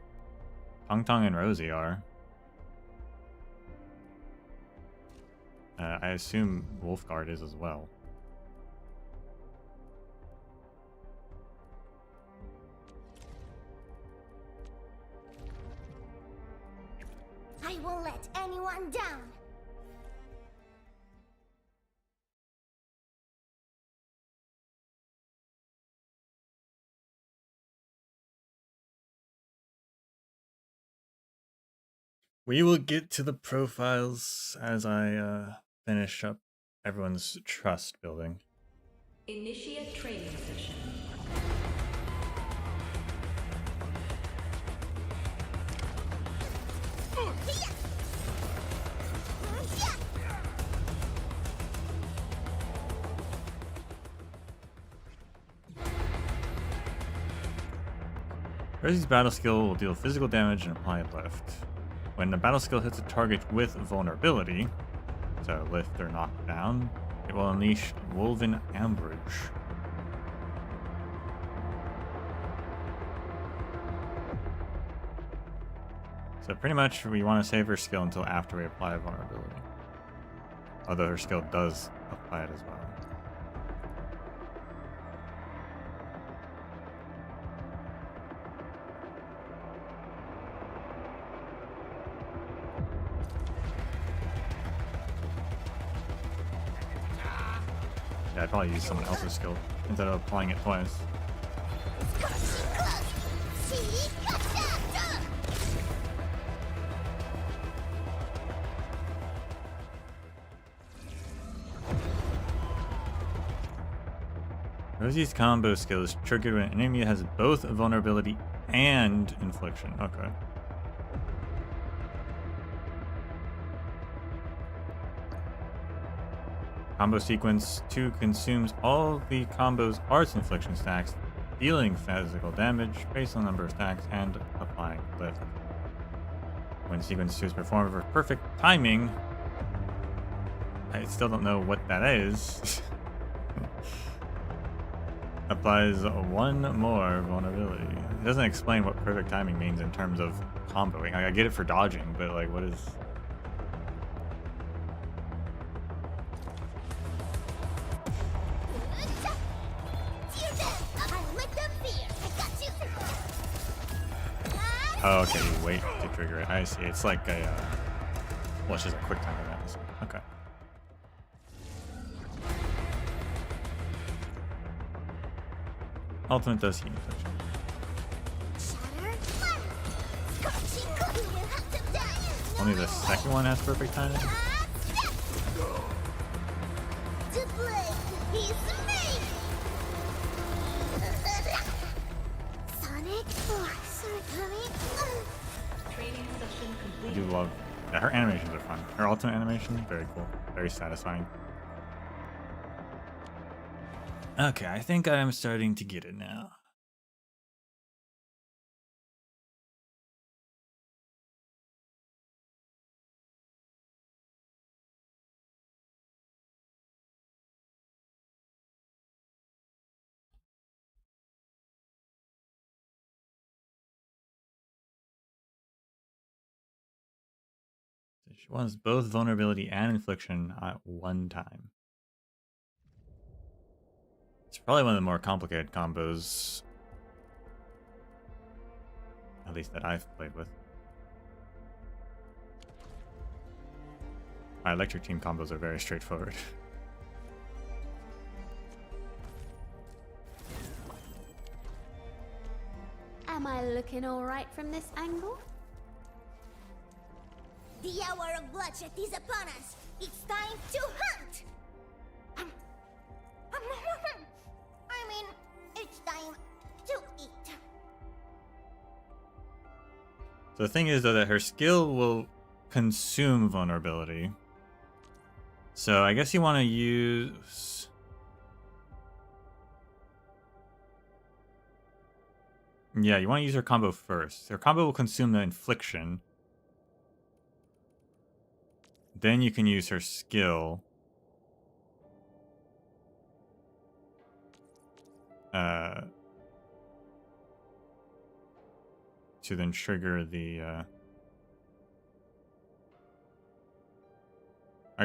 Tong Tong and Rosie are. I assume Wolfguard is as well. I won't let anyone down. We will get to the profiles as I finish up everyone's trust building. Initiate training session. Rosie's battle skill will deal physical damage and apply a lift. When the battle skill hits a target with vulnerability, so lift or knock down, it will unleash Woven Ambush. So pretty much we want to save her skill until after we apply a vulnerability. Although her skill does apply it as well. Yeah, I'd probably use someone else's skill instead of applying it twice. Rosie's combo skill is triggered when an enemy has both vulnerability and infliction. Okay. Combo sequence 2 consumes all the combo's arts infliction stacks, dealing physical damage based on the number of stacks and applying lift. When sequence 2 is performed with perfect timing, I still don't know what that is. Applies one more vulnerability. It doesn't explain what perfect timing means in terms of comboing. Like, I get it for dodging, but like, what is... Oh, okay, you wait to trigger it. I see. It's like a, well, it's just a quick time event. Okay. Ultimate does heat infliction. Only the second one has perfect timing? I do love. Yeah, her animations are fun. Her ultimate animation, very cool, very satisfying. Okay, I think I'm starting to get it now. She wants both vulnerability and infliction at one time. It's probably one of the more complicated combos, at least that I've played with. My electric team combos are very straightforward. Am I looking alright from this angle? The hour of bloodshed is upon us. It's time to hunt. I mean, it's time to eat. So the thing is, though, that her skill will consume vulnerability. So I guess you want to use... Yeah, you want to use her combo first. Her combo will consume the infliction. Then you can use her skill. To then trigger the... I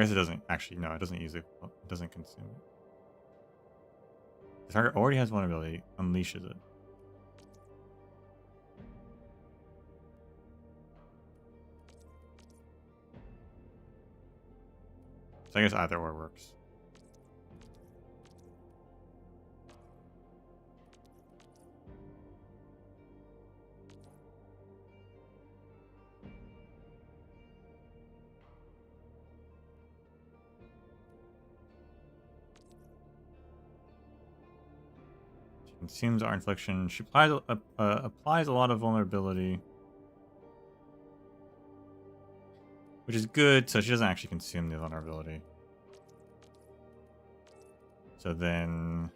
guess it doesn't actually. No, it doesn't use it. It doesn't consume it. The target already has vulnerability. Unleashes it. So I guess either or works. She consumes our infliction. She applies a lot of vulnerability, which is good, so she doesn't actually consume the vulnerability. So then...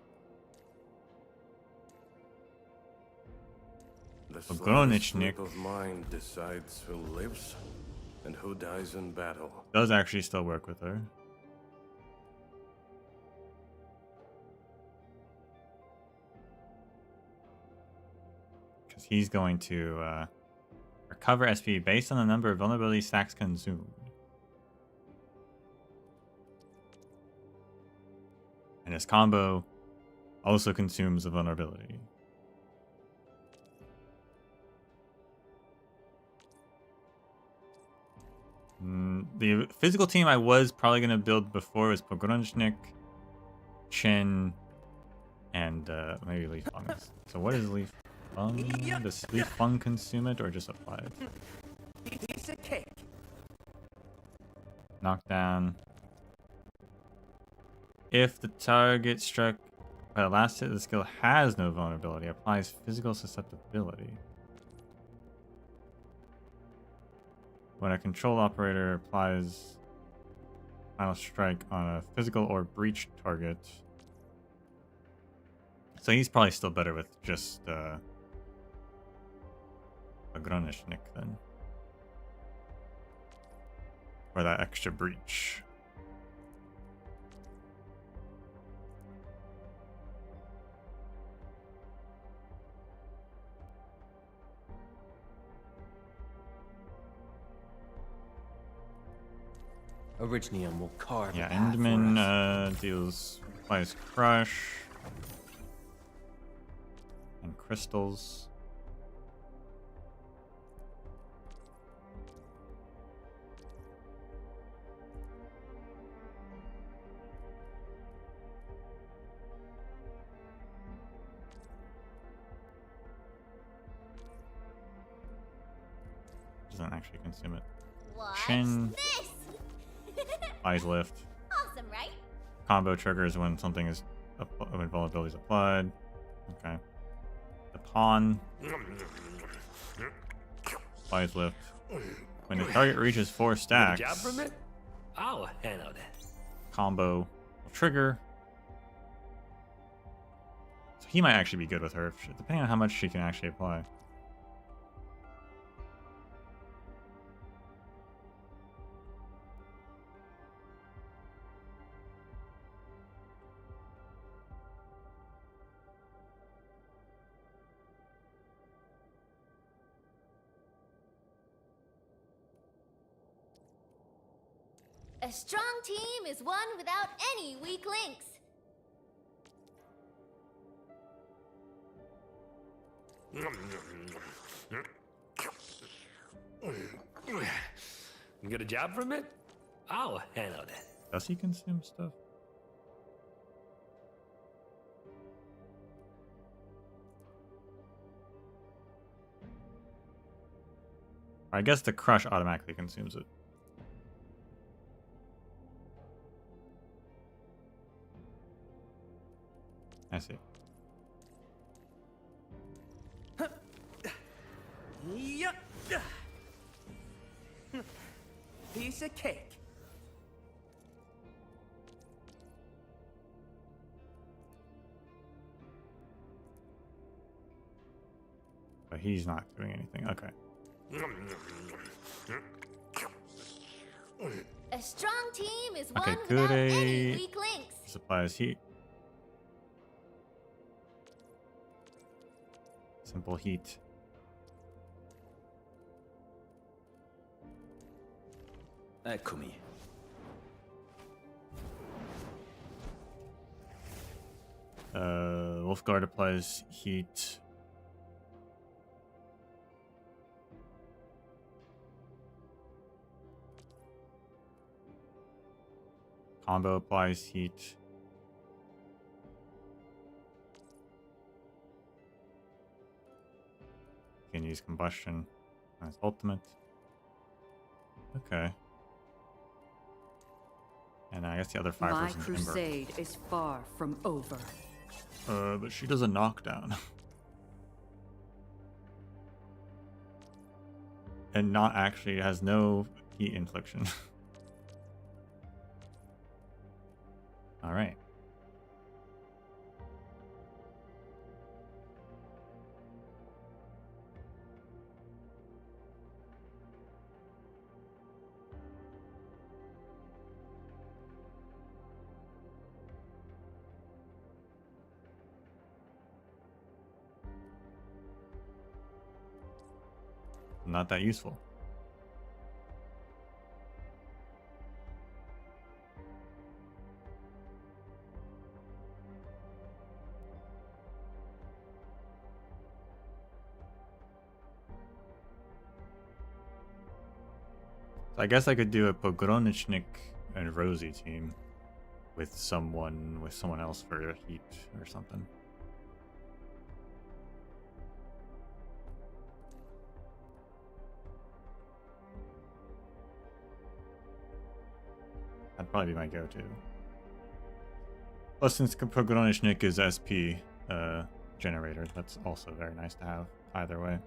The Ogronichnik of mind decides who lives and who dies in battle. does actually still work with her. Because he's going to recover SP based on the number of vulnerability stacks consumed. And his combo also consumes the vulnerability. The physical team I was probably going to build before was Pogrunchnik, Chen, and maybe Leaf Fung. So what is Leaf Fung? Does Leaf Fung consume it or just apply it? It's a cake. Knockdown. If the target struck by the last hit, the skill has no vulnerability. Applies physical susceptibility. When a control operator applies final strike on a physical or breach target. So he's probably still better with just a Gronishnik then. For that extra breach. Orignium will carve. Yeah, Endman applies crush and crystals. Doesn't actually consume it. Watch Chin. this. Eyes lift. Awesome, right? Combo triggers when something is when vulnerability is applied. Okay. The pawn. Eyes lift. When the target reaches 4 stacks, Jab from it? I'll handle that. combo will trigger. So he might actually be good with her, depending on how much she can actually apply. A strong team is one without any weak links. You get a jab from it? I'll handle that. Does he consume stuff? I guess the crush automatically consumes it. I see. Yep. Piece of cake. But he's not doing anything. Okay. A strong team is Okay, one without any Kure weak links. supplies heat. Simple heat. Eccomi. Wolfguard applies heat. Combo applies heat. Can use combustion as ultimate. Okay. And I guess the other 5 My was an crusade is far from over. But she does a knockdown. And not actually has no heat infliction. Alright. Not that useful. So I guess I could do a Pogranichnik and Rosie team with someone else for heat or something. That'd probably be my go-to. Plus, since Pogranichnik is SP generator, that's also very nice to have either way.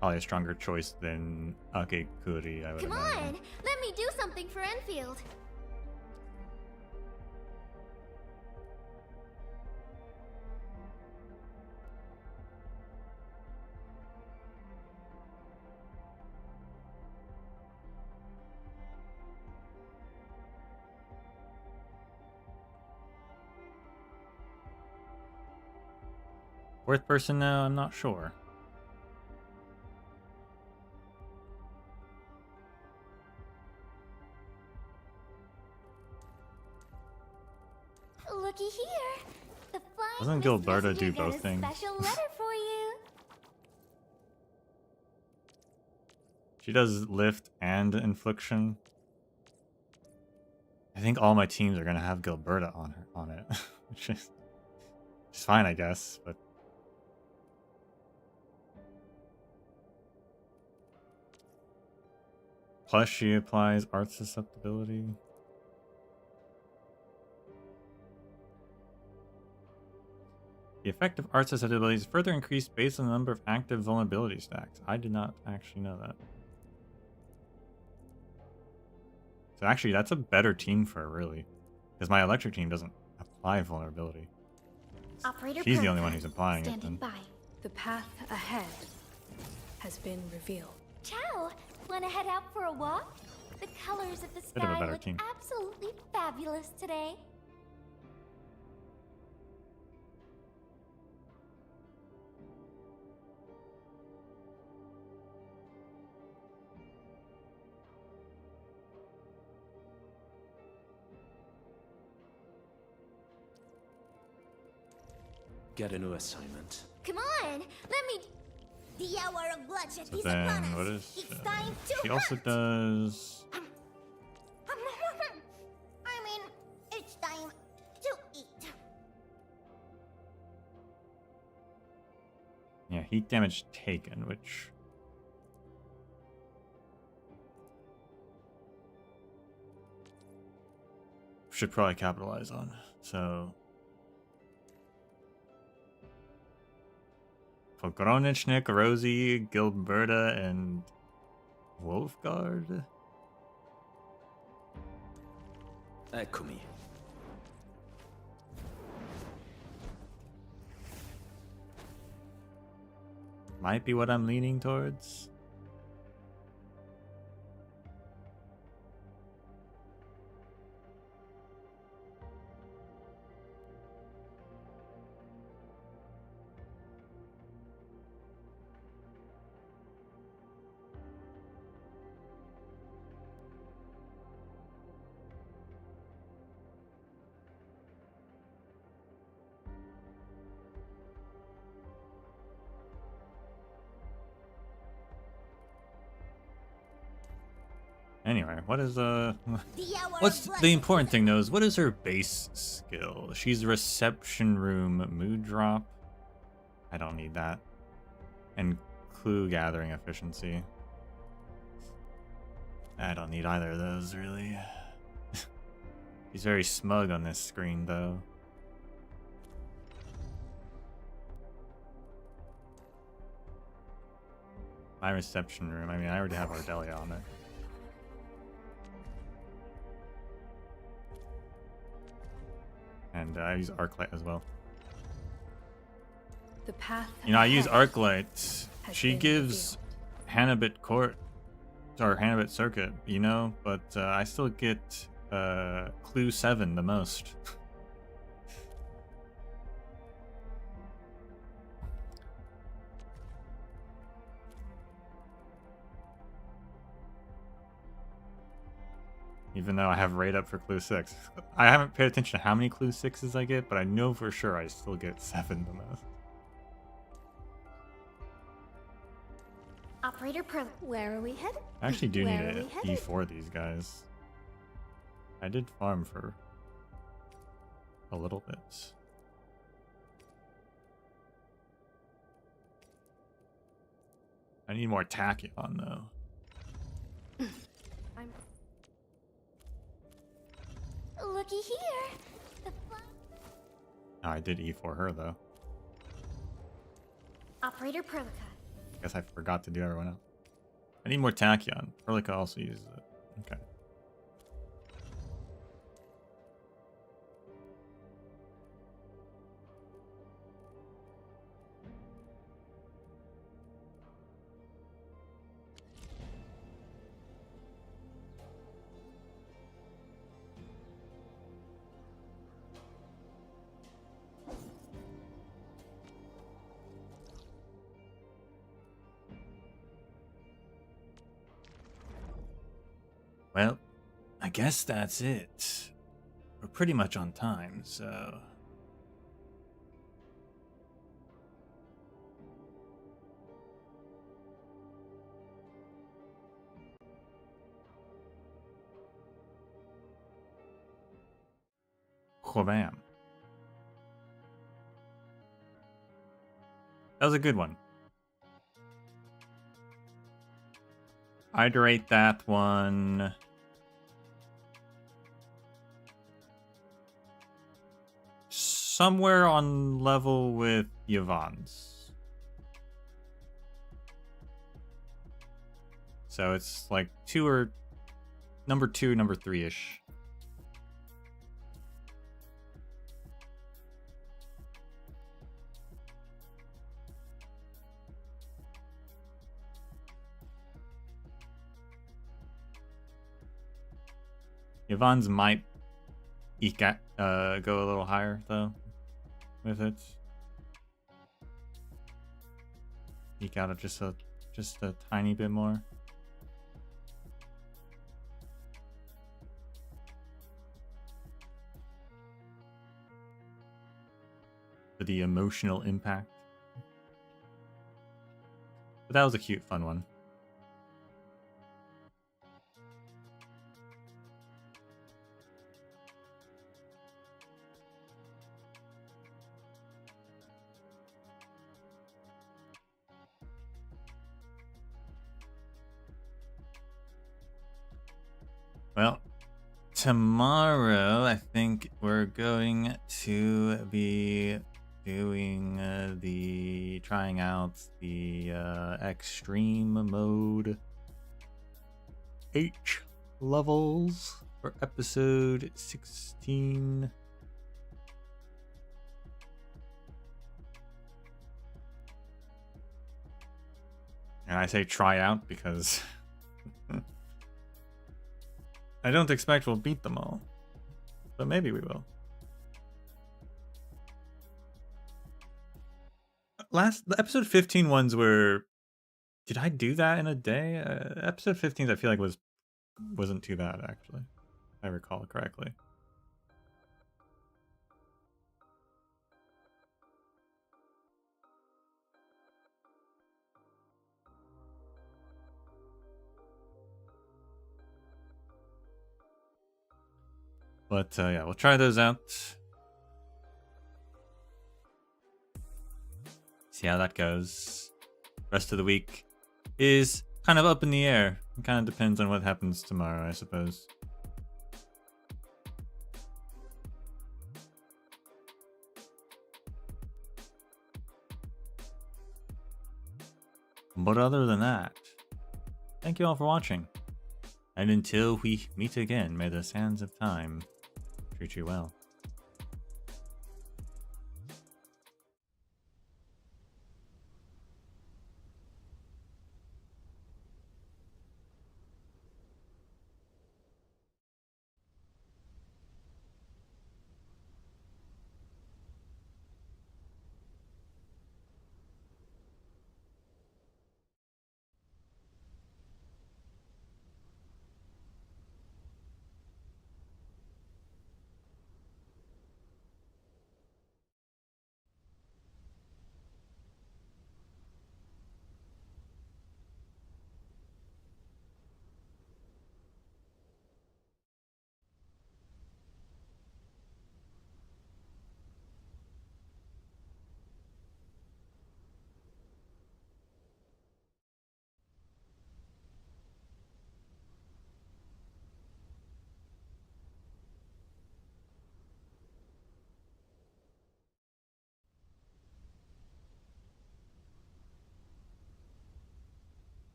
Probably a stronger choice than Akekuri, I would Come imagine. on, let me do something for Enfield. Fourth person now, I'm not sure. Looky here. The flying Doesn't Miss Gilberta Messenger do got both a things? Special letter for you. She does lift and infliction. I think all my teams are gonna have Gilberta on it, which is fine, I guess. But plus, she applies art susceptibility. The effect of arts sensitive abilities is further increased based on the number of active vulnerability stacks. I did not actually know that. So actually, that's a better team for her, really. Because my electric team doesn't apply vulnerability. Operator She's the only one who's applying it. Standing by. The path ahead has been revealed. Ciao! Wanna head out for a walk? The colors of the Bit of a sky better look team. absolutely fabulous today. Get a new assignment. Come on, let me. The hour of bloodshed So is upon then, us. what is... It's time to she also hunt. does... I mean, it's time to eat. Yeah, heat damage taken, which... should probably capitalize on. So... Pogronichnik, Rosie, Gilberta, and Wolfgard? Eccomi. Might be what I'm leaning towards. Anyway, what is what's the important thing though is what is her base skill? She's reception room mood drop. I don't need that. And clue gathering efficiency. I don't need either of those really. She's very smug on this screen though. My reception room, I mean I already have Ardelia on it. And I use Arklight as well. The path You know, I use ahead Arklight. has She been gives Hannabit Court or Hannabit Circuit, you know, but I still get Clue 7 the most. Even though I have rate up for Clue 6. I haven't paid attention to how many Clue 6s I get, but I know for sure I still get 7 the most. Operator Pro. Where are we headed? I actually do Where need are to we headed? E4 these guys. I did farm for a little bit. I need more Tachyon though. Looky here. The fun. Oh, I did E4 her though. Operator Prolica. Guess I forgot to do everyone else. I need more Tachyon. Perlica also uses it. Okay. Well, I guess that's it. We're pretty much on time, so... Whabam. That was a good one. I'd rate that one... somewhere on level with Yvonne's. So it's like number 2, number 3-ish. Yvonne's might go a little higher though with it. Eke out just a tiny bit more. For the emotional impact. But that was a cute, fun one. Well, tomorrow I think we're going to be doing trying out the extreme mode H levels for episode 16. And I say try out because I don't expect we'll beat them all, but maybe we will. The episode 15 ones were... Did I do that in a day? Episode 15 I feel like wasn't too bad, actually, if I recall correctly. But yeah, we'll try those out. See how that goes. Rest of the week is kind of up in the air. It kind of depends on what happens tomorrow, I suppose. But other than that, thank you all for watching. And until we meet again, may the sands of time treat you well.